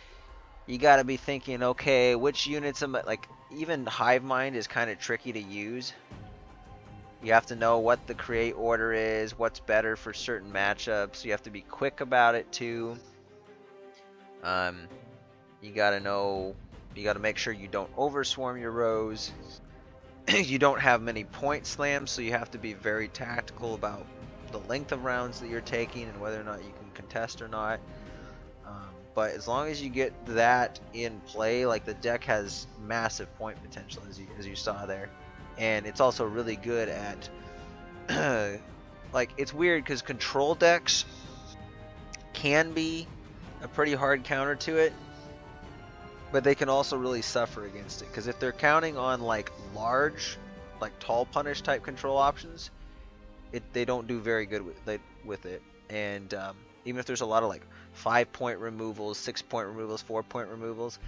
you got to be thinking, okay, which units am I, like, even Hive Mind is kind of tricky to use. You have to know what the create order is, what's better for certain matchups. You have to be quick about it too. You gotta know, you gotta make sure you don't overswarm your rows. You don't have many point slams, so you have to be very tactical about the length of rounds that you're taking and whether or not you can contest or not. But as long as you get that in play, like, the deck has massive point potential, as you saw there. And it's also really good at like, it's weird because control decks can be a pretty hard counter to it, but they can also really suffer against it, because if they're counting on like large, like tall punish type control options, they don't do very good with it. And even if there's a lot of like 5-point removals, 6-point removals, 4-point removals,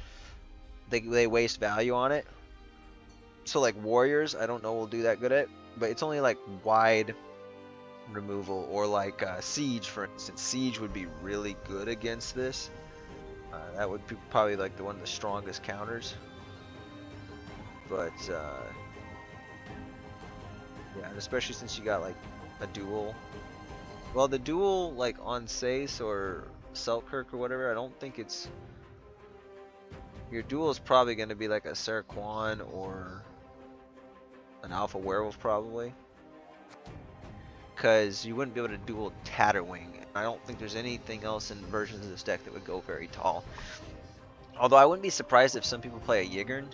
they waste value on it. So like warriors, I don't know will do that good at, but it's only like wide removal or like siege, for instance. Siege would be really good against this. That would be probably like one of the strongest counters. But yeah, and especially since you got like a duel. Well, the duel like on Sace or Selkirk or whatever, I don't think it's. Your duel is probably going to be like a Serquan or an Alpha Werewolf probably. Because you wouldn't be able to duel Tatterwing. I don't think there's anything else in versions of this deck that would go very tall. Although I wouldn't be surprised if some people play a Yigern.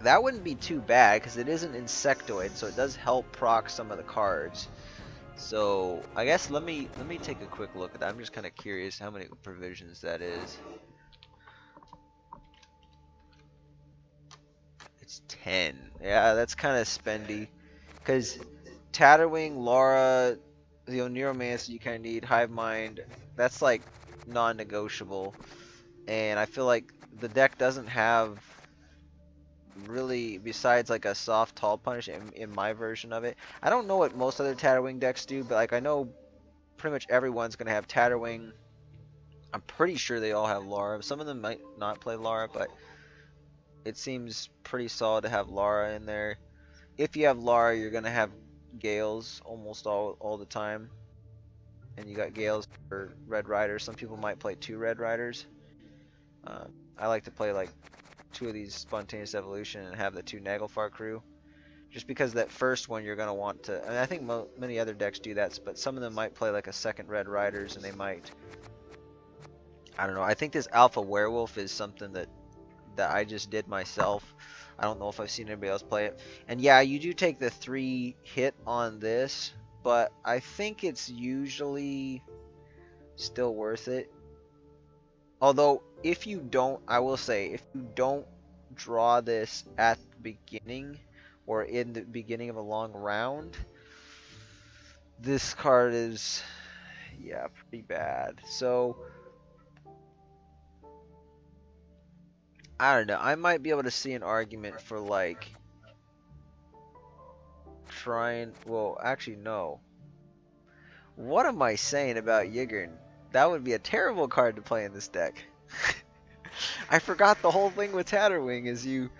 That wouldn't be too bad because it is an insectoid, so it does help proc some of the cards. So I guess let me take a quick look at that. I'm just kind of curious how many provisions that is. It's 10. Yeah, that's kind of spendy. Because Tatterwing, Laura, the Oneromancer you kind of need, Hive Mind, that's like non-negotiable. And I feel like the deck doesn't have really, besides like a soft tall punish in my version of it. I don't know what most other Tatterwing decks do, but like I know pretty much everyone's going to have Tatterwing. I'm pretty sure they all have Lara. Some of them might not play Lara, but it seems pretty solid to have Lara in there. If you have Lara, you're going to have Gales almost all the time. And you got Gales for Red Riders. Some people might play 2 Red Riders. I like to play like 2 of these Spontaneous Evolution and have the 2 Naglfar crew. Just because that first one you're going to want to... I mean, I think many other decks do that, but some of them might play like a second Red Riders and they might... I don't know. I think this Alpha Werewolf is something that I just did myself. I don't know if I've seen anybody else play it. And yeah, you do take the 3 hit on this, but I think it's usually still worth it. Although, if you don't, I will say, if you don't draw this at the beginning, or in the beginning of a long round, this card is, yeah, pretty bad. So, I don't know, I might be able to see an argument for, like, trying, well, actually, no. What am I saying about Yigern? That would be a terrible card to play in this deck. I forgot the whole thing with Tatterwing is you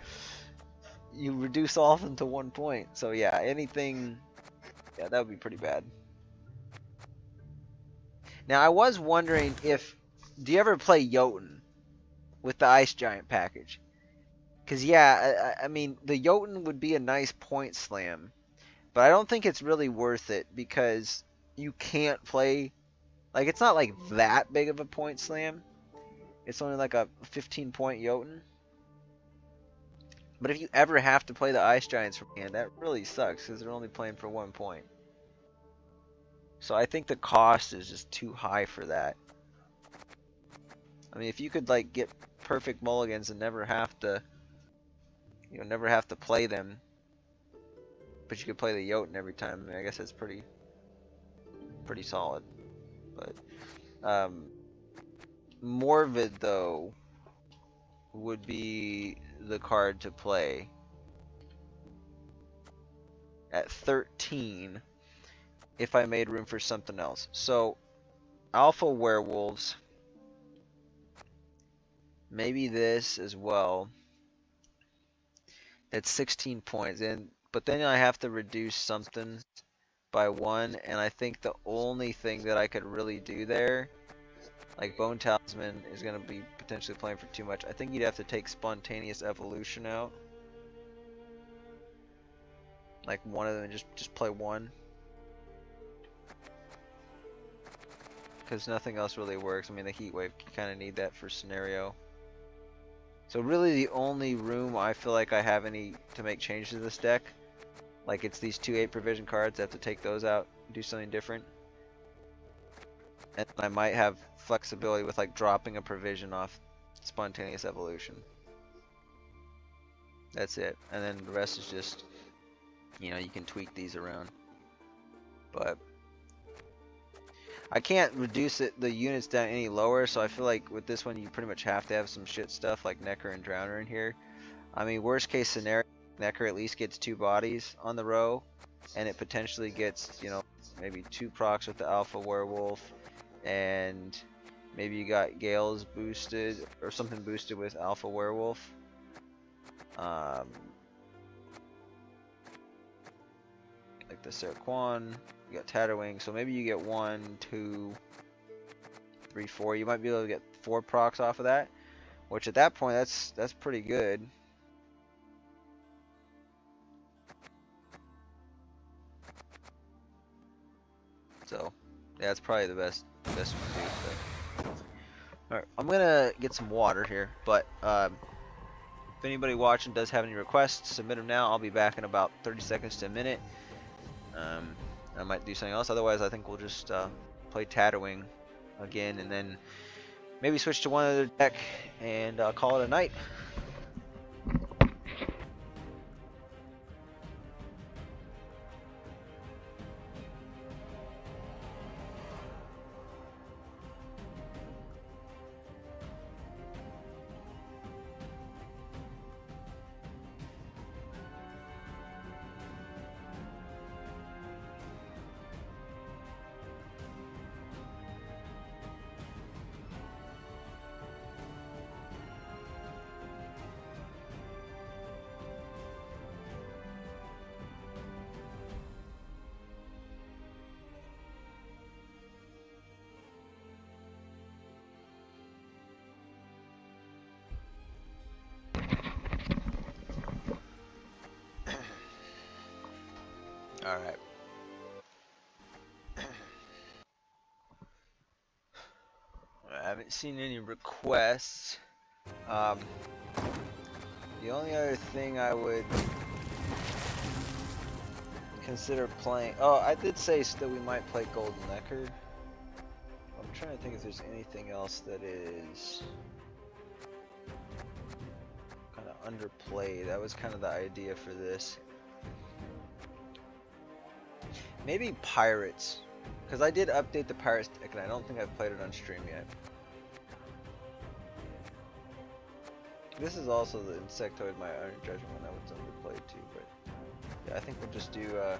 reduce all of them to 1 point. So yeah, anything, yeah, that would be pretty bad. Now I was wondering if, do you ever play Jotun with the Ice Giant package? Because yeah, I mean the Jotun would be a nice point slam, but I don't think it's really worth it because you can't play. Like, it's not like that big of a point slam. It's only like a 15-point Jotun. But if you ever have to play the Ice Giants from hand, that really sucks because they're only playing for 1 point. So I think the cost is just too high for that. I mean, if you could like get perfect mulligans and never have to, you know, never have to play them, but you could play the Jotun every time. I mean, I guess that's pretty solid. But Morvid though would be the card to play at 13 if I made room for something else. So Alpha Werewolves, maybe this as well. That's 16 points, but then I have to reduce something by 1, and I think the only thing that I could really do there, like Bone Talisman, is going to be potentially playing for too much. I think you'd have to take Spontaneous Evolution out. Like one of them, just play 1. Because nothing else really works. I mean, the Heat Wave, you kind of need that for scenario. So really the only room I feel like I have any to make changes to this deck, like it's these 2 8 provision cards, I have to take those out, do something different. And I might have flexibility with like dropping a provision off Spontaneous Evolution. That's it. And then the rest is just, you know, you can tweak these around. But I can't reduce the units down any lower, so I feel like with this one you pretty much have to have some shit stuff like Necker and Drowner in here. I mean, worst case scenario, Necker at least gets 2 bodies on the row, and it potentially gets, you know, maybe 2 procs with the Alpha Werewolf, and maybe you got Gales boosted, or something boosted with Alpha Werewolf. Like the Serquan, you got Tatterwing, so maybe you get 1, 2, 3, 4. You might be able to get 4 procs off of that, which at that point, that's pretty good. So, yeah, that's probably the best one to do. Alright, I'm gonna get some water here, but if anybody watching does have any requests, submit them now. I'll be back in about 30 seconds to a minute. I might do something else. Otherwise, I think we'll just play Tatterwing again, and then maybe switch to one other deck and call it a night. Alright. I haven't seen any requests. The only other thing I would consider playing... Oh, I did say that we might play Golden Necker. I'm trying to think if there's anything else that is kind of underplayed. That was kind of the idea for this. Maybe Pirates, because I did update the Pirates deck and I don't think I've played it on stream yet. This is also the Insectoid, my Iron Judgment one that was underplayed too, but yeah, I think we'll just do yeah,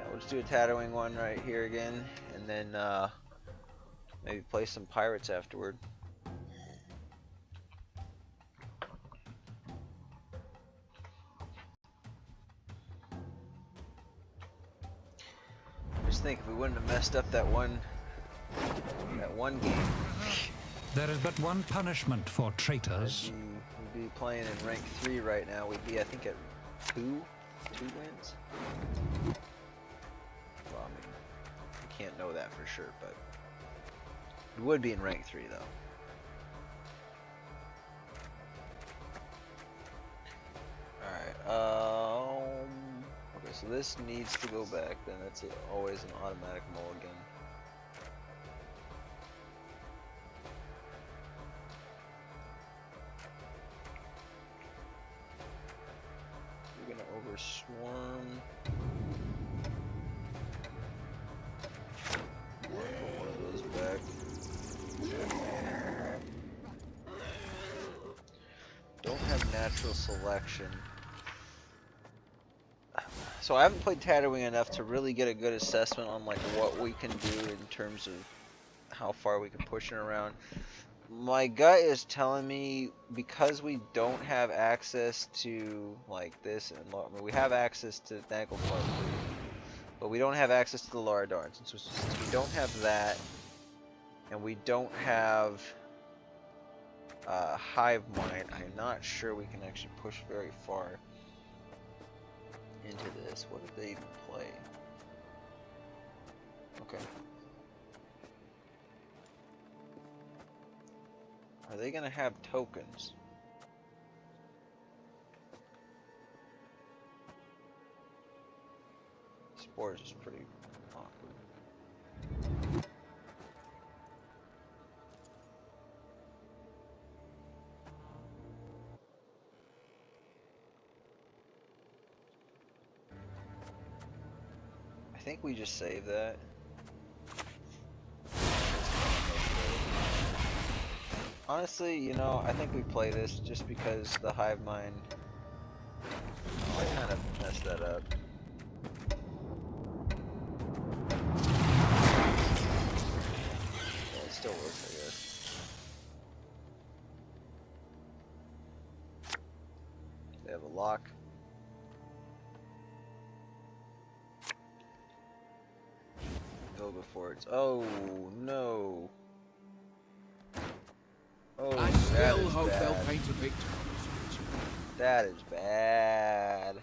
we'll just do a Tatterwing one right here again, and then maybe play some Pirates afterward. Just think if we wouldn't have messed up that one game.
There is but one punishment for traitors.
We'd be playing in rank 3 right now. We'd be, I think, at 2 wins. Well, I mean, we can't know that for sure, but we would be in rank 3 though. Alright, okay, so this needs to go back, then that's always an automatic mulligan. We're gonna overswarm. Put one of those back. Don't have natural selection. So I haven't played Tatterwing enough to really get a good assessment on like what we can do in terms of how far we can push it around. My gut is telling me because we don't have access to like this, and I mean, we have access to Naglfar, but we don't have access to the Laradars. And so since we don't have that, and we don't have Hive Mind, I'm not sure we can actually push very far into this. What did they even play? Okay. Are they gonna have tokens? Spores is pretty awkward. I think we just save that. Honestly, you know, I think we play this just because the hive mind. Oh, I kind of messed that up. Well, it still works, I guess. They have a lock. Go before it's. Oh no. Oh,
I
that
still
is
hope they'll
bad.
paint a picture.
That is bad.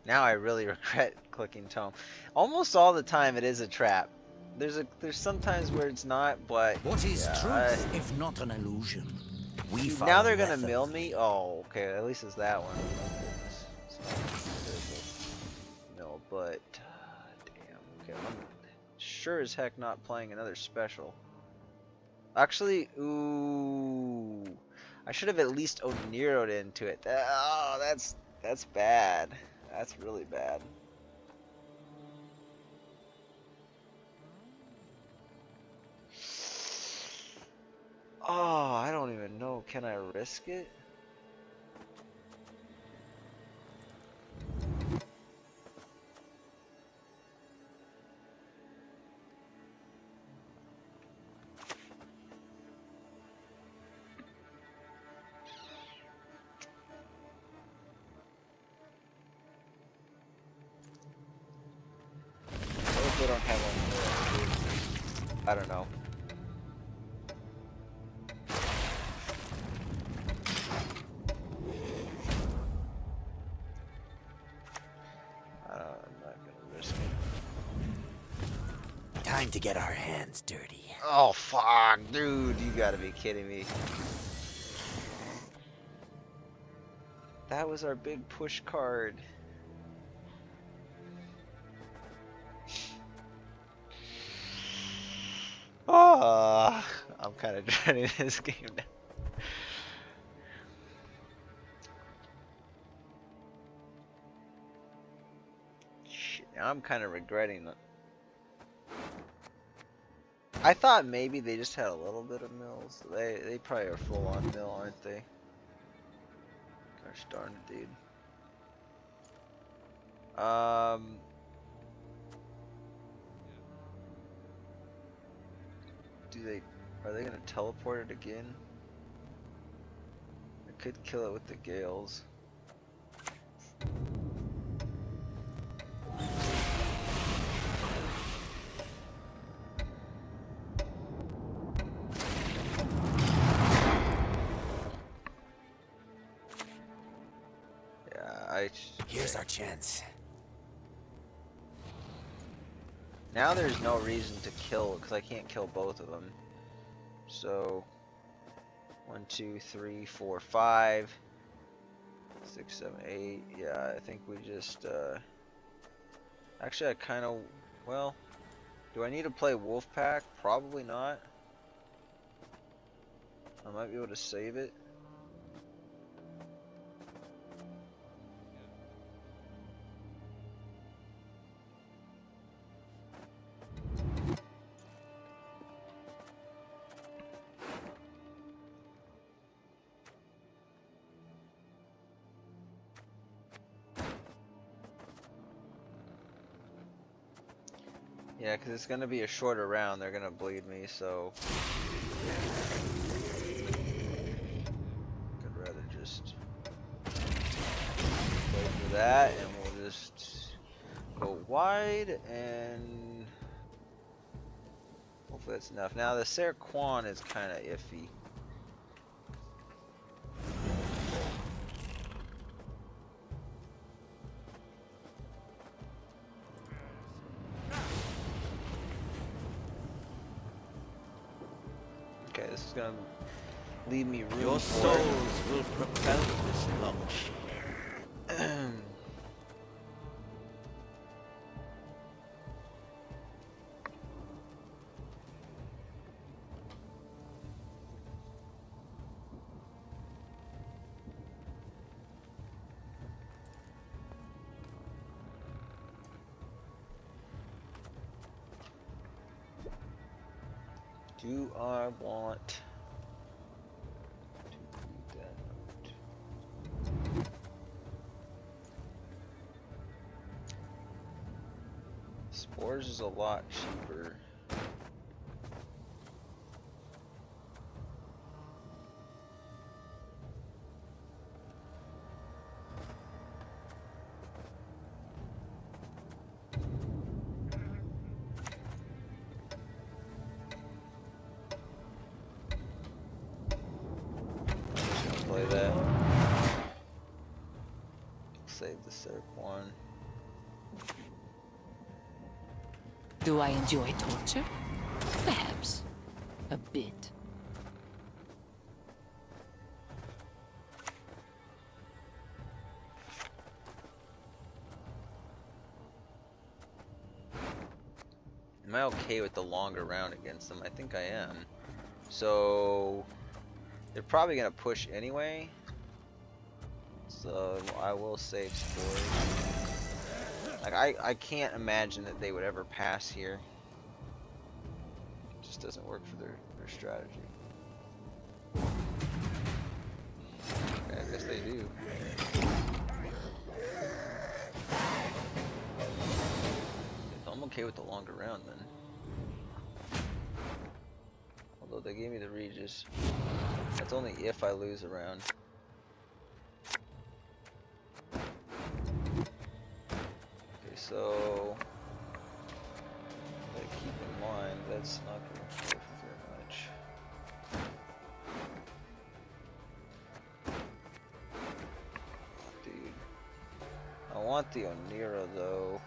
Now I really regret clicking tome. Almost all the time it is a trap. There's sometimes where it's not, but
What is
yeah,
truth if not an illusion? We
dude,
follow
now they're gonna
method.
mill me. Oh, okay. At least it's that one. Oh goodness, it's not critical mill, but damn. Okay, I'm sure as heck not playing another special. Actually, ooh, I should have at least Oniro'd into it. Oh, that's bad. That's really bad. Oh, I don't even know. Can I risk it? What if they don't have one? I don't know. I'm not gonna risk it.
Time to get our hands dirty.
Oh fuck, dude, you gotta be kidding me. That was our big push card. Oh, I'm kind of dreading this game now. Shit, now I'm kind of regretting it. I thought maybe they just had a little bit of mills. They probably are full on mill, aren't they? Gosh darn it, dude. Are they gonna teleport it again? I could kill it with the gales. Yeah,
Here's our chance.
now there's no reason to kill because I can't kill both of them. So 1, 2, 3, 4, 5, 6, 7, 8. Yeah, I think we just actually I kind of well. Do I need to play Wolfpack? Probably not. I might be able to save it. Yeah, because it's going to be a shorter round. They're going to bleed me, so I'd rather just wait for that, and we'll just go wide, and hopefully that's enough. Now, the Ser Quan is kind of iffy. Okay, this is going to leave me room
Your
for
souls will propel this longship.
Do I want to do that? Spores is a lot cheaper. Play that. Save the circ one.
Do I enjoy torture? Perhaps. A bit.
Am I okay with the longer round against them? I think I am. So they're probably gonna push anyway. So I will save spores. Like I can't imagine that they would ever pass here. It just doesn't work for their strategy. Okay, I guess they do. I'm okay with the longer round then. Although they gave me the Regis. That's only if I lose a round. Okay, so I keep in mind that's not going to play for very much. Dude, I want the Onira though.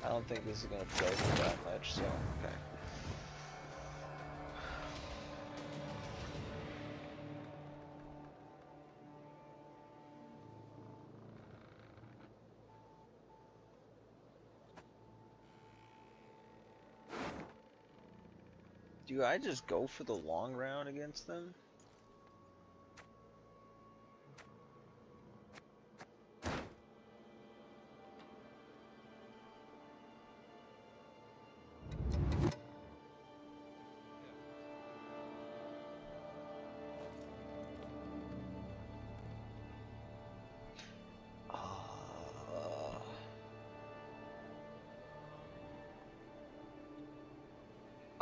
I don't think this is going to play for that much, so okay. Do I just go for the long round against them?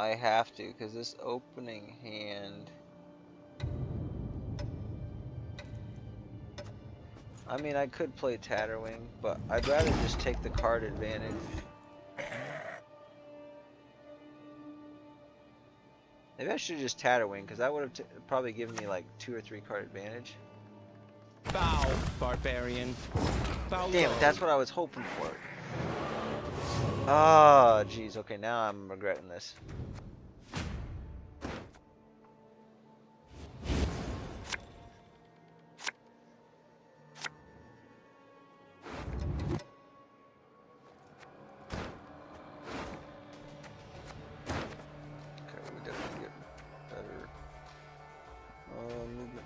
I have to, because this opening hand... I mean, I could play Tatterwing, but I'd rather just take the card advantage. Maybe I should just Tatterwing, because that would have probably given me like 2 or 3 card advantage.
Bow, barbarian. Bow
Damn
low.
it, that's what I was hoping for. Ah, jeez, okay, now I'm regretting this.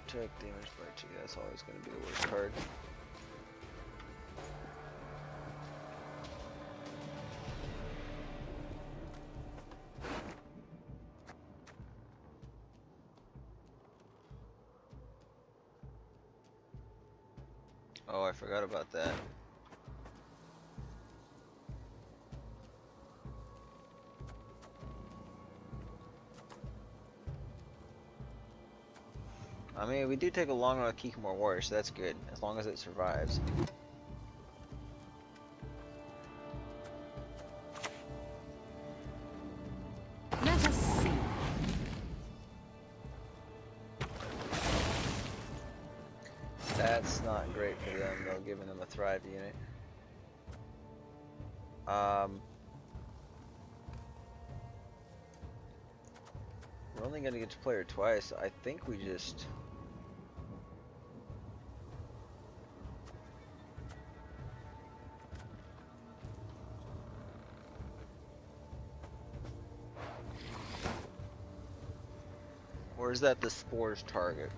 Attack damage by 2, that's always going to be the worst card. Oh, I forgot about that. I mean, we do take a long run with Kikamor Warrior, so that's good, as long as it survives.
Let us see.
That's not great for them, though, giving them a Thrive unit. We're only going to get to play her twice, so I think we just... Or is that the spores target?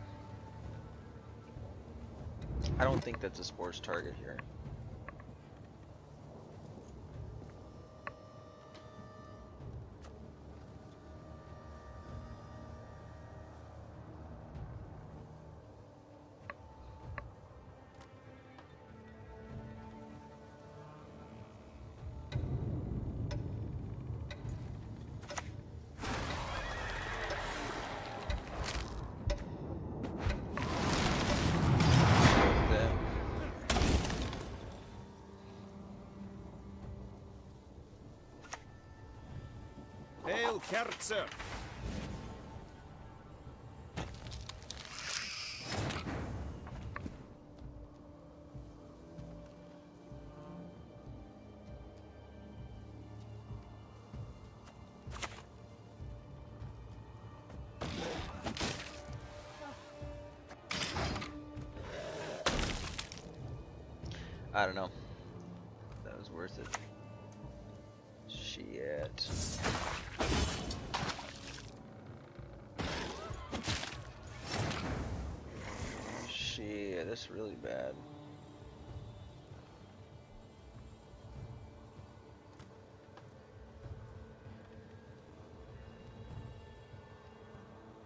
I don't think that's a spores target here.
Hail, Kerzer!
I don't know. That was worth it. Shit. Shit, that's really bad.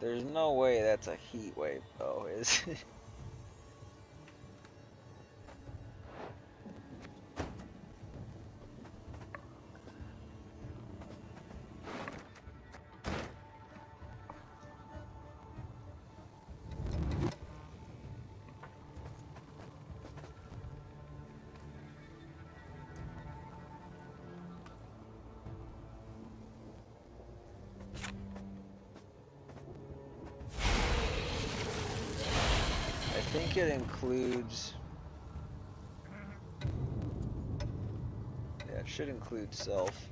There's no way that's a heat wave though, is it? I think it includes. Yeah, it should include self.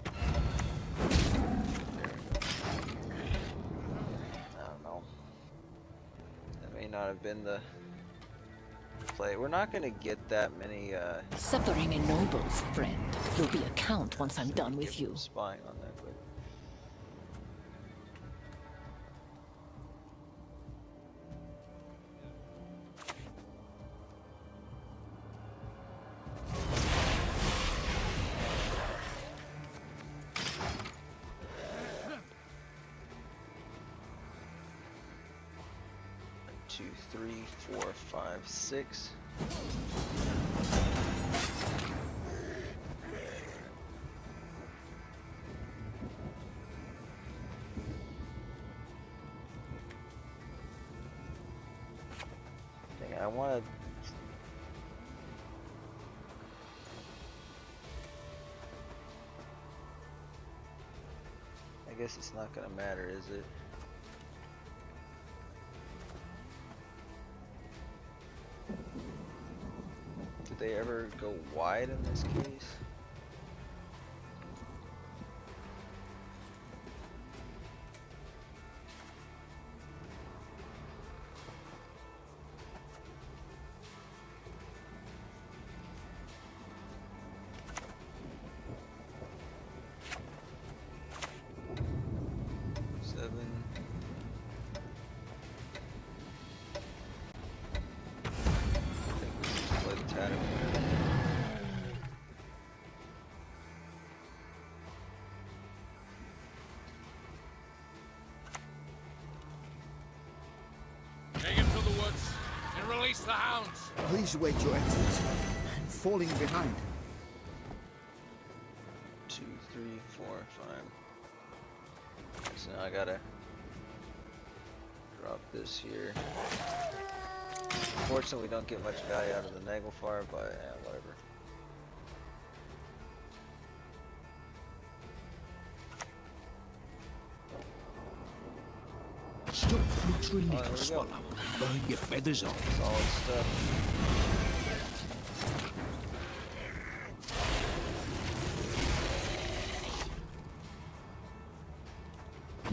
I don't know. That may not have been the play. We're not gonna get that many.
Suffering ennobles, friend. You'll be a count once I'm done with you.
Spying on that, but. Two, three, four, five, six. Dang, I want to. I guess it's not gonna matter, is it? Did they ever go wide in this case?
Take him to the woods and release the hounds.
Please wait, Your Excellency. I'm falling behind.
2, 3, 4, 5. So now I gotta drop this here. Unfortunately, we don't get much value out of the Naglfar, but yeah, whatever.
Stop fluttering,
Oh,
little swallow. Burn your feathers off.
Solid stuff.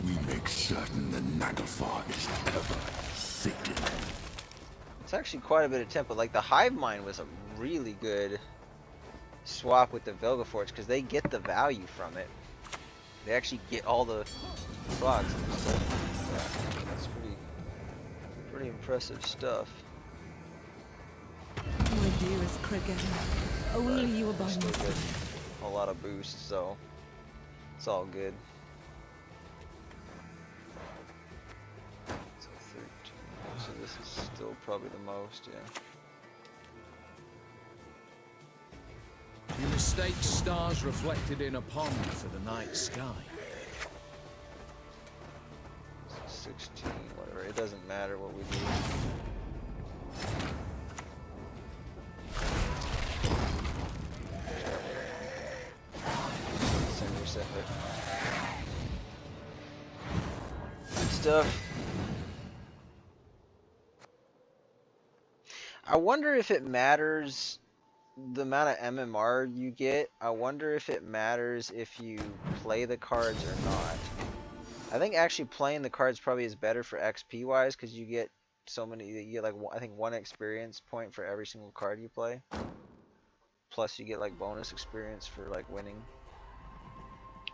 We make certain the Naglfar is ever sated.
It's actually quite a bit of tempo. Like the Hive Mind was a really good swap with the Velgaforge because they get the value from it. They actually get all the frogs and stuff. Yeah. pretty impressive stuff.
My dearest cricket, only you are by my
Still
side.
get a lot of boosts, so it's all good. So 13. So this is still probably the most, yeah.
You mistake stars reflected in a pond for the night sky.
16, whatever. It doesn't matter what we do. Send reset it. Good stuff. I wonder if it matters the amount of MMR you get. I wonder if it matters if you play the cards or not. I think actually playing the cards probably is better for XP wise because you get so many. You get like I think 1 experience point for every single card you play. Plus you get like bonus experience for like winning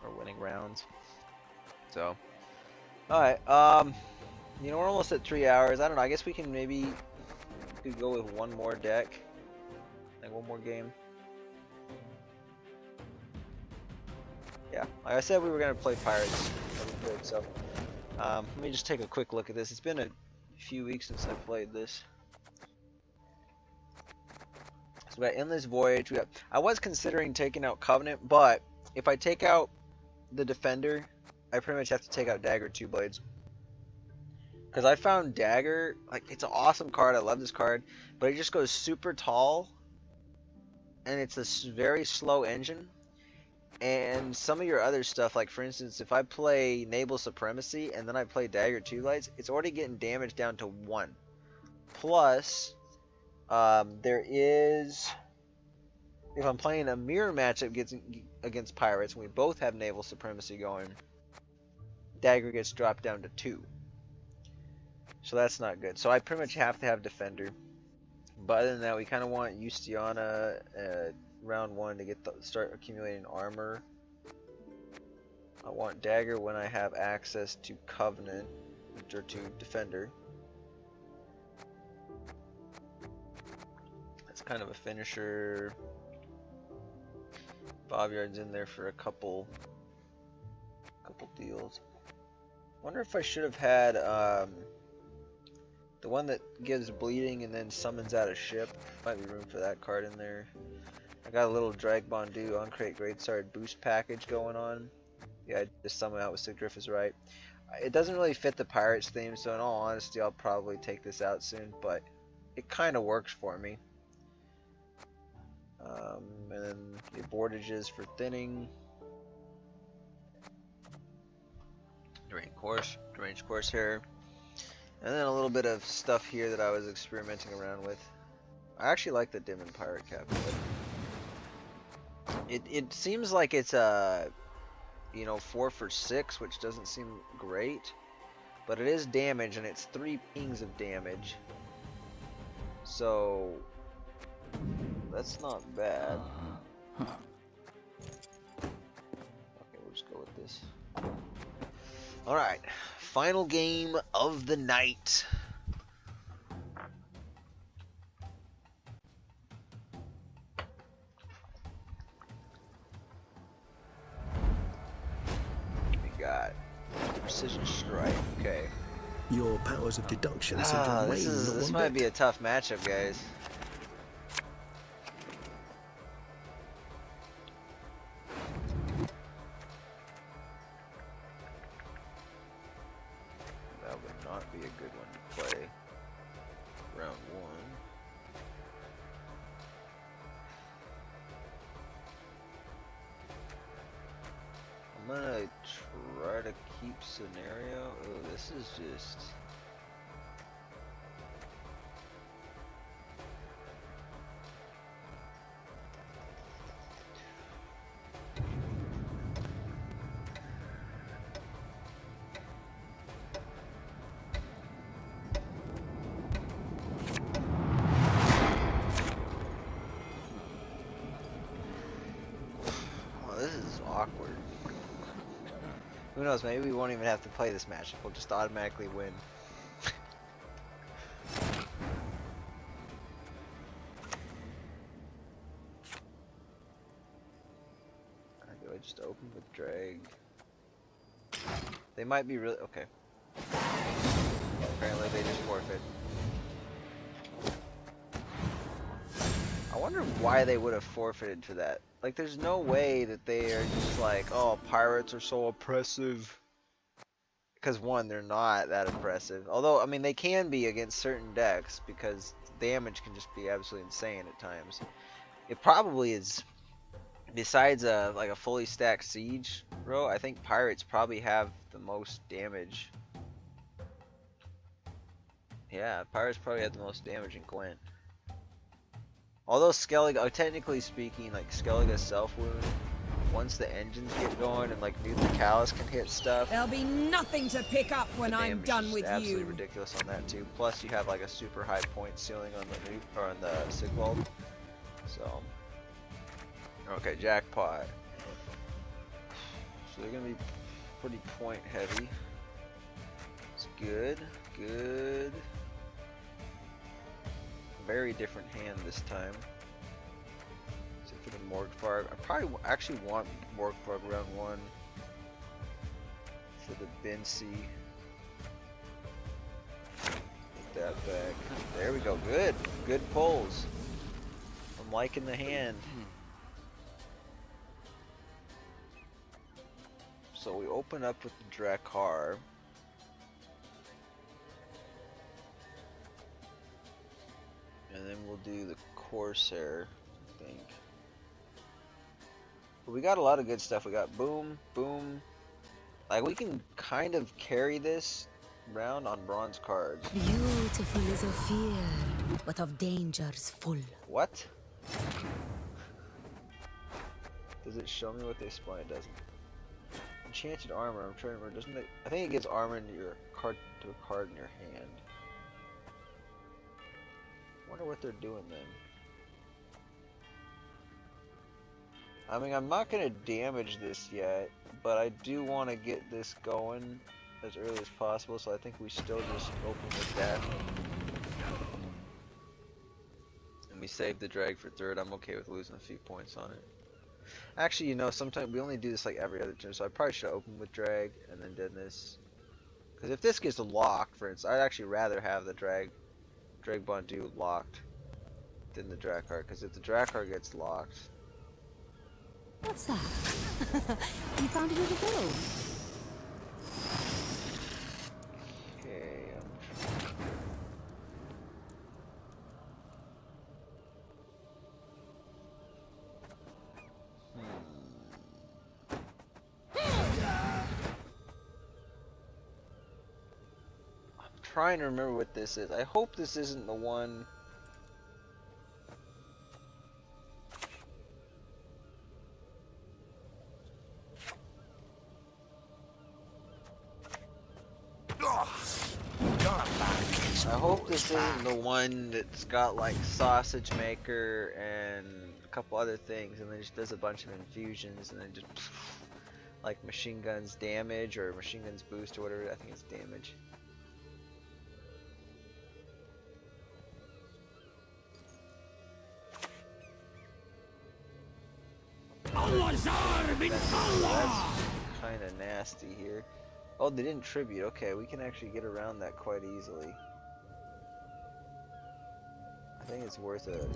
or winning rounds. So, all right. You know we're almost at 3 hours. I don't know. I guess we can maybe could go with one more deck. Like one more game. Yeah, like I said, we were gonna play Pirates. Good, so let me just take a quick look at this. It's been a few weeks since I played this. So we got Endless Voyage. We got, I was considering taking out Covenant, but if I take out the Defender, I pretty much have to take out Dagger 2 Blades. Because I found Dagger, like, it's an awesome card. I love this card, but it just goes super tall, and it's a very slow engine. And some of your other stuff, like for instance, if I play Naval Supremacy and then I play Dagger 2 Lights, it's already getting damage down to 1. Plus, there is, if I'm playing a mirror matchup against Pirates, and we both have Naval Supremacy going, Dagger gets dropped down to 2. So that's not good. So I pretty much have to have Defender. But other than that, we kind of want Justiana round 1 to get start accumulating armor. I want Dagger when I have access to Covenant or to Defender. That's kind of a finisher. Bobyard's in there for a couple deals. Wonder if I should have had the one that gives bleeding and then summons out a ship. Might be room for that card in there. I got a little Drag Bondu on Crate Greatsword boost package going on. Yeah, just summon out with Sigdrift is right. It doesn't really fit the Pirates theme, so in all honesty, I'll probably take this out soon, but it kind of works for me. And then the abordages for thinning. Deranged course here. And then a little bit of stuff here that I was experimenting around with. I actually like the Dim and Pirate Cap. It seems like it's a, you know, 4 for 6, which doesn't seem great. But it is damage, and it's 3 pings of damage. So that's not bad. Okay, we'll just go with this. Alright, final game of the night. We got Precision Strike, okay.
Your powers of deduction seem to wane.
This might be a tough matchup, guys. That would not be a good one to play. Round 1. I'm gonna try to keep scenario. Oh, this is just. Oh, this is awkward. Who knows, maybe we won't even have to play this matchup, we'll just automatically win. Just open with drag. They might be really okay. Apparently they just forfeit. I wonder why they would have forfeited for that. Like, there's no way that they are just like, oh, pirates are so oppressive. Because one, they're not that oppressive. Although, I mean, they can be against certain decks because damage can just be absolutely insane at times. It probably is. Besides like a fully stacked siege row, I think pirates probably have the most damage. Yeah, pirates probably have the most damage in Gwent. Although Skellige, technically speaking, like Skellige's self-wound, once the engines get going and like new Callus can hit stuff,
There'll be nothing to pick up when I'm done with
absolutely
you.
ridiculous on that too. Plus you have like a super high point ceiling on the new or on the Sigvald. So okay, jackpot. So they're gonna be pretty point heavy. It's good, good. Very different hand this time. Except for the Morgvarg. I probably actually want Morgvarg round 1 for the Bincy. Put that back. There we go. Good. Good pulls. I'm liking the hand. So we open up with the Drakkar. And then we'll do the Corsair, I think. But we got a lot of good stuff. We got Boom, Boom. Like, we can kind of carry this round on bronze cards.
Beautiful is a fear, but of dangers full.
What? Does it show me what they spawn? It doesn't. Enchanted armor, I'm trying to remember, doesn't it? I think it gives armor into your card to a card in your hand. Wonder what they're doing then. I mean, I'm not gonna damage this yet, but I do want to get this going as early as possible, so I think we still just open with that. And we save the drag for third. I'm okay with losing a few points on it. Actually, you know, sometimes we only do this like every other turn, so I probably should open with drag and then done this. Because if this gets locked, for instance, I'd actually rather have the drag Bondu locked than the Drakkar, because if the Drakkar gets locked...
What's that? You found a way to go.
Okay, I'm trying to remember what this is. I hope this isn't the one... I hope this isn't the one that's got like sausage maker and a couple other things, and then just does a bunch of infusions, and then just like machine guns damage or machine guns boost or whatever. I think it's damage. That's kind of nasty here. Oh, they didn't tribute. Okay, we can actually get around that quite easily. I think it's worth a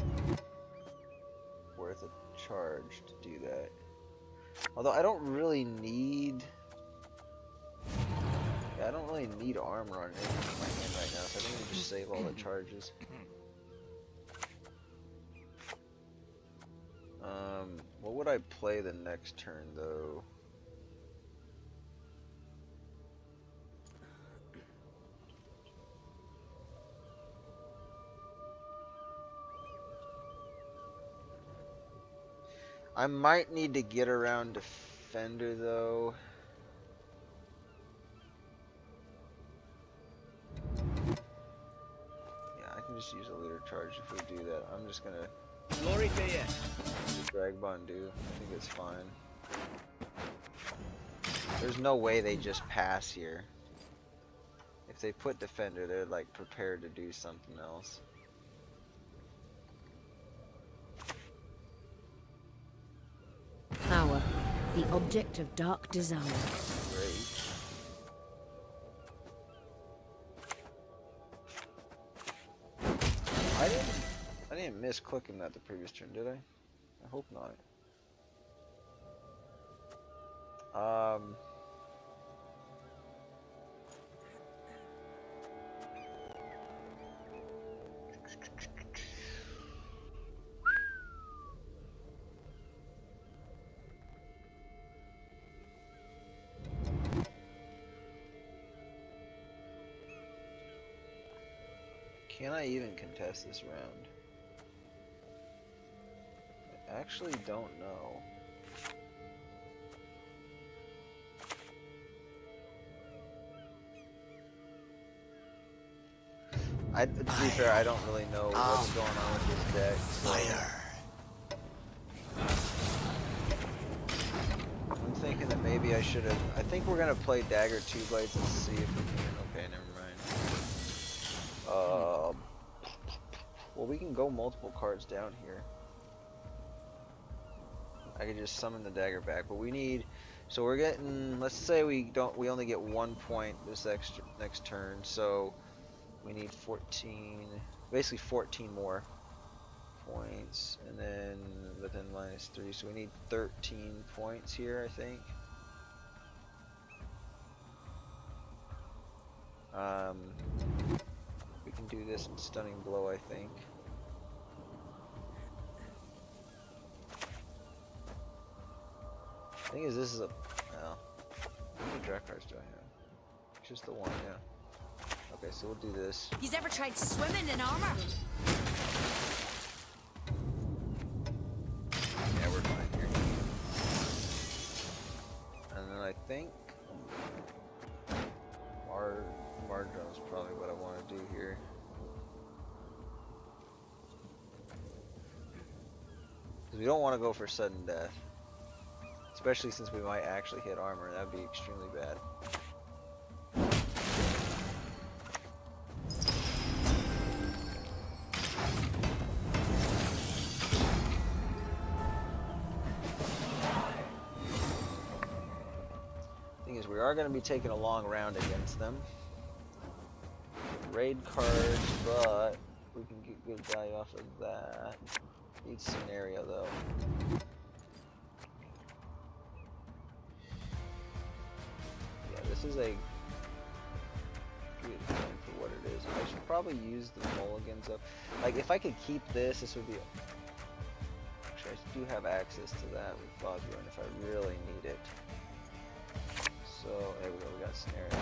charge to do that. Although I don't really need... Yeah, I don't really need armor on anything in my hand right now, so I think we just save all the charges. What would I play the next turn, though? I might need to get around Defender, though. Yeah, I can just use a leader charge if we do that. I'm just gonna...
Glory to you.
Drag Bondu. I think it's fine. There's no way they just pass here. If they put Defender, they're like prepared to do something else.
Power.
The object of dark desire.
Great. I didn't miss clicking that the previous turn, did I? I hope not. Can I even contest this round? I actually don't know. To be fair, I don't really know what's going on with this deck.
Fire.
I'm thinking that maybe I should have. I think we're gonna play Dagger 2 Blades and see if we can. Okay, never mind. Well, we can go multiple cards down here. I could just summon the dagger back, but we need. So we're getting. Let's say we only get 1 point this next turn. So we need 14. Basically 14 more points, and then within -3. So we need 13 points here, I think. We can do this in Stunning Blow, I think. The thing is, this is a. Well, how many draft cards do I have? Just the one, yeah. Okay, so we'll do this.
He's ever tried swimming in armor?
Yeah, we're fine here. And then I think Mardrone is probably what I want to do here. Because we don't want to go for sudden death. Especially since we might actually hit armor, that would be extremely bad. Thing is, we are going to be taking a long round against them. Raid cards, but we can get good value off of that. Need scenario though. This is a good thing for what it is. I should probably use the mulligans up. Like, if I could keep this, this would be. Actually, I do have access to that with Fogurn if I really need it. So, there we go, we got scenario.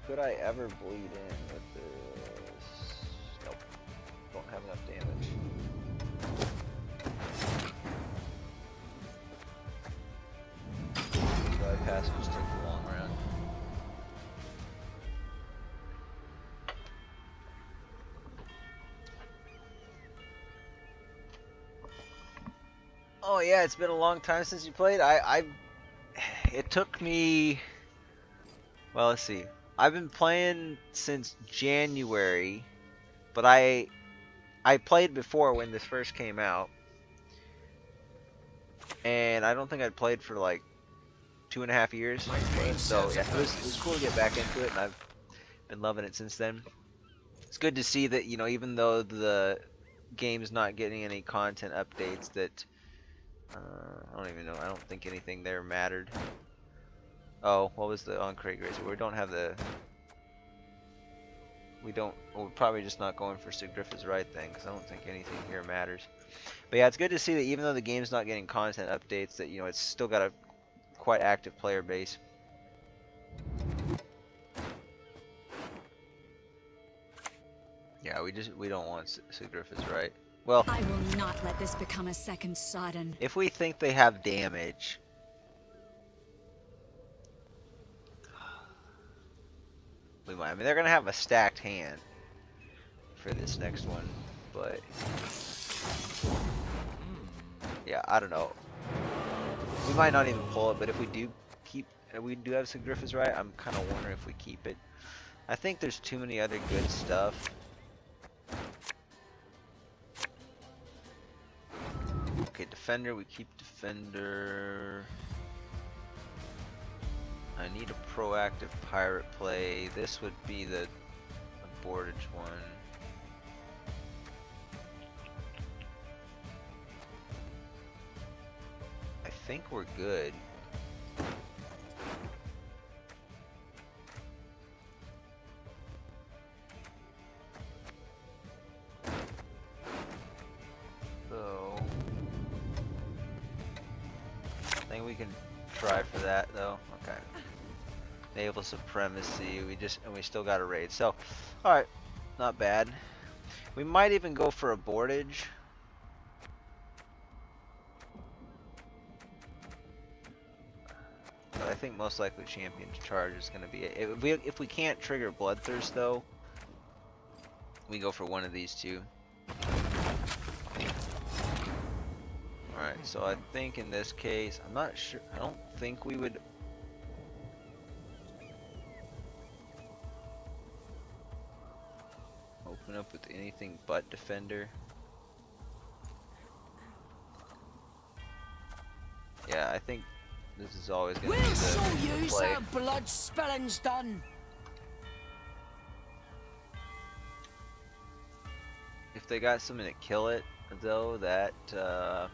Could I ever bleed in with this? Nope. Don't have enough damage. Pass, just take the long round. Oh yeah, it's been a long time since you played. It took me. Well, let's see. I've been playing since January, but I played before when this first came out, and I don't think I'd played for like 2.5 years. So yeah, it was cool to get back into it, and I've been loving it since then. It's good to see that, you know, even though the game's not getting any content updates, that I don't even know. I don't think anything there mattered. Oh, what was the on crate race? We don't have the. We're probably just not going for Sigriff's right thing, because I don't think anything here matters. But yeah, it's good to see that even though the game's not getting content updates, that, you know, it's still got a quite active player base. Yeah, we don't want Sigriff's right. Well,
I will not let this become a second Sodden.
If we think they have damage, we might. I mean, they're gonna have a stacked hand for this next one, but yeah, I don't know. We might not even pull it, but if we do have Sigriff's right, I'm kind of wondering if we keep it. I think there's too many other good stuff. Okay, defender, we keep defender. I need a proactive pirate play. This would be the boardage one. I think we're good. So I think we can try for that though. Okay. Naval supremacy. We still got a raid. So, all right, not bad. We might even go for a boardage. But I think most likely champion's charge is going to be it. If we can't trigger bloodthirst though, we go for one of these two. All right. So I think in this case, I'm not sure. I don't think we would. Open up with anything but defender. Yeah, I think this is always going to be the play.
Blood spilling's done.
If they got something to kill it, though, that well,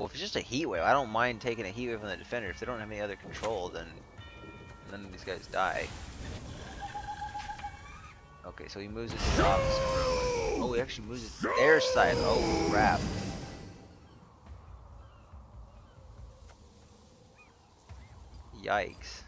if it's just a heat wave, I don't mind taking a heat wave on the defender. If they don't have any other control, then none of these guys die. Okay, so he moves it to the opposite road. Oh, he actually moves it to their side. Oh, crap. Yikes.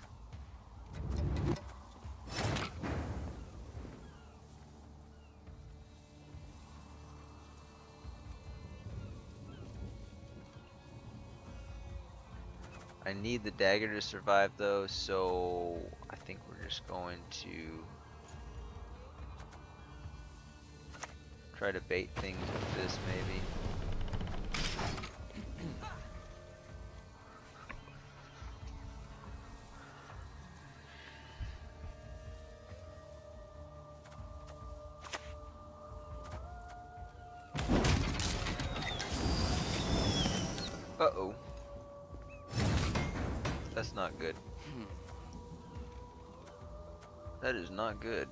I need the dagger to survive though, so I think we're just going to try to bait things with this maybe. Uh-oh. That's not good. That is not good.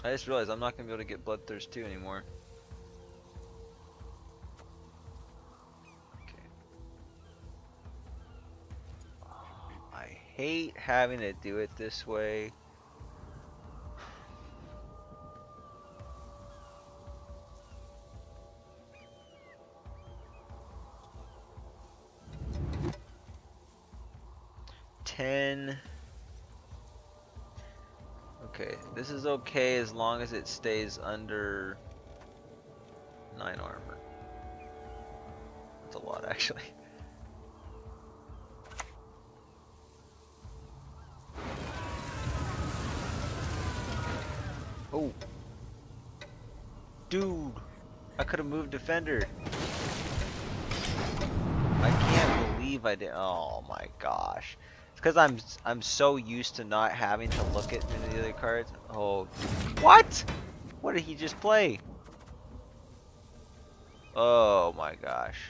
I just realized I'm not going to be able to get Bloodthirst 2 anymore. Okay. Oh, I hate having to do it this way. Okay, this is okay as long as it stays under 9 armor. That's a lot, actually. Oh, dude, I could have moved defender. I can't believe I did. Oh my gosh. Because I'm so used to not having to look at any of the other cards. Oh, what? What did he just play? Oh my gosh.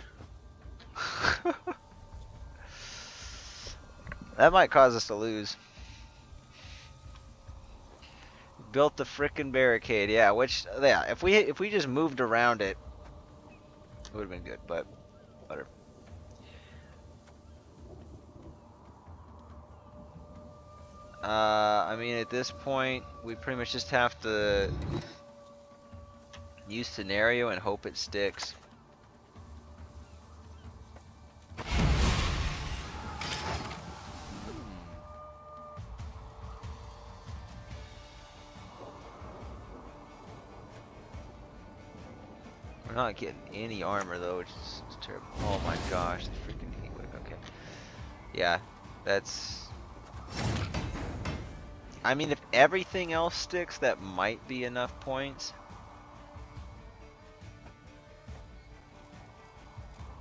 That might cause us to lose. Built the frickin' barricade, yeah. If we just moved around it, it would have been good. But whatever. I mean, at this point, we pretty much just have to use scenario and hope it sticks. We're not getting any armor though, which is terrible. Oh my gosh, the freaking heat wave. Okay. Yeah, that's... I mean, if everything else sticks, that might be enough points.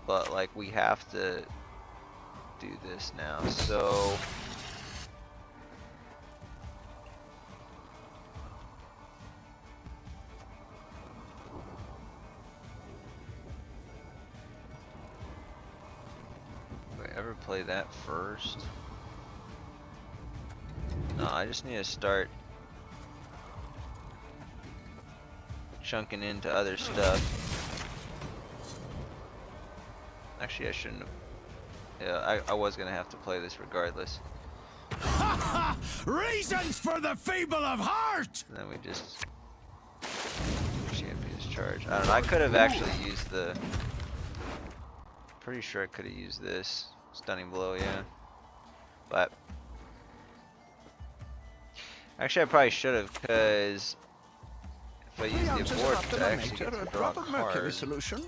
But, like, we have to do this now, so... play that first. No, I just need to start chunking into other stuff. Actually, I shouldn't have. Yeah, I was gonna have to play this regardless.
Reasons for the feeble of heart!
And then we just champions charge. I don't know. I could have actually used the. Pretty sure I could have used this stunning blow, yeah. But actually, I probably should have, because if I use the abort, I actually get to draw a card.
Solution.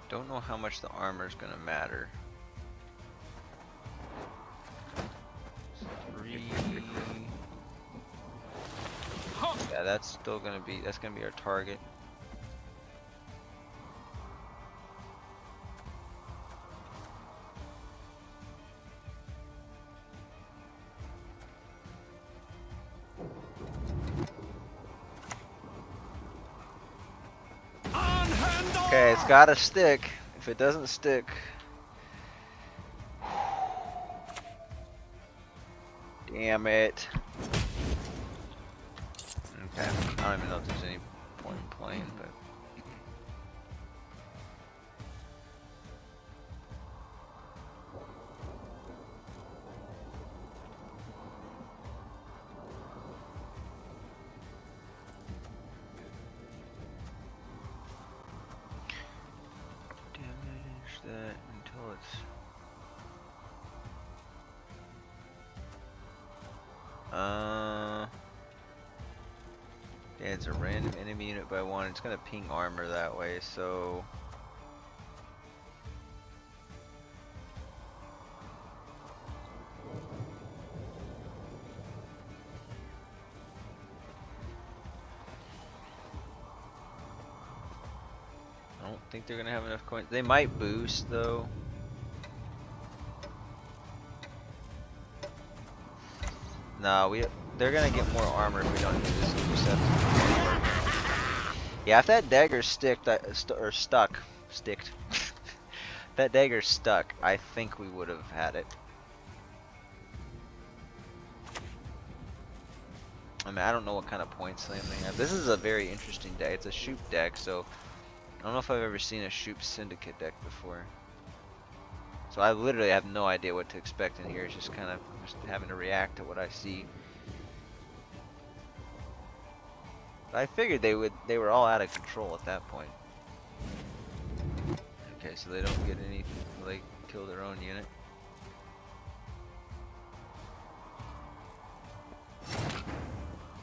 Don't know how much the armor is gonna matter. 3. Yeah, that's still gonna be. That's gonna be our target. Okay, it's gotta stick. If it doesn't stick, damn it. Okay, I don't even know if there's any point in playing, but damage that until it's yeah, it's a random enemy unit by 1. It's gonna ping armor that way, so I don't think they're gonna have enough coins. They might boost though. Nah, they're gonna get more armor if we don't do this. We just have to yeah, if that dagger's sticked, sticked. That dagger's stuck, I think we would have had it. I mean, I don't know what kind of point slam they have. This is a very interesting deck. It's a Shoop deck, so I don't know if I've ever seen a Shoop Syndicate deck before. So I literally have no idea what to expect in here. It's just kind of just having to react to what I see. But I figured they were all out of control at that point. Okay, so they don't get any, they kill their own unit.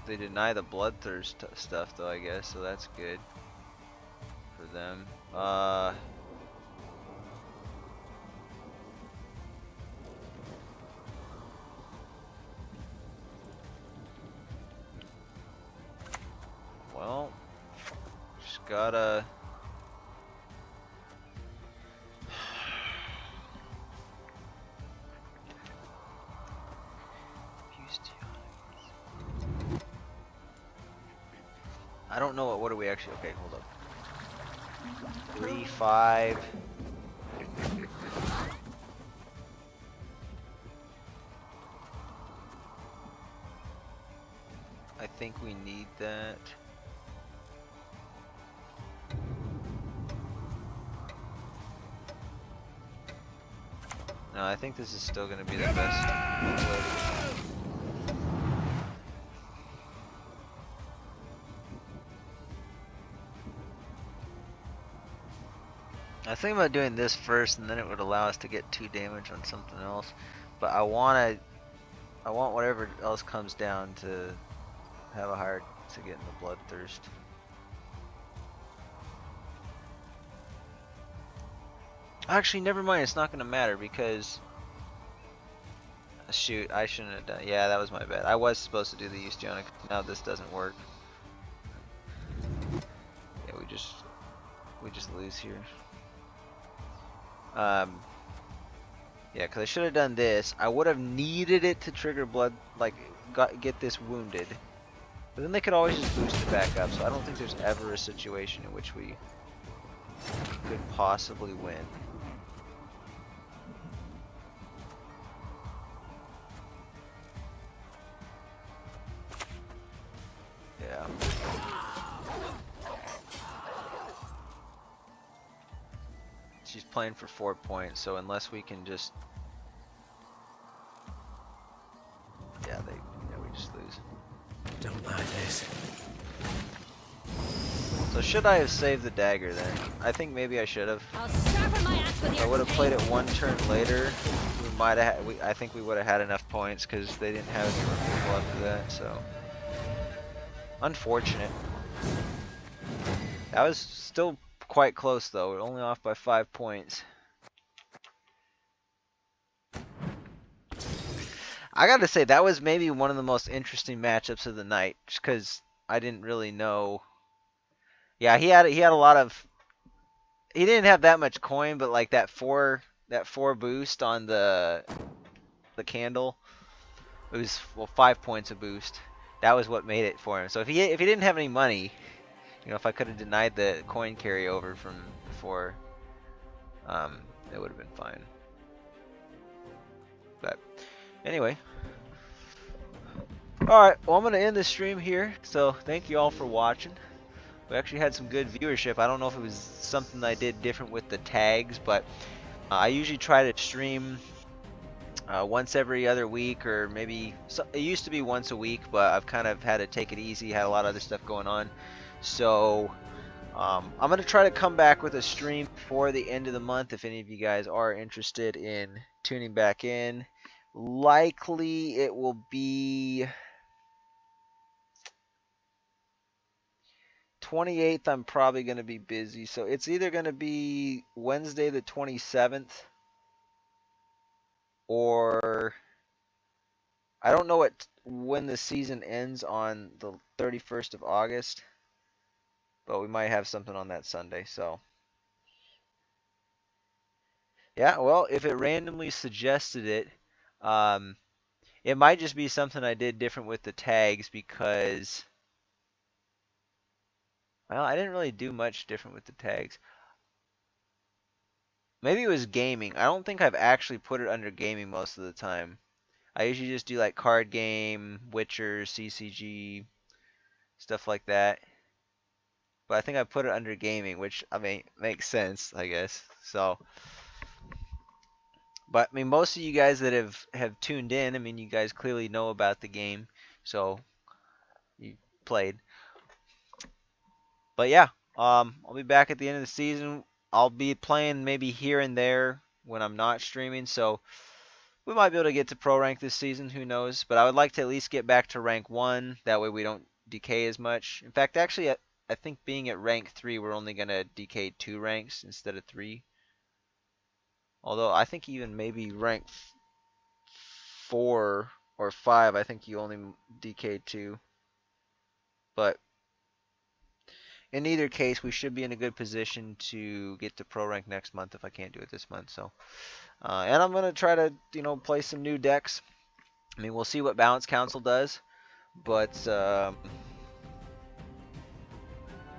They deny the bloodthirst stuff though, I guess, so that's good for them. Well, just gotta I don't know what do we actually, okay, hold up. 3, 5. I think we need that. No, I think this is still going to be the best. I think about doing this first, and then it would allow us to get 2 damage on something else. But I want whatever else comes down to have a higher to get in the bloodthirst. Actually, never mind. It's not going to matter because shoot, I shouldn't have done. Yeah, that was my bad. I was supposed to do the Eastionic. Now this doesn't work. Yeah, we just lose here. Yeah, because I should have done this. I would have needed it to trigger blood, like get this wounded. But then they could always just boost it back up, so I don't think there's ever a situation in which we could possibly win. Yeah. She's playing for 4 points, so unless we can just... Yeah, we just lose.
Don't like this.
So should I have saved the dagger then? I think maybe I should have.
I'll sharpen my axe with
I
your
would have played it
tail.
one turn later. We might have. I think we would have had enough points because they didn't have any removal after that. So unfortunate. That was still quite close though. We're only off by 5 points. I gotta say that was maybe one of the most interesting matchups of the night, just because I didn't really know. Yeah, he had a lot of. He didn't have that much coin, but like that four boost on the candle, it was 5 points of boost. That was what made it for him. So if he didn't have any money, you know, if I could have denied the coin carryover from before, it would have been fine. But anyway. Alright, well I'm going to end the stream here. So thank you all for watching. We actually had some good viewership. I don't know if it was something I did different with the tags, but I usually try to stream once every other week, or maybe it used to be once a week, but I've kind of had to take it easy, had a lot of other stuff going on. So I'm going to try to come back with a stream before the end of the month if any of you guys are interested in tuning back in. Likely it will be 28th. I'm probably going to be busy, so it's either going to be Wednesday the 27th, or I don't know when the season ends on the 31st of August, but we might have something on that Sunday. So yeah, well, if it randomly suggested it, it might just be something I did different with the tags, because well, I didn't really do much different with the tags. Maybe it was gaming. I don't think I've actually put it under gaming most of the time. I usually just do like card game, Witcher, CCG, stuff like that. But I think I put it under gaming, which I mean makes sense, I guess. So, but I mean most of you guys that have tuned in, I mean you guys clearly know about the game, so you played. But yeah, I'll be back at the end of the season. I'll be playing maybe here and there when I'm not streaming, so we might be able to get to pro rank this season, who knows. But I would like to at least get back to rank 1, that way we don't decay as much. In fact, actually, I think being at rank 3, we're only going to decay 2 ranks instead of 3. Although, I think even maybe rank 4 or 5, I think you only decay 2. But in either case, we should be in a good position to get to pro rank next month if I can't do it this month. So, and I'm gonna try to, play some new decks. I mean, we'll see what Balance Council does, but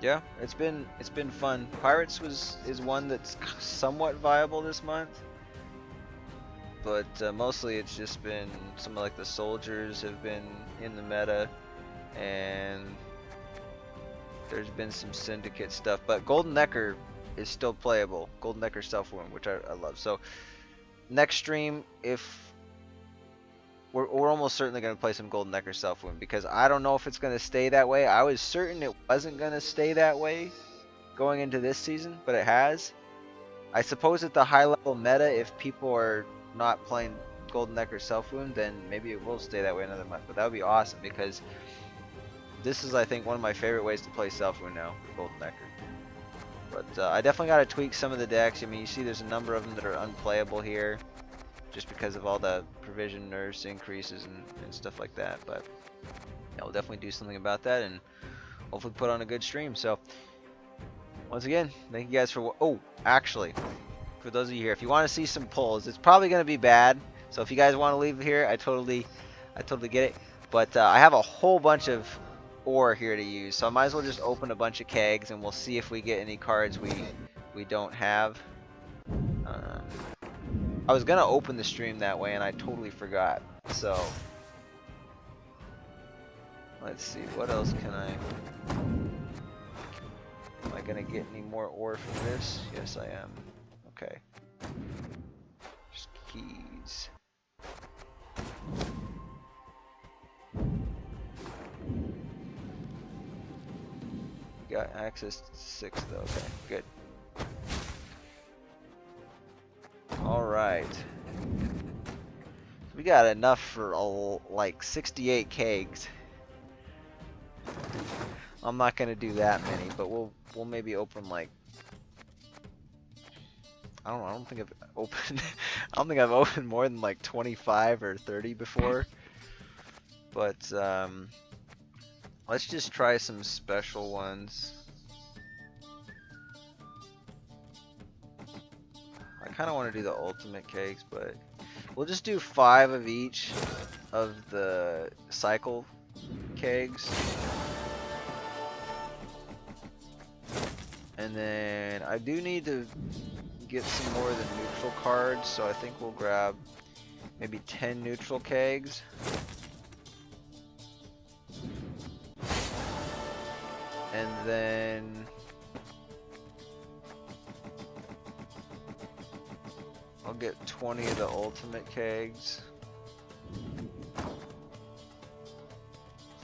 yeah, it's been fun. Pirates is one that's somewhat viable this month, but mostly it's just been some of like the soldiers have been in the meta, and there's been some syndicate stuff, but Golden Necker is still playable. Golden Necker Self-Wound, which I love. So next stream, if we're almost certainly going to play some Golden Necker Self-Wound, because I don't know if it's going to stay that way. I was certain it wasn't going to stay that way going into this season, but it has. I suppose at the high level meta, if people are not playing Golden Necker Self-Wound, then maybe it will stay that way another month. But that would be awesome, because this is, I think, one of my favorite ways to play Self-Wound now with Golden Necker. But I definitely got to tweak some of the decks. I mean, you see there's a number of them that are unplayable here, just because of all the provision nurse increases and stuff like that. But yeah, we'll definitely do something about that, and hopefully put on a good stream. So once again, thank you guys for... Oh, actually, for those of you here, if you want to see some pulls, it's probably going to be bad. So if you guys want to leave here, I totally get it. But I have a whole bunch of ore here to use, so I might as well just open a bunch of kegs and we'll see if we get any cards we don't have. I was gonna open the stream that way and I totally forgot. So let's see, what else can I... Am I gonna get any more ore from this? Yes, I am. Okay. Just keys. Got access to 6 though. Okay, good. Alright. We got enough for like 68 kegs. I'm not gonna do that many, but we'll maybe open like, I don't think I've opened I don't think I've opened more than like 25 or 30 before. But let's just try some special ones. I kind of want to do the ultimate kegs, but we'll just do 5 of each of the cycle kegs. And then I do need to get some more of the neutral cards, so I think we'll grab maybe 10 neutral kegs. And then I'll get 20 of the ultimate kegs.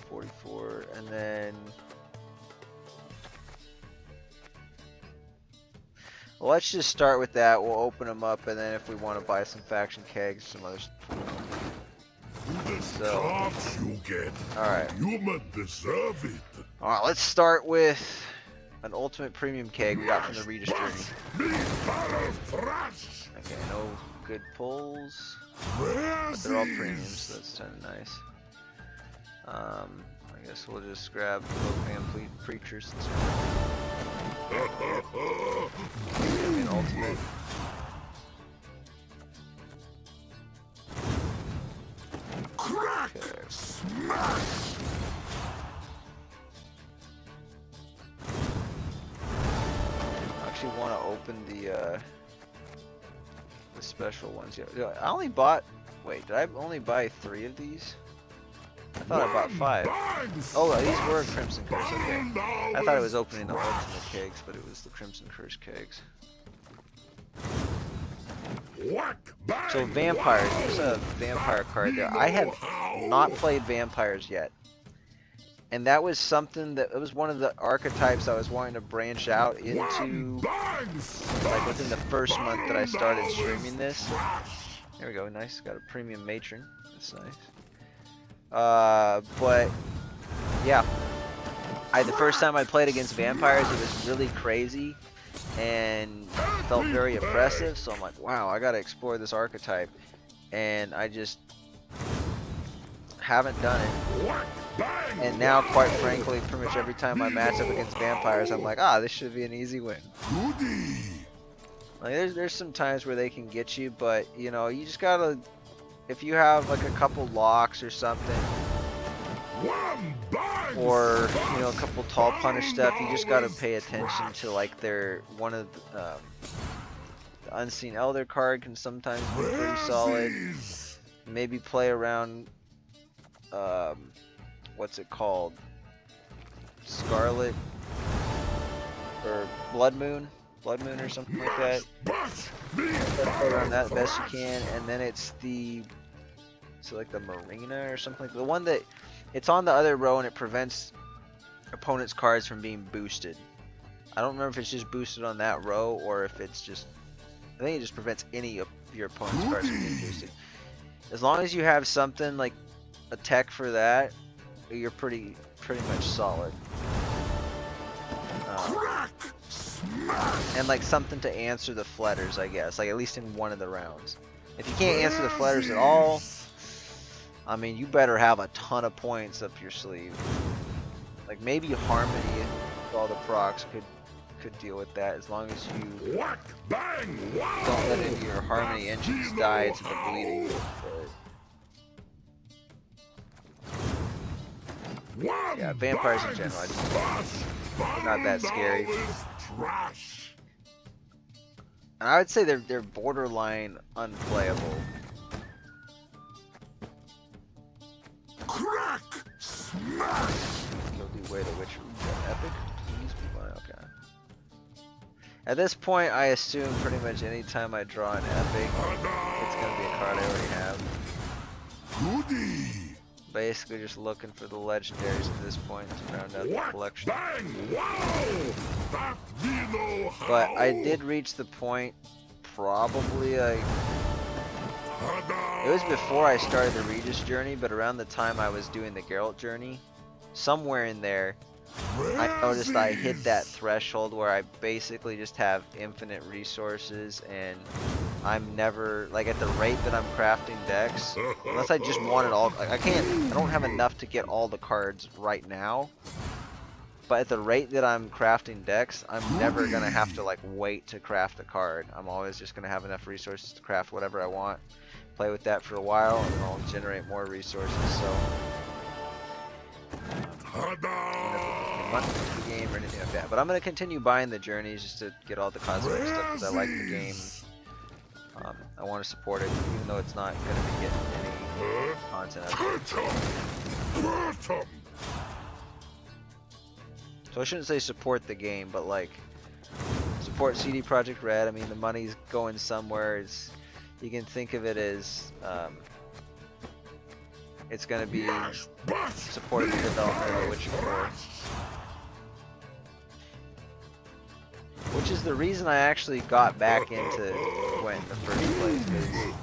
44, and then well, let's just start with that. We'll open them up, and then if we want to buy some faction kegs, some others. So,
you get.
Alright.
You deserve it.
Alright, let's start with an ultimate premium keg we got from the Regis Journey. Okay, no good pulls. But they're all premiums, so that's kind of nice. I guess we'll just grab Complete Preachers. An ultimate.
Crack! Smash!
I actually want to open the special ones. Yeah, I only bought. Wait, did I only buy 3 of these? I thought I bought 5. Oh, these were Crimson Curse. Okay. I thought it was opening the ultimate kegs, but it was the Crimson Curse kegs. So vampires. There's a vampire card there. I have not played vampires yet, and that was something that it was one of the archetypes I was wanting to branch out into, like within the first month that I started streaming this. There we go. Nice. Got a premium matron. That's nice. But yeah, the first time I played against vampires, it was really crazy and felt very oppressive. So I'm like, wow, I gotta explore this archetype, and I just haven't done it. And now, quite frankly, pretty much every time I match up against vampires, I'm like, this should be an easy win. Like, there's some times where they can get you, but you know, you just gotta. If you have like a couple locks or something, or you know, a couple tall punish stuff, you just gotta pay attention to like one of the Unseen Elder card can sometimes be pretty solid. Maybe play around, what's it called? Scarlet or Blood Moon or something like that. Play around that best you can, and then it's like the Marina or something like that. The one that it's on the other row and it prevents opponent's cards from being boosted. I don't remember if it's just boosted on that row or if it's just, I think it just prevents any of your opponent's cards from being boosted. As long as you have something like a tech for that, you're pretty much solid. And like something to answer the flutters, I guess, like at least in one of the rounds. If you can't answer the flutters at all, I mean, you better have a ton of points up your sleeve. Like maybe Harmony with all the procs could deal with that, as long as you don't let any of your Harmony engines die to the bleeding. Yeah, vampires in general, they're not that scary. And I would say they're borderline unplayable.
Crack! Smash!
Guilty Way the Witcher. Epic? Please be mine. Okay. At this point, I assume pretty much any time I draw an epic, it's gonna be a card I already have.
Goody!
Basically, just looking for the legendaries at this point to round out the collection.
Bang! Wow! That we know how.
But I did reach the point, probably like. It was before I started the Regis journey, but around the time I was doing the Geralt journey, somewhere in there, I noticed I hit that threshold where I basically just have infinite resources, and I'm never, like, at the rate that I'm crafting decks, unless I just want it all, like, I don't have enough to get all the cards right now, but at the rate that I'm crafting decks, I'm never going to have to, like, wait to craft a card. I'm always just going to have enough resources to craft whatever I want, play with that for a while, and I'll generate more resources, so... the game or anything like that, but I'm gonna continue buying the journeys just to get all the cosmetic stuff because I like the game. I want to support it, even though it's not gonna be getting any content out of it. So I shouldn't say support the game, but like support CD Projekt Red. I mean, the money's going somewhere. You can think of it as it's going to be supporting the development of The Witcher 4. Which is the reason I actually got back into Gwent in the first place, because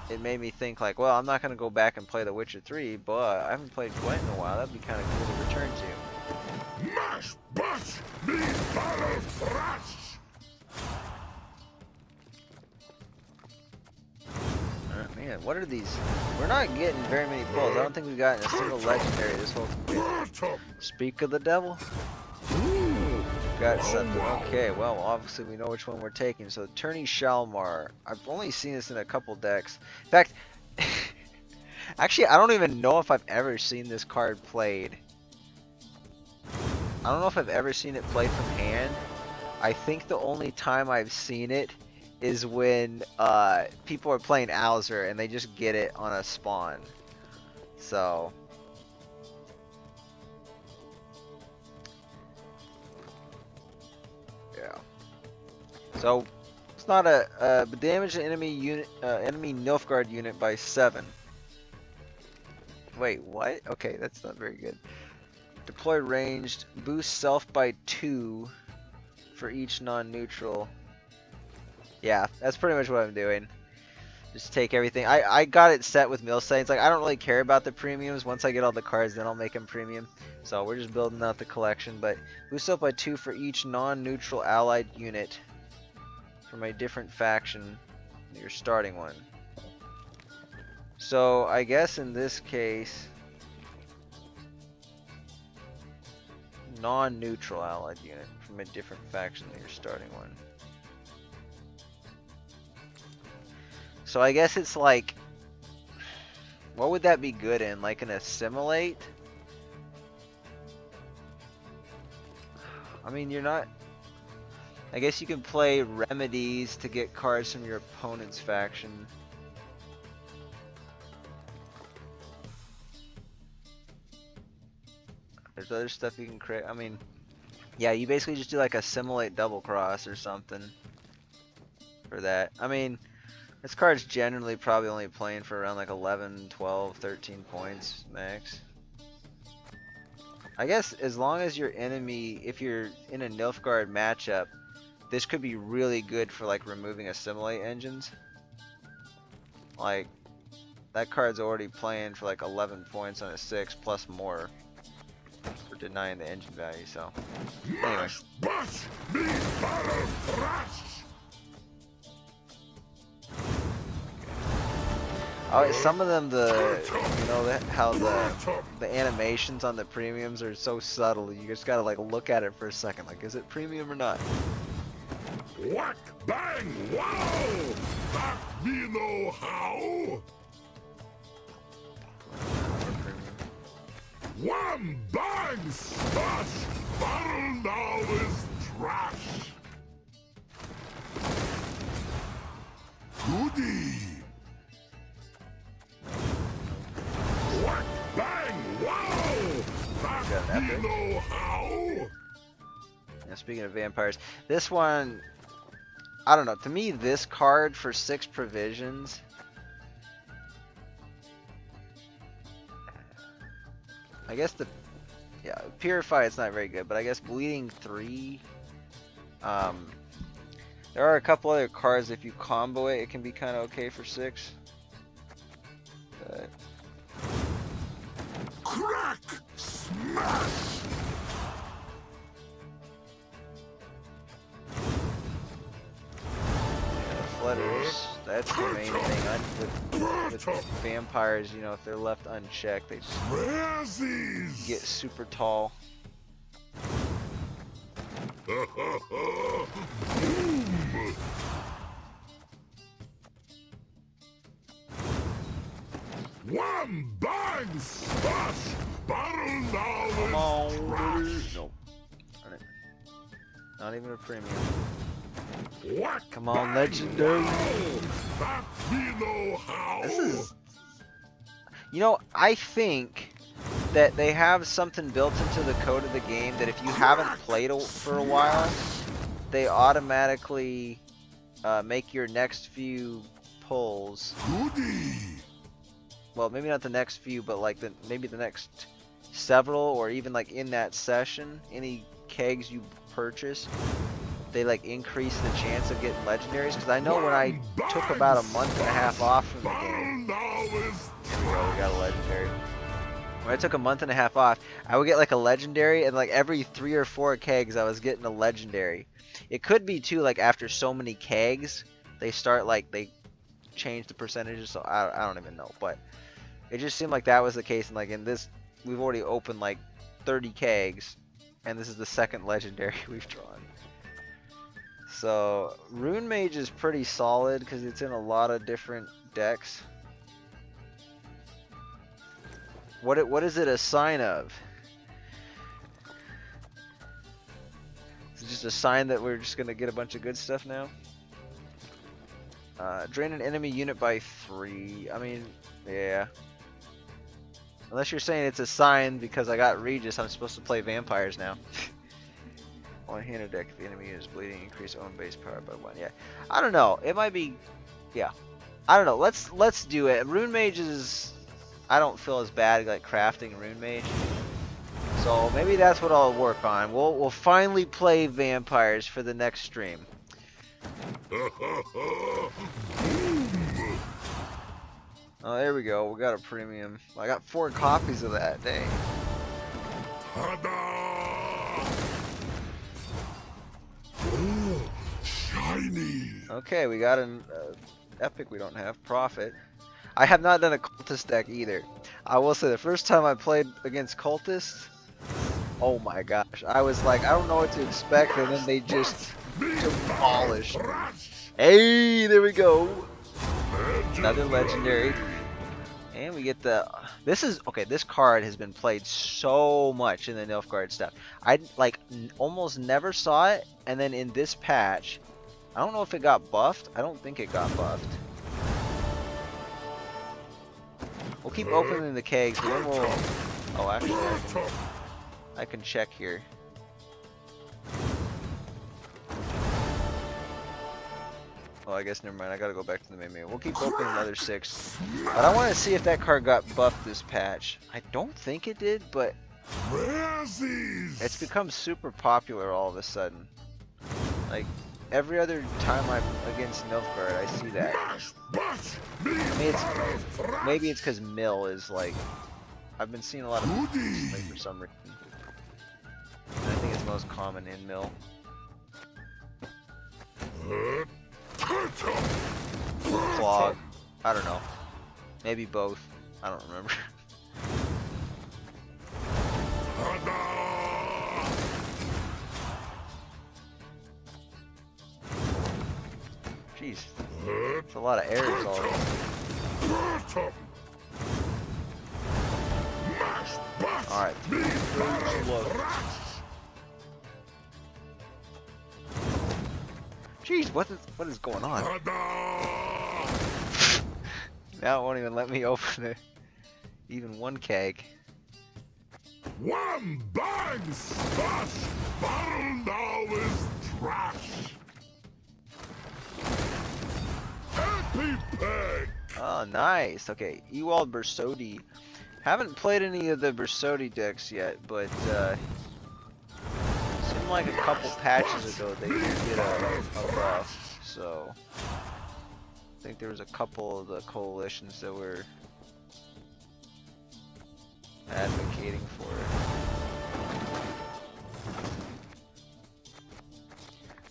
it made me think like, well, I'm not going to go back and play The Witcher 3, but I haven't played Gwent in a while. That'd be kind of cool to return to.
Mash, bash, me, battle, thrash.
Man, what are these? We're not getting very many pulls. I don't think we've gotten a single legendary this whole campaign. Speak of the devil. Got something. Okay, well, obviously we know which one we're taking. So, Tourney Shalmar. I've only seen this in a couple decks. In fact, actually, I don't even know if I've ever seen this card played. I don't know if I've ever seen it played from hand. I think the only time I've seen it is when people are playing Alzer and they just get it on a spawn. So yeah. So it's not but damage the enemy unit, enemy Nilfgaard unit by 7. Wait, what? Okay, that's not very good. Deploy ranged, boost self by 2 for each non-neutral. Yeah, that's pretty much what I'm doing. Just take everything. I got it set with mill settings. Like, I don't really care about the premiums. Once I get all the cards, then I'll make them premium. So we're just building out the collection. But boost up by 2 for each non-neutral allied unit from a different faction. Your starting one. So I guess in this case, non-neutral allied unit from a different faction than your starting one. So I guess it's like, what would that be good in? Like an assimilate? I mean, you're not... I guess you can play remedies to get cards from your opponent's faction. There's other stuff you can create. I mean, yeah, you basically just do like assimilate double cross or something for that. I mean, this card's generally probably only playing for around like 11, 12, 13 points max. I guess as long as your enemy, if you're in a Nilfgaard matchup, this could be really good for like removing assimilate engines. Like, that card's already playing for like 11 points on a 6 plus more for denying the engine value, so. Anyway. Oh, some of them, you know, how the animations on the premiums are so subtle. You just gotta like look at it for a second. Like, is it premium or not?
Whack, bang, wow! That we know how. Wham! Bang! Smash! Battle now is trash! Goody! Whack! Bang! Wow! That you know how?
Now, speaking of vampires, this one, I don't know. To me, this card for 6 provisions. I guess Purify, it's not very good, but I guess Bleeding 3. There are a couple other cards, if you combo it, it can be kind of okay for 6. But...
Crack! Smash!
Flutters, that's the main thing. With vampires, you know, if they're left unchecked, they just get super tall.
Wham! Bang! Smash! Battle now
Come on,
trash!
nope. Not even a premium.
Whack!
Come on,
Bang!
legendary.
Wow! That we know how!
This is, you know, I think that they have something built into the code of the game that if you haven't played for a while, they automatically make your next few pulls.
Goody!
Well, maybe not the next few, but like maybe the next several, or even like in that session, any kegs you purchase, they like increase the chance of getting legendaries. Because I know when I took about a month and a half off from the game, here we go, we got a legendary. When I took a month and a half off, I would get like a legendary, and like every 3 or 4 kegs I was getting a legendary. It could be too, like after so many kegs, they start like they change the percentages. So I don't even know, but it just seemed like that was the case. And like in this, we've already opened like 30 kegs, and this is the second legendary we've drawn. So Rune Mage is pretty solid because it's in a lot of different decks. What is it a sign of? Is it just a sign that we're just gonna get a bunch of good stuff now? Drain an enemy unit by 3. I mean, yeah. Unless you're saying it's a sign because I got Regis, I'm supposed to play vampires now. On hand of deck, if the enemy unit is bleeding, increase own base power by 1. Yeah, I don't know. It might be, yeah. I don't know. Let's do it. Rune Mage is, I don't feel as bad like crafting Rune Mage. So maybe that's what I'll work on. We'll finally play vampires for the next stream. Oh, there we go. We got a premium. I got 4 copies of that. Dang.
Oh, shiny.
Okay, we got an epic. We don't have Prophet. I have not done a cultist deck either. I will say the first time I played against cultists, oh my gosh, I was like, I don't know what to expect, and then they just demolished. Hey, there we go. Another legendary. And we get the, this is, okay, this card has been played so much in the Nilfgaard stuff. I like almost never saw it, and then in this patch, I don't know if it got buffed. I don't think it got buffed. We'll keep opening the kegs, and then we'll, oh actually, I can check here. Oh, I guess never mind. I gotta go back to the main menu. We'll keep opening another 6. But I want to see if that card got buffed this patch. I don't think it did, but it's become super popular all of a sudden. Like, every other time I'm against Nilfgaard, I see that. I mean, maybe it's because Mill is like, I've been seeing a lot of like, for some reason. And I think it's most common in Mill. Clog. I don't know. Maybe both. I don't remember. Jeez. It's a lot of errors already. Alright. Jeez, what is going on? Now it won't even let me open it. Even one keg.
Wham! Bang! Smash! Battle now is trash! Happy peg!
Oh, nice. Okay, Ewald Bersodi. Haven't played any of the Bersodi decks yet, but seemed like a couple patches ago they did get a buff. So I think there was a couple of the coalitions that were advocating for it.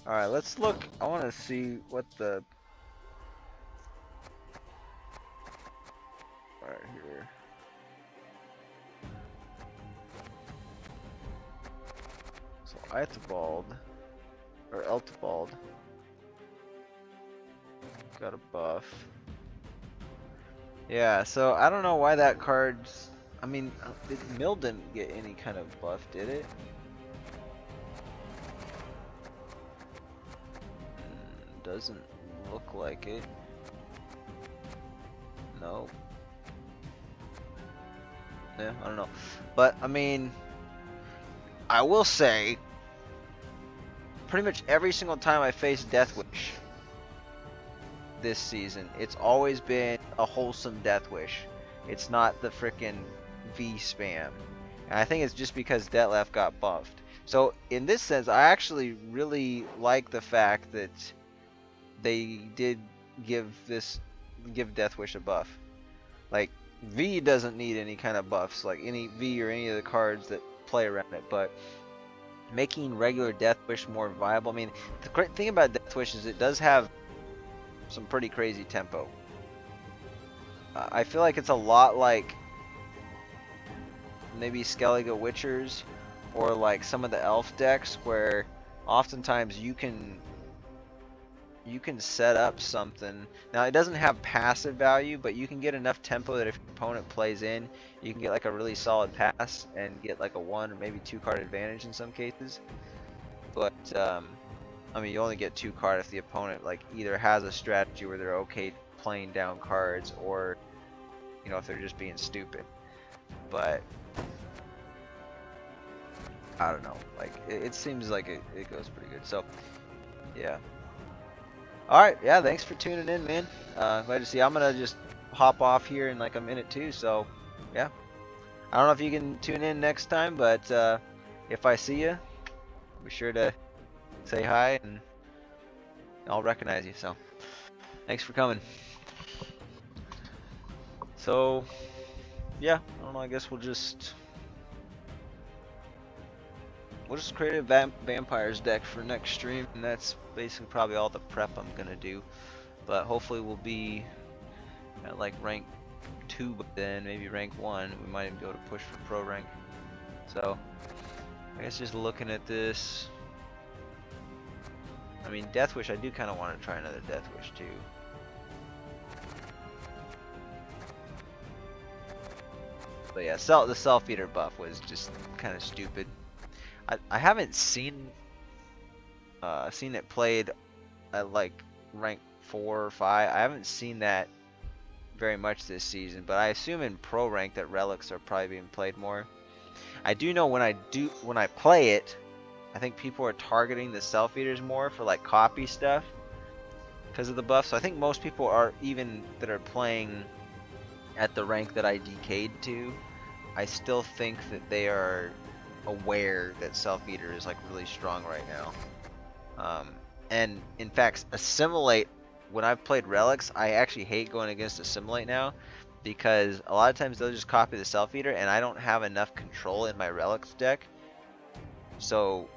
Alright, let's look. I want to see what the... Alright, here. So Eithbald, or Eltbald, got a buff. Yeah, so I don't know why that card's... I mean, Mill didn't get any kind of buff, did it? Doesn't look like it. No. Yeah, I don't know. But, I mean, I will say, pretty much every single time I face Deathwish this season, it's always been a wholesome Deathwish. It's not the frickin' V spam. And I think it's just because Detlef got buffed. So, in this sense, I actually really like the fact that they did give Deathwish a buff. Like, V doesn't need any kind of buffs, like any V or any of the cards that play around it, but making regular Deathwish more viable. I mean, the great thing about Deathwish is it does have some pretty crazy tempo. I feel like it's a lot like maybe Skellige Witchers or like some of the elf decks where oftentimes you can set up something. Now it doesn't have passive value, but you can get enough tempo that if your opponent plays in, you can get like a really solid pass and get like a 1 or maybe 2 card advantage in some cases. But I mean, you only get 2 card if the opponent like either has a strategy where they're okay playing down cards, or you know, if they're just being stupid. But I don't know, like it seems like it goes pretty good. So yeah. Alright, yeah, thanks for tuning in, man. Glad to see you. I'm gonna just hop off here in like a minute too, so yeah. I don't know if you can tune in next time, but if I see you, be sure to say hi and I'll recognize you. So thanks for coming. So yeah, I don't know, I guess we'll just create a vampires deck for next stream, and that's basically probably all the prep I'm gonna do. But hopefully we'll be at like rank 2 by then, maybe rank 1. We might even be able to push for pro rank. So I guess just looking at this, I mean, Deathwish, I do kind of want to try another Deathwish too. But yeah, the Self-Eater buff was just kind of stupid. I haven't seen it played at like rank 4 or 5. I haven't seen that very much this season, but I assume in pro rank that relics are probably being played more. I do know when I play it, I think people are targeting the Self-Eaters more for like copy stuff because of the buff. So I think most people are, even that are playing at the rank that I DK'd to, I still think that they are aware that Self-Eater is like really strong right now. And in fact, Assimilate, when I've played relics, I actually hate going against Assimilate now, because a lot of times they'll just copy the Self-Eater and I don't have enough control in my relics deck. So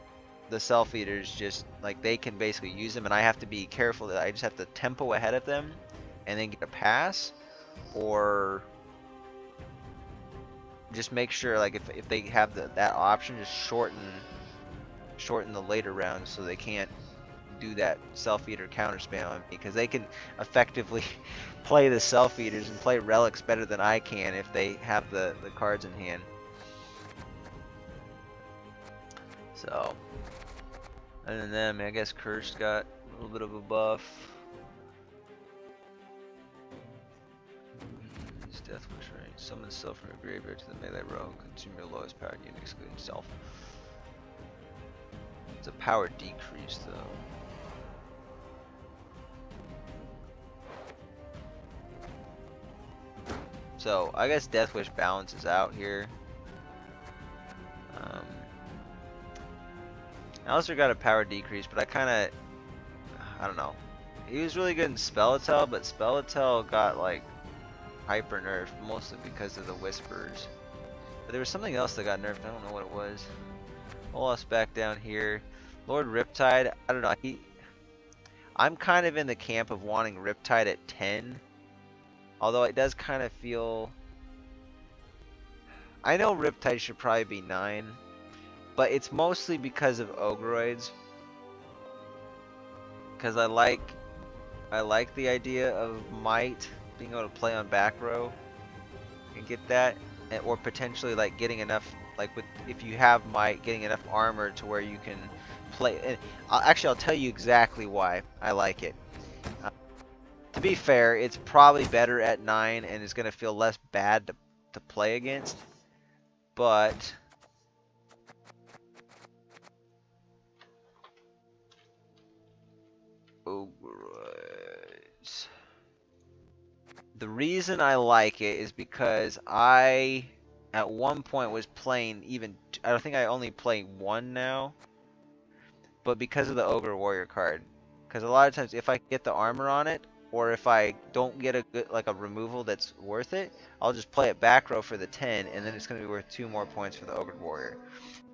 the Self-Eaters just like, they can basically use them and I have to be careful that I just have to tempo ahead of them and then get a pass, or just make sure like if they have that option, just shorten the later rounds so they can't do that Self-Eater counter spam on me, because they can effectively play the Self-Eaters and play relics better than I can if they have the cards in hand. So, other than that, I mean, I guess Cursed got a little bit of a buff. Death Wish range. Summon self from your graveyard to the melee row. Consume your lowest powered unit, excluding self. It's a power decrease, though. So, I guess Death Wish balances out here. Alistair got a power decrease, but I don't know. He was really good in Spellitel, but Spellitel got like hyper nerfed mostly because of the Whispers. But there was something else that got nerfed. I don't know what it was. Olaf's back down here. Lord Riptide. I don't know. I'm kind of in the camp of wanting Riptide at 10. Although it does kind of feel. I know Riptide should probably be 9. But it's mostly because of Ogroids. Because I like the idea of Might being able to play on back row and get that, or potentially like getting enough, like with if you have Might, getting enough armor to where you can play. And I'll tell you exactly why I like it. To be fair, it's probably better at 9 and is going to feel less bad to play against, but Ogroids. The reason I like it is because I, at one point, was playing I don't think I only play 1 now, but because of the Ogre Warrior card. Because a lot of times, if I get the armor on it, or if I don't get a removal that's worth it, I'll just play it back row for the 10, and then it's going to be worth 2 more points for the Ogre Warrior.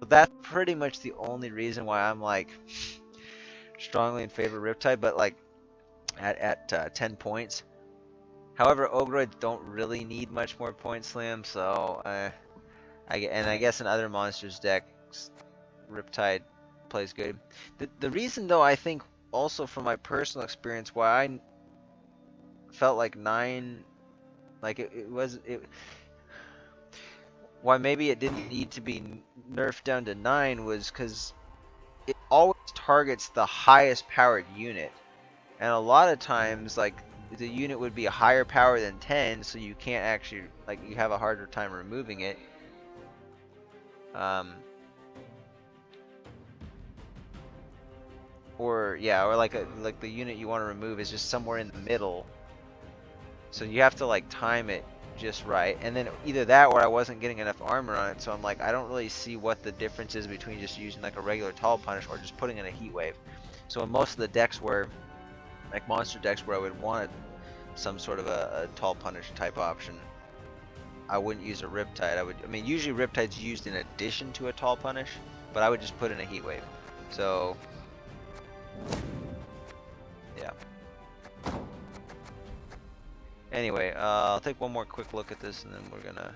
So that's pretty much the only reason why I'm like strongly in favor of Riptide, but like at 10 points. However, Ogroids don't really need much more point slam, so I guess in other monsters decks, Riptide plays good. The reason though, I think also from my personal experience, why I felt like 9, like why maybe it didn't need to be nerfed down to 9 was because it always targets the highest powered unit, and a lot of times like the unit would be a higher power than 10, so you can't actually, like, you have a harder time removing it. Or like the unit you want to remove is just somewhere in the middle, so you have to like time it just right. And then either that or I wasn't getting enough armor on it, so I'm like, I don't really see what the difference is between just using like a regular tall punish or just putting in a heat wave. So in most of the decks where, like monster decks where I would want some sort of a tall punish type option, I wouldn't use a Riptide. I mean, usually Riptide's used in addition to a tall punish, but I would just put in a heat wave. So yeah. Anyway, I'll take one more quick look at this, and then we're gonna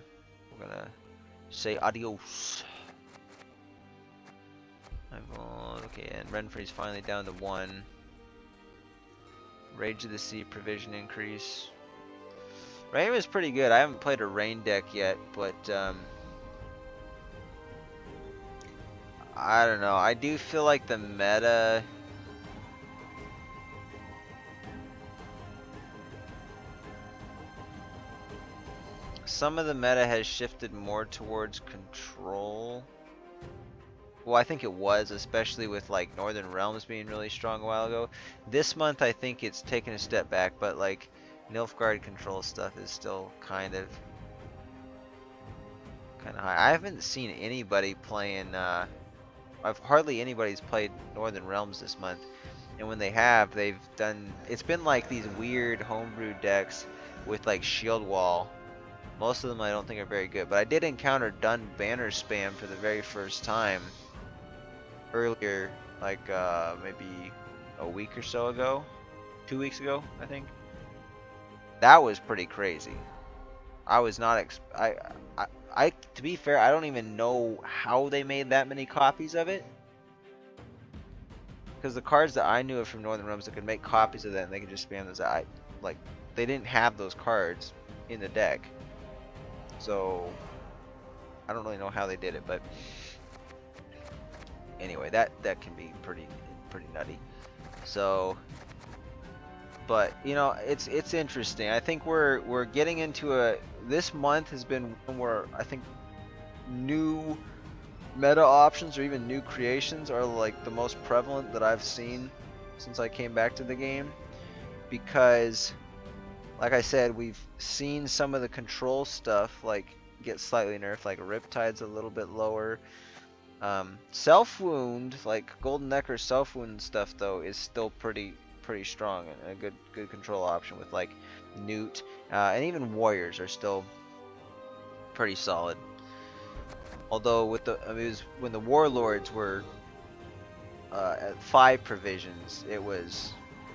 say adios. Okay, and Renfrey's finally down to 1. Rage of the Sea provision increase. Rain was pretty good. I haven't played a rain deck yet, but I don't know. I do feel like the meta some of the meta has shifted more towards control. Well, I think it was, especially with like Northern Realms being really strong a while ago. This month I think it's taken a step back, but like Nilfgaard control stuff is still kind of high. I haven't seen anybody playing hardly anybody's played Northern Realms this month. And when they have, it's been like these weird homebrew decks with like Shield Wall. Most of them I don't think are very good, but I did encounter Dun Banner spam for the very first time earlier, like maybe a week or so ago, 2 weeks ago, I think. That was pretty crazy. I was not to be fair, I don't even know how they made that many copies of it, because the cards that I knew of from Northern Realms that could make copies of that and they could just spam those out, like they didn't have those cards in the deck. So I don't really know how they did it, but anyway, that can be pretty nutty. So, but you know, it's interesting. I think we're getting into this month has been one where I think new meta options or even new creations are like the most prevalent that I've seen since I came back to the game, because like I said, we've seen some of the control stuff like get slightly nerfed, like Riptide's a little bit lower. Self wound, like Golden Necker self wound stuff though, is still pretty strong and a good control option with like Newt, and even Warriors are still pretty solid. Although with the, I mean, it was when the Warlords were at 5 provisions, it was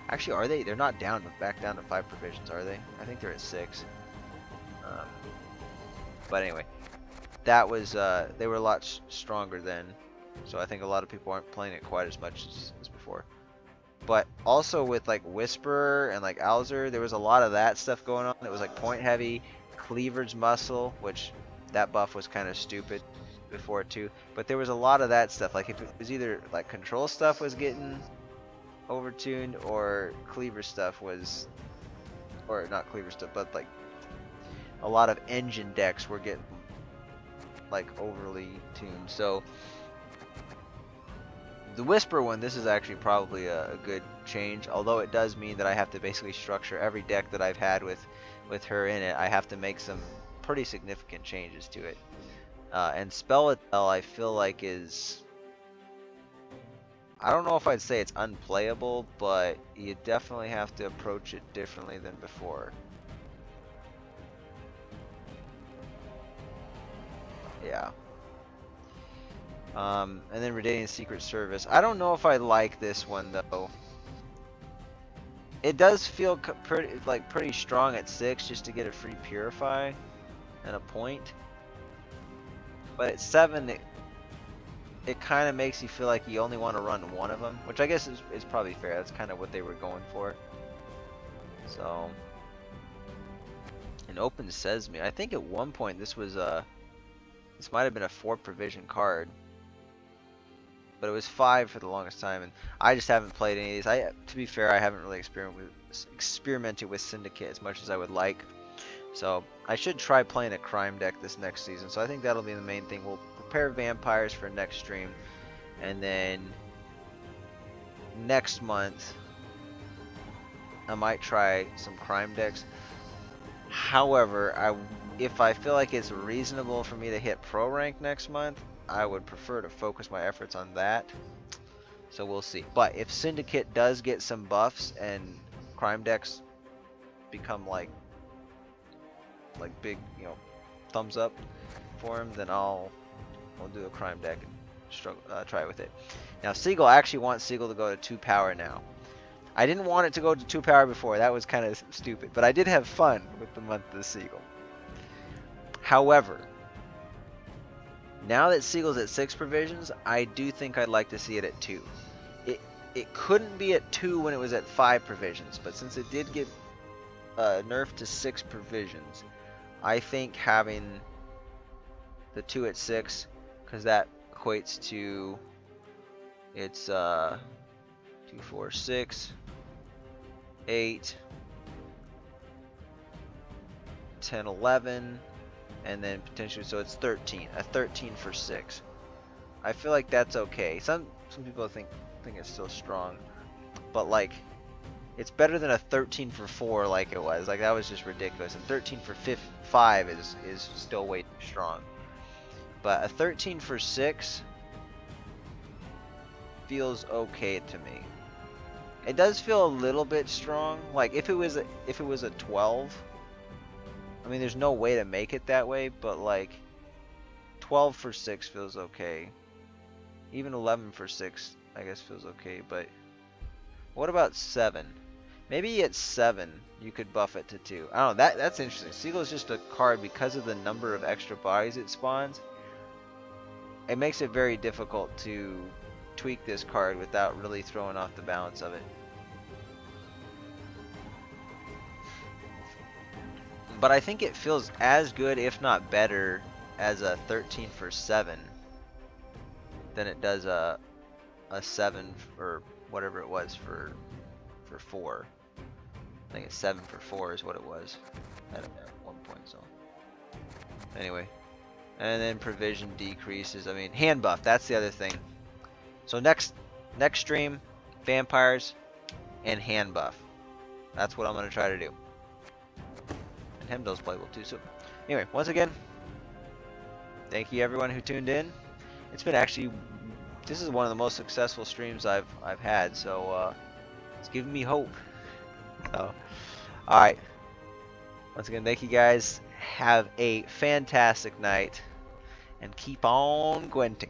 actually, are they? They're not back down to 5 provisions, are they? I think they're at 6. But anyway, that was they were a lot stronger then, so I think a lot of people aren't playing it quite as much as before. But also with like Whisperer and like Alzer, there was a lot of that stuff going on. It was like point heavy, Cleaver's Muscle, which that buff was kind of stupid before too. But there was a lot of that stuff. Like if it was either like control stuff was getting overtuned, or Cleaver stuff was, or not Cleaver stuff, but like a lot of engine decks were getting like overly tuned. So the Whisper one, this is actually probably a good change, although it does mean that I have to basically structure every deck that I've had with her in it. I have to make some pretty significant changes to it. And Spellitel, I feel like is, I don't know if I'd say it's unplayable, but you definitely have to approach it differently than before. Yeah. And then Redanian Secret Service. I don't know if I like this one though. It does feel pretty strong at 6 just to get a free Purify and a point. But at 7, it kind of makes you feel like you only want to run one of them, which I guess is probably fair. That's kind of what they were going for. So, and Open Sesame. I think at one point this was this might have been a 4 provision card, but it was 5 for the longest time, and I just haven't played any of these. To be fair, I haven't really experimented with Syndicate as much as I would like. So I should try playing a crime deck this next season. So I think that'll be the main thing. We'll prepare vampires for next stream, and then next month I might try some crime decks. However, if I feel like it's reasonable for me to hit pro rank next month, I would prefer to focus my efforts on that. So we'll see. But if Syndicate does get some buffs and crime decks become like big, you know, thumbs up for him, then I'll do a crime deck and try with it. Now Seagull, I actually want Seagull to go to 2 power now. I didn't want it to go to 2 power before. That was kind of stupid, but I did have fun with the month of the Seagull. However, now that Seagull's at 6 provisions, I do think I'd like to see it at 2. It couldn't be at 2 when it was at 5 provisions, but since it did get nerfed to 6 provisions, I think having the 2 at 6, because that equates to, it's 2, 4, 6, 8, 10, 11, and then potentially, so it's 13. A 13 for 6. I feel like that's okay. Some people think it's still strong, but like, it's better than a 13 for 4 like it was. Like, that was just ridiculous. And 13 for 5 is still way too strong. But a 13 for 6 feels okay to me. It does feel a little bit strong. Like if it was a 12, I mean, there's no way to make it that way, but like 12 for 6 feels okay. Even 11 for 6, I guess, feels okay. But what about 7? Maybe at 7 you could buff it to 2. I don't know. That's interesting. Seagull is just a card because of the number of extra bodies it spawns. It makes it very difficult to tweak this card without really throwing off the balance of it. But I think it feels as good, if not better, as a 13 for 7 than it does a a 7 or whatever it was for 4. I think it's 7 for 4 is what it was at one point. So anyway, and then provision decreases. I mean, hand buff. That's the other thing. So next stream, vampires and hand buff. That's what I'm gonna try to do. And Hemdall's playable too. So anyway, once again, thank you everyone who tuned in. It's been actually, this is one of the most successful streams I've had. So it's giving me hope. So, all right. Once again, thank you guys. Have a fantastic night and keep on gwenting.